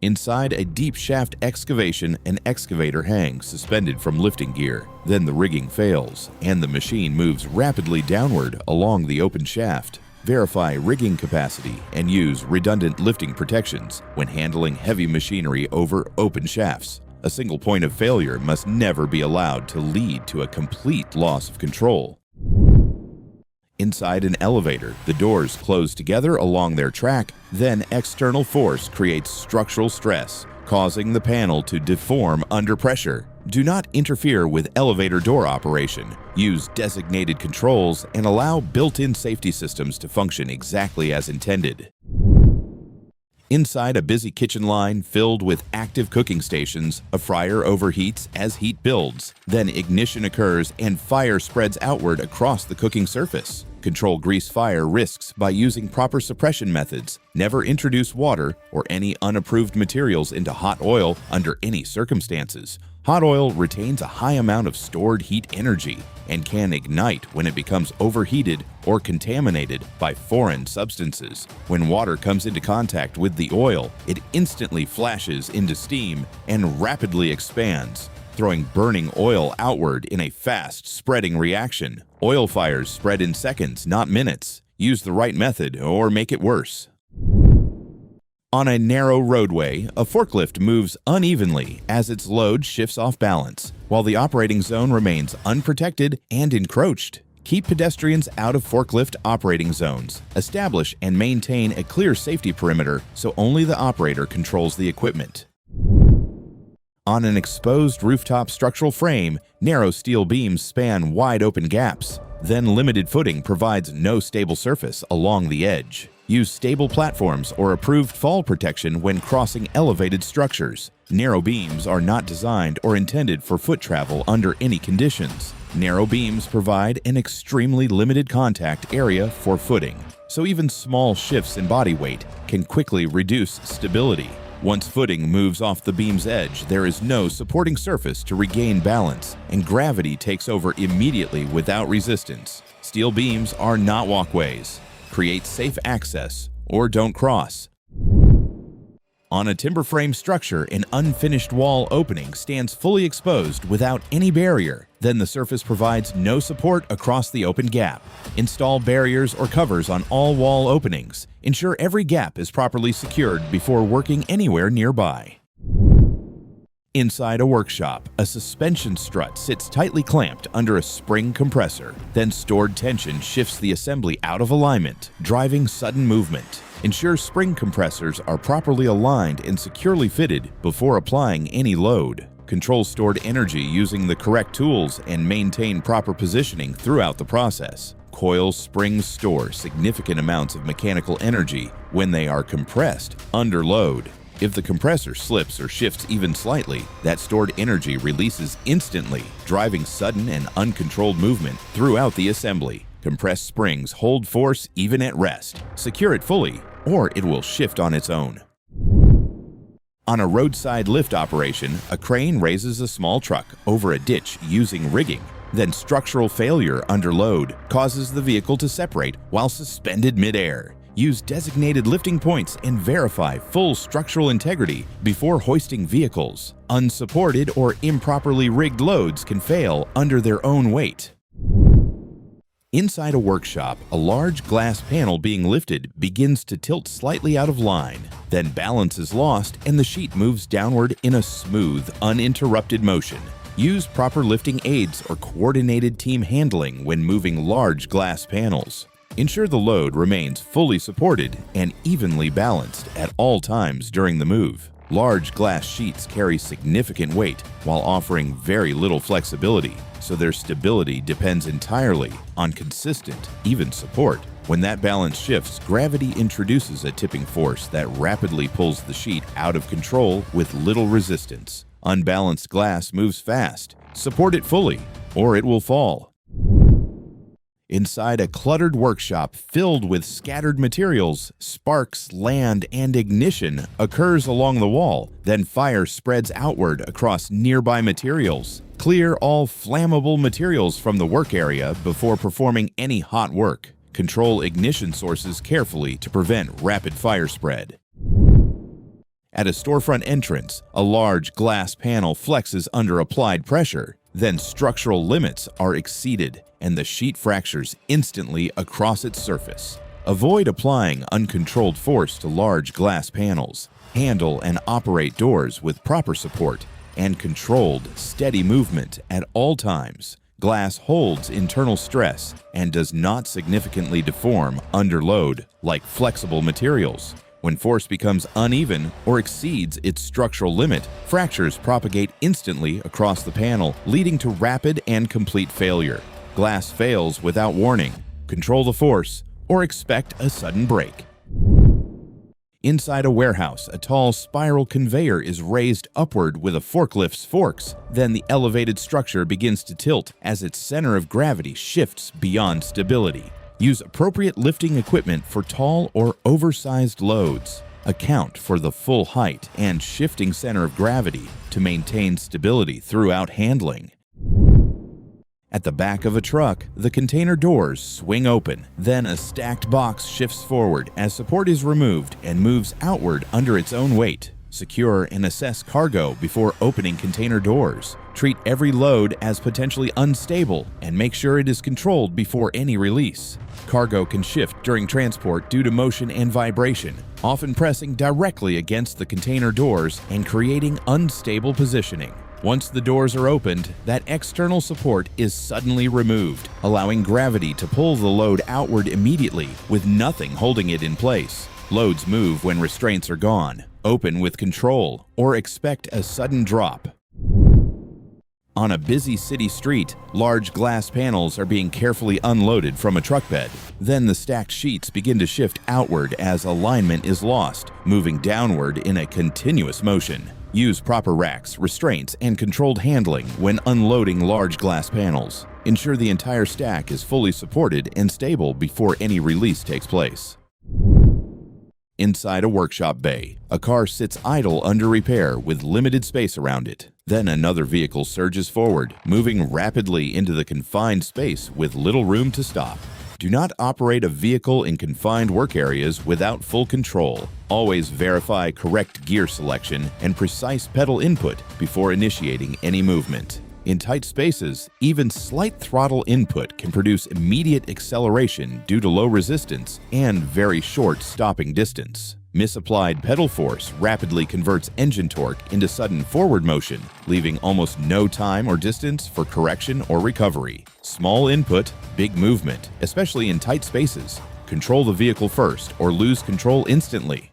Inside a deep shaft excavation, an excavator hangs suspended from lifting gear. Then the rigging fails, and the machine moves rapidly downward along the open shaft. Verify rigging capacity and use redundant lifting protections when handling heavy machinery over open shafts. A single point of failure must never be allowed to lead to a complete loss of control. Inside an elevator, the doors close together along their track. Then external force creates structural stress, causing the panel to deform under pressure. Do not interfere with elevator door operation. Use designated controls and allow built-in safety systems to function exactly as intended. Inside a busy kitchen line filled with active cooking stations, a fryer overheats as heat builds. Then ignition occurs and fire spreads outward across the cooking surface. Control grease fire risks by using proper suppression methods. Never introduce water or any unapproved materials into hot oil under any circumstances. Hot oil retains a high amount of stored heat energy and can ignite when it becomes overheated or contaminated by foreign substances. When water comes into contact with the oil, it instantly flashes into steam and rapidly expands, throwing burning oil outward in a fast spreading reaction. Oil fires spread in seconds, not minutes. Use the right method or make it worse. On a narrow roadway, a forklift moves unevenly as its load shifts off balance, while the operating zone remains unprotected and encroached. Keep pedestrians out of forklift operating zones. Establish and maintain a clear safety perimeter so only the operator controls the equipment. On an exposed rooftop structural frame, narrow steel beams span wide open gaps. Then limited footing provides no stable surface along the edge. Use stable platforms or approved fall protection when crossing elevated structures. Narrow beams are not designed or intended for foot travel under any conditions. Narrow beams provide an extremely limited contact area for footing, so even small shifts in body weight can quickly reduce stability. Once footing moves off the beam's edge, there is no supporting surface to regain balance, and gravity takes over immediately without resistance. Steel beams are not walkways. Create safe access or don't cross. On a timber frame structure, an unfinished wall opening stands fully exposed without any barrier. Then the surface provides no support across the open gap. Install barriers or covers on all wall openings. Ensure every gap is properly secured before working anywhere nearby. Inside a workshop, a suspension strut sits tightly clamped under a spring compressor. Then stored tension shifts the assembly out of alignment, driving sudden movement. Ensure spring compressors are properly aligned and securely fitted before applying any load. Control stored energy using the correct tools and maintain proper positioning throughout the process. Coil springs store significant amounts of mechanical energy when they are compressed under load. If the compressor slips or shifts even slightly, that stored energy releases instantly, driving sudden and uncontrolled movement throughout the assembly. Compressed springs hold force even at rest. Secure it fully, or it will shift on its own. On a roadside lift operation, a crane raises a small truck over a ditch using rigging. Then structural failure under load causes the vehicle to separate while suspended midair. Use designated lifting points and verify full structural integrity before hoisting vehicles. Unsupported or improperly rigged loads can fail under their own weight. Inside a workshop, a large glass panel being lifted begins to tilt slightly out of line. Then balance is lost and the sheet moves downward in a smooth, uninterrupted motion. Use proper lifting aids or coordinated team handling when moving large glass panels. Ensure the load remains fully supported and evenly balanced at all times during the move. Large glass sheets carry significant weight while offering very little flexibility, so their stability depends entirely on consistent, even support. When that balance shifts, gravity introduces a tipping force that rapidly pulls the sheet out of control with little resistance. Unbalanced glass moves fast. Support it fully, or it will fall. Inside a cluttered workshop filled with scattered materials, sparks, land, and ignition occurs along the wall. Then fire spreads outward across nearby materials. Clear all flammable materials from the work area before performing any hot work. Control ignition sources carefully to prevent rapid fire spread. At a storefront entrance, a large glass panel flexes under applied pressure. Then structural limits are exceeded and the sheet fractures instantly across its surface. Avoid applying uncontrolled force to large glass panels. Handle and operate doors with proper support and controlled, steady movement at all times. Glass holds internal stress and does not significantly deform under load like flexible materials. When force becomes uneven or exceeds its structural limit, fractures propagate instantly across the panel, leading to rapid and complete failure. Glass fails without warning. Control the force or expect a sudden break. Inside a warehouse, a tall spiral conveyor is raised upward with a forklift's forks. Then the elevated structure begins to tilt as its center of gravity shifts beyond stability. Use appropriate lifting equipment for tall or oversized loads. Account for the full height and shifting center of gravity to maintain stability throughout handling. At the back of a truck, the container doors swing open. Then a stacked box shifts forward as support is removed and moves outward under its own weight. Secure and assess cargo before opening container doors. Treat every load as potentially unstable and make sure it is controlled before any release. Cargo can shift during transport due to motion and vibration, often pressing directly against the container doors and creating unstable positioning. Once the doors are opened, that external support is suddenly removed, allowing gravity to pull the load outward immediately with nothing holding it in place. Loads move when restraints are gone. Open with control or expect a sudden drop. On a busy city street, large glass panels are being carefully unloaded from a truck bed. Then the stacked sheets begin to shift outward as alignment is lost, moving downward in a continuous motion. Use proper racks, restraints, and controlled handling when unloading large glass panels. Ensure the entire stack is fully supported and stable before any release takes place. Inside a workshop bay, a car sits idle under repair with limited space around it. Then another vehicle surges forward, moving rapidly into the confined space with little room to stop. Do not operate a vehicle in confined work areas without full control. Always verify correct gear selection and precise pedal input before initiating any movement. In tight spaces, even slight throttle input can produce immediate acceleration due to low resistance and very short stopping distance. Misapplied pedal force rapidly converts engine torque into sudden forward motion, leaving almost no time or distance for correction or recovery. Small input, big movement, especially in tight spaces. Control the vehicle first or lose control instantly.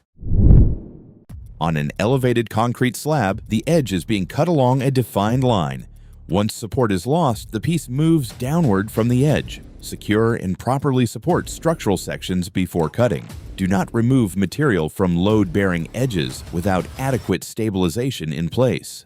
On an elevated concrete slab, the edge is being cut along a defined line. Once support is lost, the piece moves downward from the edge. Secure and properly support structural sections before cutting. Do not remove material from load-bearing edges without adequate stabilization in place.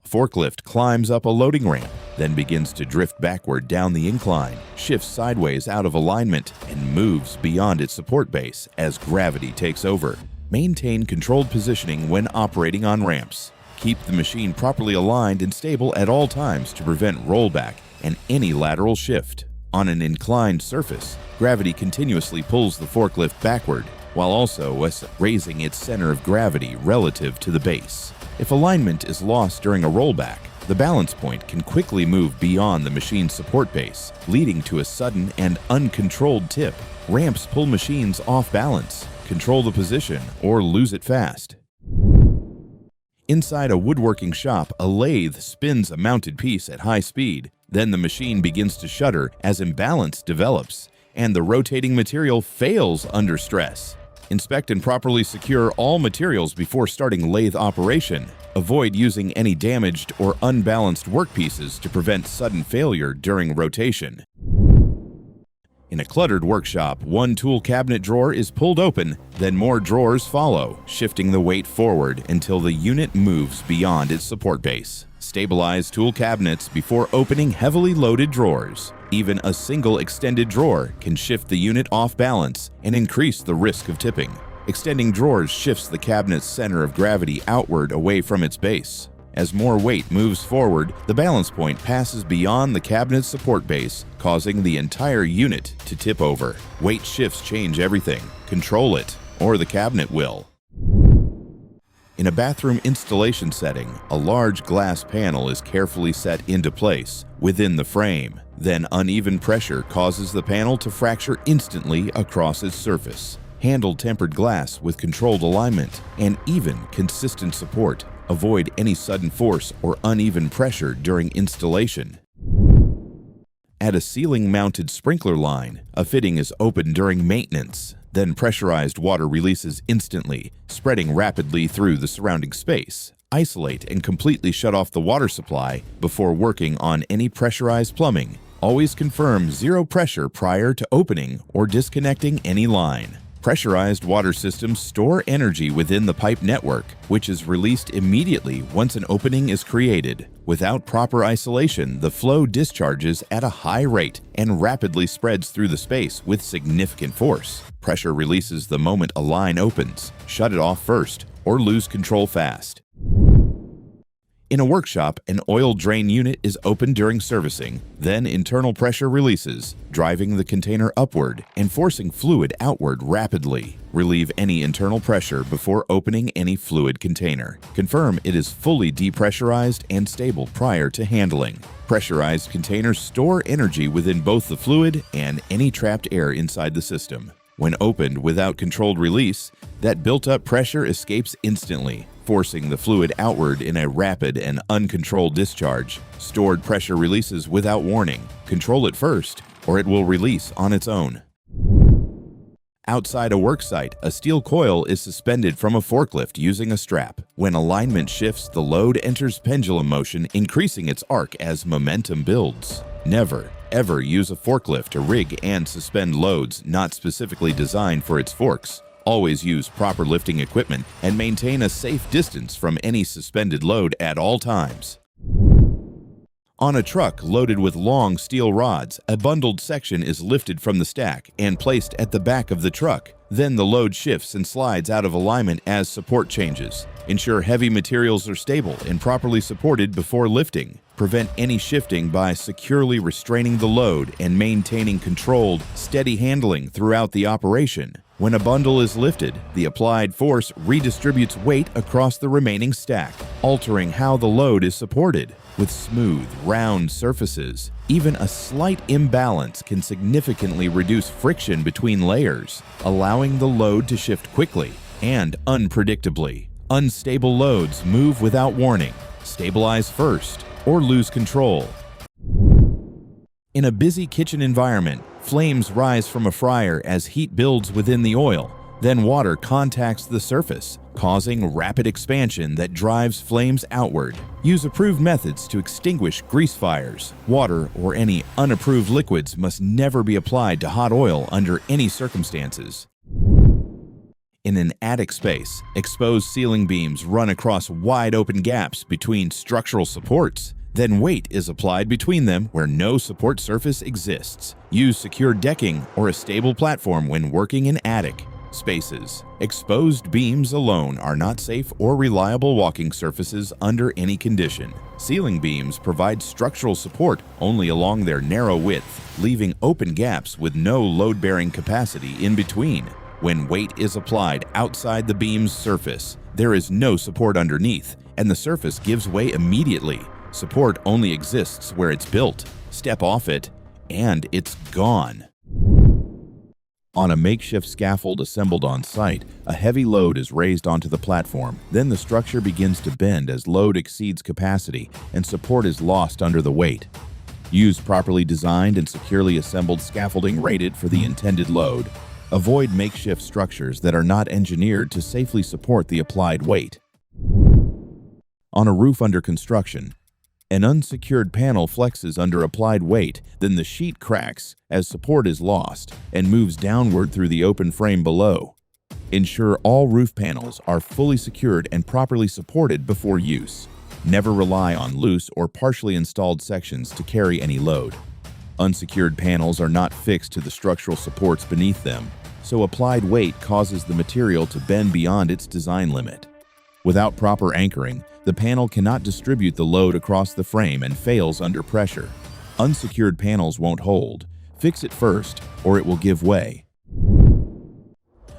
A forklift climbs up a loading ramp, then begins to drift backward down the incline, shifts sideways out of alignment, and moves beyond its support base as gravity takes over. Maintain controlled positioning when operating on ramps. Keep the machine properly aligned and stable at all times to prevent rollback and any lateral shift. On an inclined surface, gravity continuously pulls the forklift backward, while also raising its center of gravity relative to the base. If alignment is lost during a rollback, the balance point can quickly move beyond the machine's support base, leading to a sudden and uncontrolled tip. Ramps pull machines off balance, control the position, or lose it fast. Inside a woodworking shop, a lathe spins a mounted piece at high speed. Then the machine begins to shudder as imbalance develops, and the rotating material fails under stress. Inspect and properly secure all materials before starting lathe operation. Avoid using any damaged or unbalanced workpieces to prevent sudden failure during rotation. In a cluttered workshop, one tool cabinet drawer is pulled open, then more drawers follow, shifting the weight forward until the unit moves beyond its support base. Stabilize tool cabinets before opening heavily loaded drawers. Even a single extended drawer can shift the unit off balance and increase the risk of tipping. Extending drawers shifts the cabinet's center of gravity outward away from its base. As more weight moves forward, the balance point passes beyond the cabinet's support base, causing the entire unit to tip over. Weight shifts change everything. Control it, or the cabinet will. In a bathroom installation setting, a large glass panel is carefully set into place within the frame. Then uneven pressure causes the panel to fracture instantly across its surface. Handle tempered glass with controlled alignment and even, consistent support. Avoid any sudden force or uneven pressure during installation. At a ceiling-mounted sprinkler line, a fitting is opened during maintenance. Then pressurized water releases instantly, spreading rapidly through the surrounding space. Isolate and completely shut off the water supply before working on any pressurized plumbing. Always confirm zero pressure prior to opening or disconnecting any line. Pressurized water systems store energy within the pipe network, which is released immediately once an opening is created. Without proper isolation, the flow discharges at a high rate and rapidly spreads through the space with significant force. Pressure releases the moment a line opens. Shut it off first or lose control fast. In a workshop, an oil drain unit is opened during servicing. Then internal pressure releases, driving the container upward and forcing fluid outward rapidly. Relieve any internal pressure before opening any fluid container. Confirm it is fully depressurized and stable prior to handling. Pressurized containers store energy within both the fluid and any trapped air inside the system. When opened without controlled release, that built-up pressure escapes instantly, forcing the fluid outward in a rapid and uncontrolled discharge. Stored pressure releases without warning. Control it first, or it will release on its own. Outside a worksite, a steel coil is suspended from a forklift using a strap. When alignment shifts, the load enters pendulum motion, increasing its arc as momentum builds. Never, ever use a forklift to rig and suspend loads not specifically designed for its forks. Always use proper lifting equipment and maintain a safe distance from any suspended load at all times. On a truck loaded with long steel rods, a bundled section is lifted from the stack and placed at the back of the truck. Then the load shifts and slides out of alignment as support changes. Ensure heavy materials are stable and properly supported before lifting. Prevent any shifting by securely restraining the load and maintaining controlled, steady handling throughout the operation. When a bundle is lifted, the applied force redistributes weight across the remaining stack, altering how the load is supported. With smooth, round surfaces, even a slight imbalance can significantly reduce friction between layers, allowing the load to shift quickly and unpredictably. Unstable loads move without warning, stabilize first, or lose control. In a busy kitchen environment, flames rise from a fryer as heat builds within the oil. Then water contacts the surface, causing rapid expansion that drives flames outward. Use approved methods to extinguish grease fires. Water or any unapproved liquids must never be applied to hot oil under any circumstances. In an attic space, exposed ceiling beams run across wide open gaps between structural supports. Then weight is applied between them where no support surface exists. Use secure decking or a stable platform when working in attic spaces. Exposed beams alone are not safe or reliable walking surfaces under any condition. Ceiling beams provide structural support only along their narrow width, leaving open gaps with no load-bearing capacity in between. When weight is applied outside the beam's surface, there is no support underneath, and the surface gives way immediately. Support only exists where it's built. Step off it, and it's gone. On a makeshift scaffold assembled on site, a heavy load is raised onto the platform. Then the structure begins to bend as load exceeds capacity and support is lost under the weight. Use properly designed and securely assembled scaffolding rated for the intended load. Avoid makeshift structures that are not engineered to safely support the applied weight. On a roof under construction, an unsecured panel flexes under applied weight, then the sheet cracks as support is lost and moves downward through the open frame below. Ensure all roof panels are fully secured and properly supported before use. Never rely on loose or partially installed sections to carry any load. Unsecured panels are not fixed to the structural supports beneath them, so applied weight causes the material to bend beyond its design limit. Without proper anchoring, the panel cannot distribute the load across the frame and fails under pressure. Unsecured panels won't hold. Fix it first, or it will give way.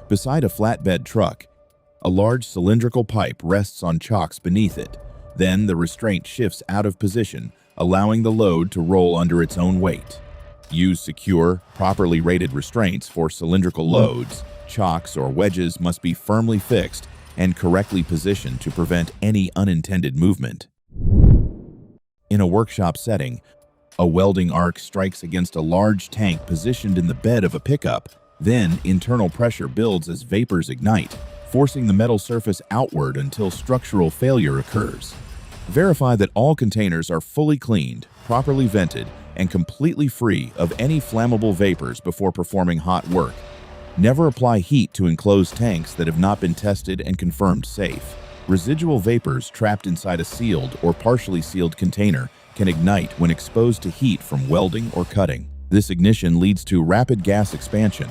Beside a flatbed truck, a large cylindrical pipe rests on chocks beneath it. Then the restraint shifts out of position, allowing the load to roll under its own weight. Use secure, properly rated restraints for cylindrical loads. Chocks or wedges must be firmly fixed and correctly positioned to prevent any unintended movement. In a workshop setting, a welding arc strikes against a large tank positioned in the bed of a pickup. Then internal pressure builds as vapors ignite, forcing the metal surface outward until structural failure occurs. Verify that all containers are fully cleaned, properly vented, and completely free of any flammable vapors before performing hot work. Never apply heat to enclosed tanks that have not been tested and confirmed safe. Residual vapors trapped inside a sealed or partially sealed container can ignite when exposed to heat from welding or cutting. This ignition leads to rapid gas expansion,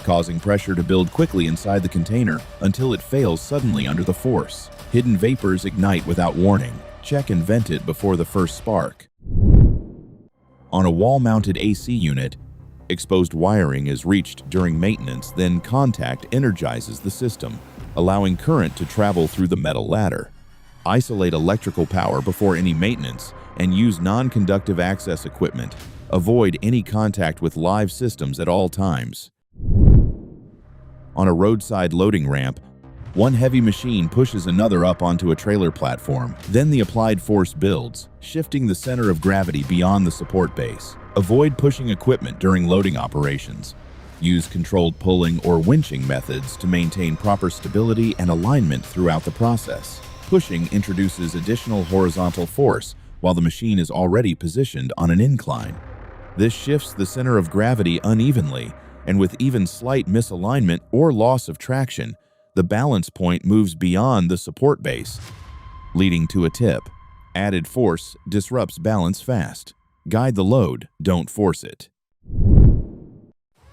causing pressure to build quickly inside the container until it fails suddenly under the force. Hidden vapors ignite without warning. Check and vent it before the first spark. On a wall-mounted AC unit, exposed wiring is reached during maintenance, then contact energizes the system, allowing current to travel through the metal ladder. Isolate electrical power before any maintenance and use non-conductive access equipment. Avoid any contact with live systems at all times. On a roadside loading ramp, one heavy machine pushes another up onto a trailer platform. Then the applied force builds, shifting the center of gravity beyond the support base. Avoid pushing equipment during loading operations. Use controlled pulling or winching methods to maintain proper stability and alignment throughout the process. Pushing introduces additional horizontal force while the machine is already positioned on an incline. This shifts the center of gravity unevenly, and with even slight misalignment or loss of traction, the balance point moves beyond the support base, leading to a tip. Added force disrupts balance fast. Guide the load, don't force it.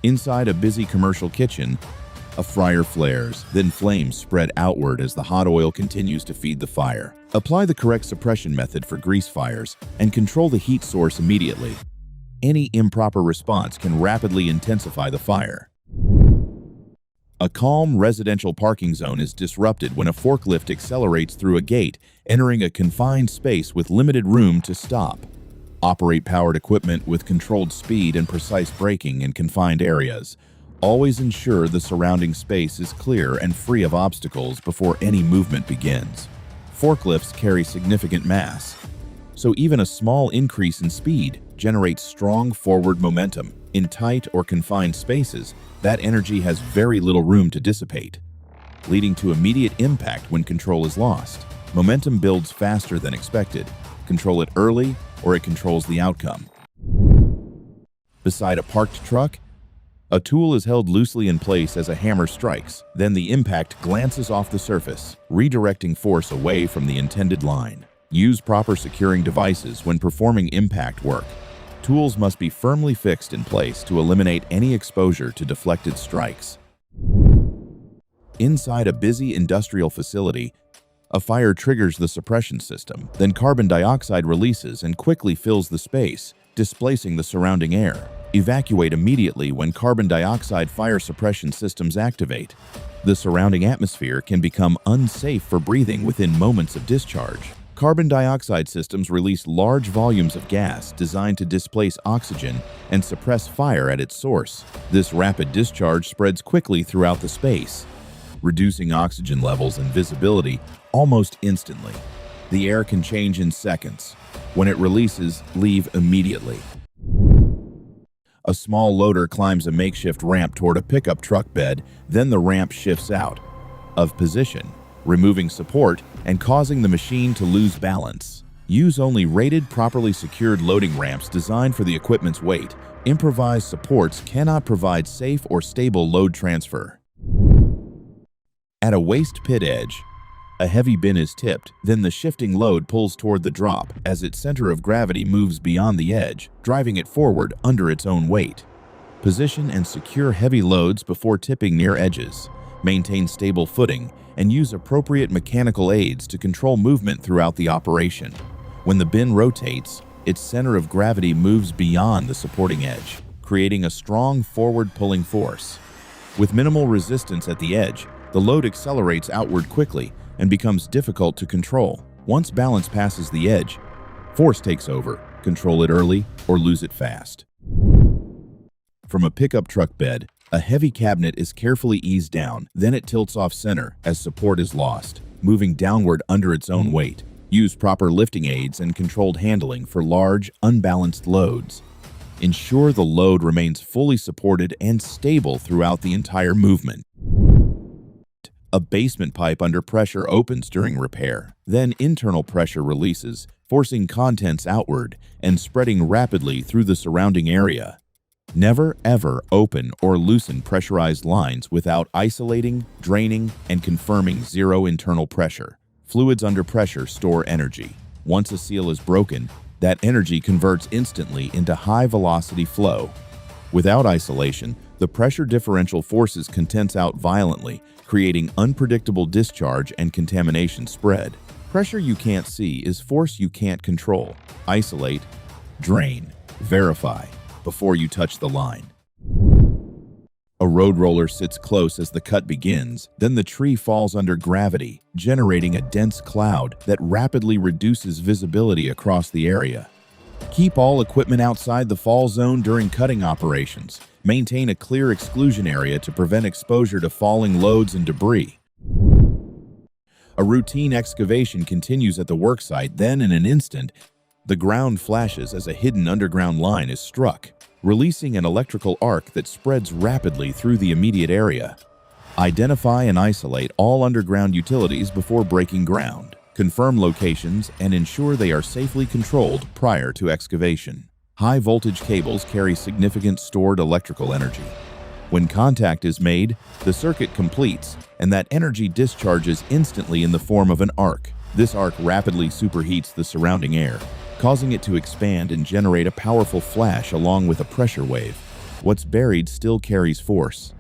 Inside a busy commercial kitchen, a fryer flares, then flames spread outward as the hot oil continues to feed the fire. Apply the correct suppression method for grease fires and control the heat source immediately. Any improper response can rapidly intensify the fire. A calm residential parking zone is disrupted when a forklift accelerates through a gate, entering a confined space with limited room to stop. Operate powered equipment with controlled speed and precise braking in confined areas. Always ensure the surrounding space is clear and free of obstacles before any movement begins. Forklifts carry significant mass, so even a small increase in speed generates strong forward momentum. In tight or confined spaces, that energy has very little room to dissipate, leading to immediate impact when control is lost. Momentum builds faster than expected. Control it early, or it controls the outcome. Beside a parked truck, a tool is held loosely in place as a hammer strikes. Then the impact glances off the surface, redirecting force away from the intended line. Use proper securing devices when performing impact work. Tools must be firmly fixed in place to eliminate any exposure to deflected strikes. Inside a busy industrial facility, a fire triggers the suppression system. Then carbon dioxide releases and quickly fills the space, displacing the surrounding air. Evacuate immediately when carbon dioxide fire suppression systems activate. The surrounding atmosphere can become unsafe for breathing within moments of discharge. Carbon dioxide systems release large volumes of gas designed to displace oxygen and suppress fire at its source. This rapid discharge spreads quickly throughout the space, reducing oxygen levels and visibility almost instantly. The air can change in seconds. When it releases, leave immediately. A small loader climbs a makeshift ramp toward a pickup truck bed, then the ramp shifts out of position, removing support and causing the machine to lose balance. Use only rated, properly secured loading ramps designed for the equipment's weight. Improvised supports cannot provide safe or stable load transfer. At a waste pit edge, a heavy bin is tipped, then the shifting load pulls toward the drop as its center of gravity moves beyond the edge, driving it forward under its own weight. Position and secure heavy loads before tipping near edges. Maintain stable footing and use appropriate mechanical aids to control movement throughout the operation. When the bin rotates, its center of gravity moves beyond the supporting edge, creating a strong forward pulling force. With minimal resistance at the edge, the load accelerates outward quickly and becomes difficult to control. Once balance passes the edge, force takes over. Control it early or lose it fast. From a pickup truck bed, a heavy cabinet is carefully eased down, then it tilts off center as support is lost, moving downward under its own weight. Use proper lifting aids and controlled handling for large, unbalanced loads. Ensure the load remains fully supported and stable throughout the entire movement. A basement pipe under pressure opens during repair. Then internal pressure releases, forcing contents outward and spreading rapidly through the surrounding area. Never ever open or loosen pressurized lines without isolating, draining, and confirming zero internal pressure. Fluids under pressure store energy. Once a seal is broken, that energy converts instantly into high-velocity flow. Without isolation, the pressure differential forces condense out violently, creating unpredictable discharge and contamination spread. Pressure you can't see is force you can't control. Isolate, drain, verify before you touch the line. A road roller sits close as the cut begins, then the tree falls under gravity, generating a dense cloud that rapidly reduces visibility across the area. Keep all equipment outside the fall zone during cutting operations. Maintain a clear exclusion area to prevent exposure to falling loads and debris. A routine excavation continues at the worksite, then in an instant, the ground flashes as a hidden underground line is struck, releasing an electrical arc that spreads rapidly through the immediate area. Identify and isolate all underground utilities before breaking ground. Confirm locations and ensure they are safely controlled prior to excavation. High-voltage cables carry significant stored electrical energy. When contact is made, the circuit completes, and that energy discharges instantly in the form of an arc. This arc rapidly superheats the surrounding air, causing it to expand and generate a powerful flash along with a pressure wave. What's buried still carries force.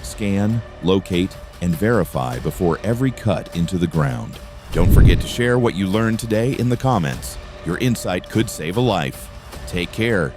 Scan, locate, and verify before every cut into the ground. Don't forget to share what you learned today in the comments. Your insight could save a life. Take care